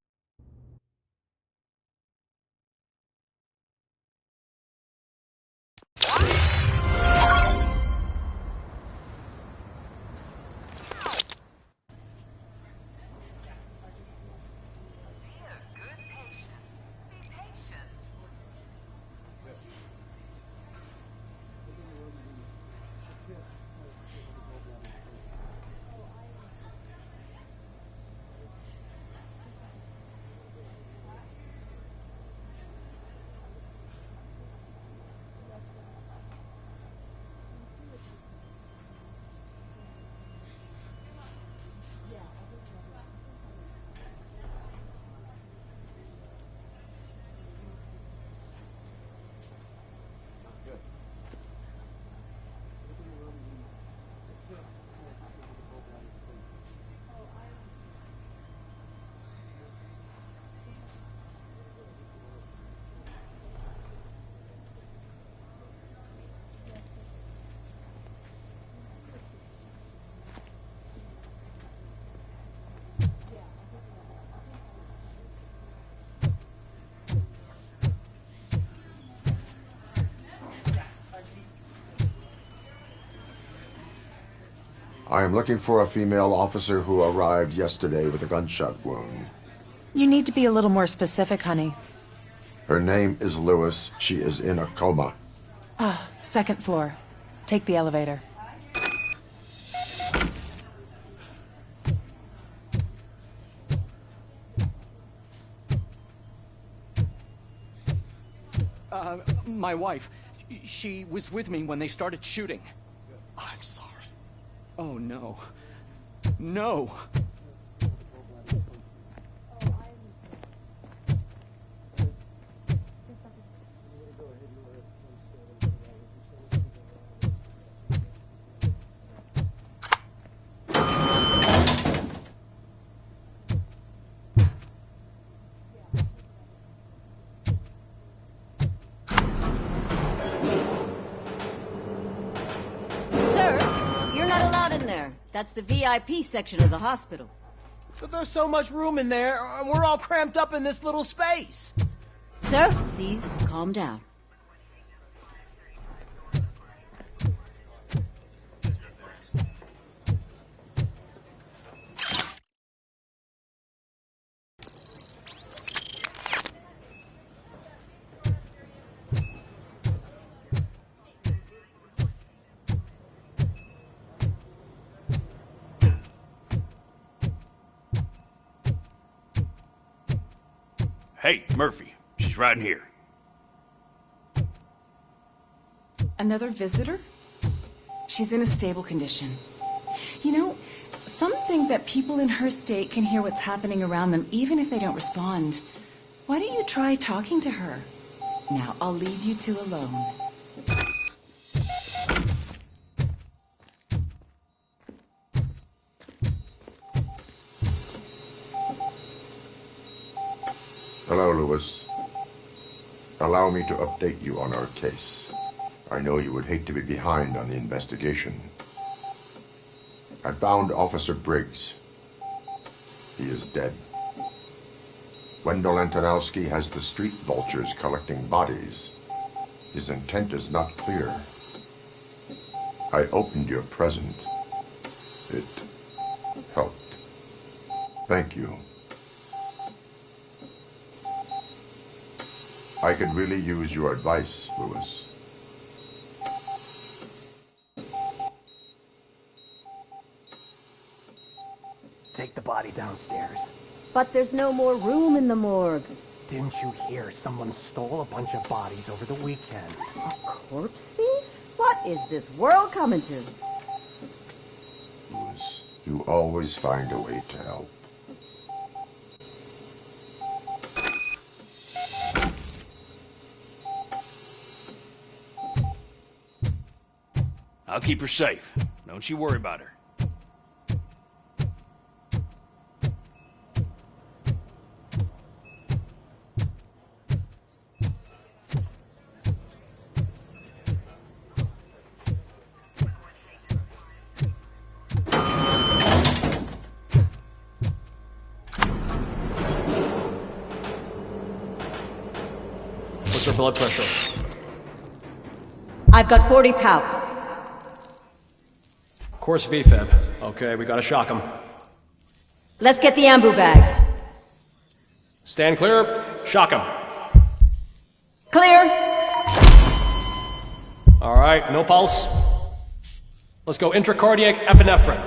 I am looking for a female officer who arrived yesterday with a gunshot wound. You need to be a little more specific, honey. Her name is Lewis. She is in a coma. Ah, second floor. Take the elevator. My wife. She was with me when they started shooting. I'm sorry. Oh, no. No! That's the VIP section of the hospital. But there's so much room in there, and we're all cramped up in this little space. Sir, please calm down. Hey, Murphy. She's right in here. Another visitor? She's in a stable condition. You know, some think that people in her state can hear what's happening around them even if they don't respond. Why don't you try talking to her? Now, I'll leave you two alone. Hello, Lewis. Allow me to update you on our case. I know you would hate to be behind on the investigation. I found Officer Briggs. He is dead. Wendell Antonowski has the street vultures collecting bodies. His intent is not clear. I opened your present. It helped. Thank you. I could really use your advice, Lewis. Take the body downstairs. But there's no more room in the morgue. Didn't you hear someone stole a bunch of bodies over the weekend? A corpse thief? What is this world coming to? Lewis, you always find a way to help. I'll keep her safe. Don't you worry about her. blood pressure. I've got 40 pow. Course VFib. Okay, we gotta shock him. Let's get the ambu bag. Stand clear. Shock him. Clear. All right, no pulse. Let's go intracardiac epinephrine.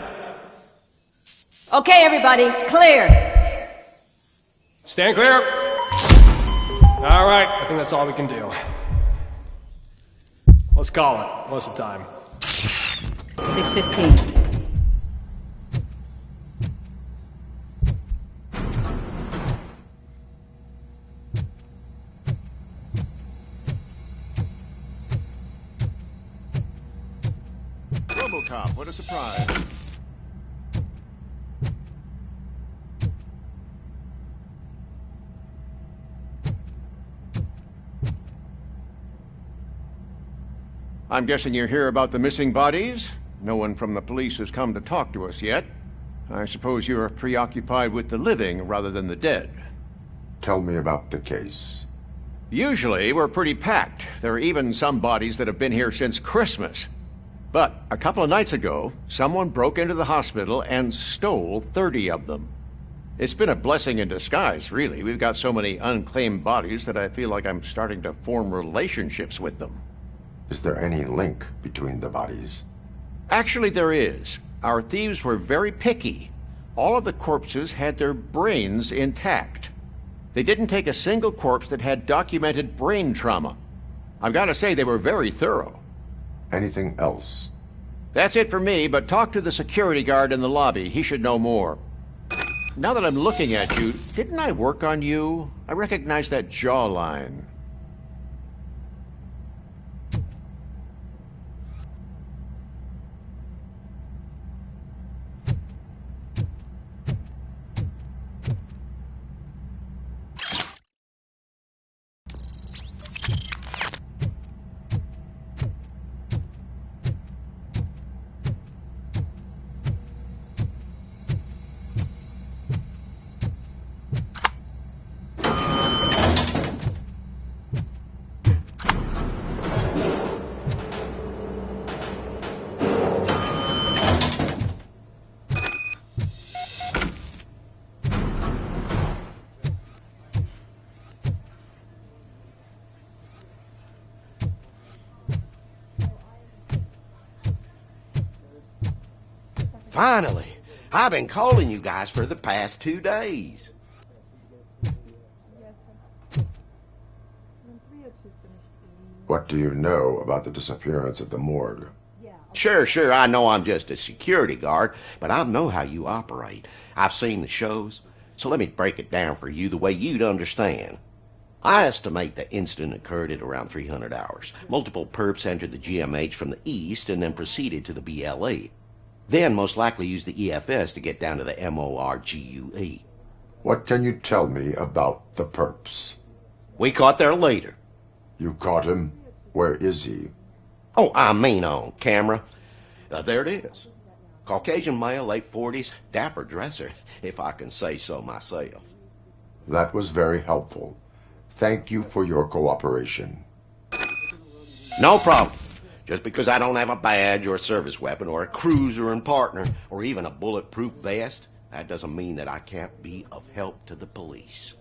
Okay, everybody, clear. Stand clear. All right, I think that's all we can do. Let's call it. What's the time? 6:15. Robocop, what a surprise. I'm guessing you're here about the missing bodies? No one from the police has come to talk to us yet. I suppose you're preoccupied with the living rather than the dead. Tell me about the case. Usually, we're pretty packed. There are even some bodies that have been here since Christmas. But a couple of nights ago, someone broke into the hospital and stole 30 of them. It's been a blessing in disguise, really. We've got so many unclaimed bodies that I feel like I'm starting to form relationships with them. Is there any link between the bodies? Actually, there is. Our thieves were very picky. All of the corpses had their brains intact. They didn't take a single corpse that had documented brain trauma. I've got to say, they were very thorough. Anything else? That's it for me, but talk to the security guard in the lobby. He should know more. Now that I'm looking at you, didn't I work on you? I recognize that jawline. Finally! I've been calling you guys for the past 2 days. What do you know about the disappearance at the morgue? Sure, I know I'm just a security guard, but I know how you operate. I've seen the shows, so let me break it down for you the way you'd understand. I estimate the incident occurred at around 300 hours. Multiple perps entered the GMH from the east and then proceeded to the BLE. Then most likely used the EFS to get down to the MORGUE. What can you tell me about the perps? We caught their leader. You caught him? Where is he? Oh, I mean on camera. There it is. Caucasian male, late 40s, dapper dresser, if I can say so myself. That was very helpful. Thank you for your cooperation. No problem. Just because I don't have a badge or a service weapon or a cruiser and partner or even a bulletproof vest, that doesn't mean that I can't be of help to the police.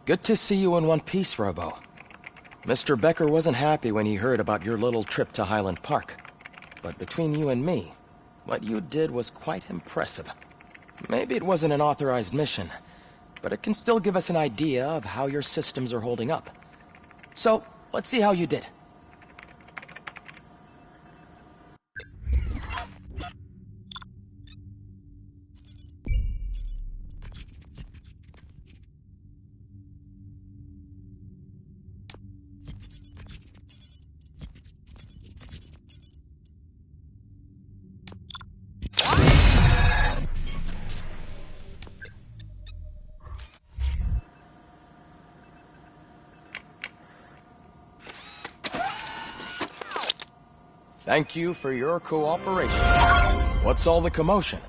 Good to see you in one piece, Robo. Mr. Becker wasn't happy when he heard about your little trip to Highland Park. But between you and me, what you did was quite impressive. Maybe it wasn't an authorized mission, but it can still give us an idea of how your systems are holding up. So, let's see how you did. Thank you for your cooperation. What's all the commotion?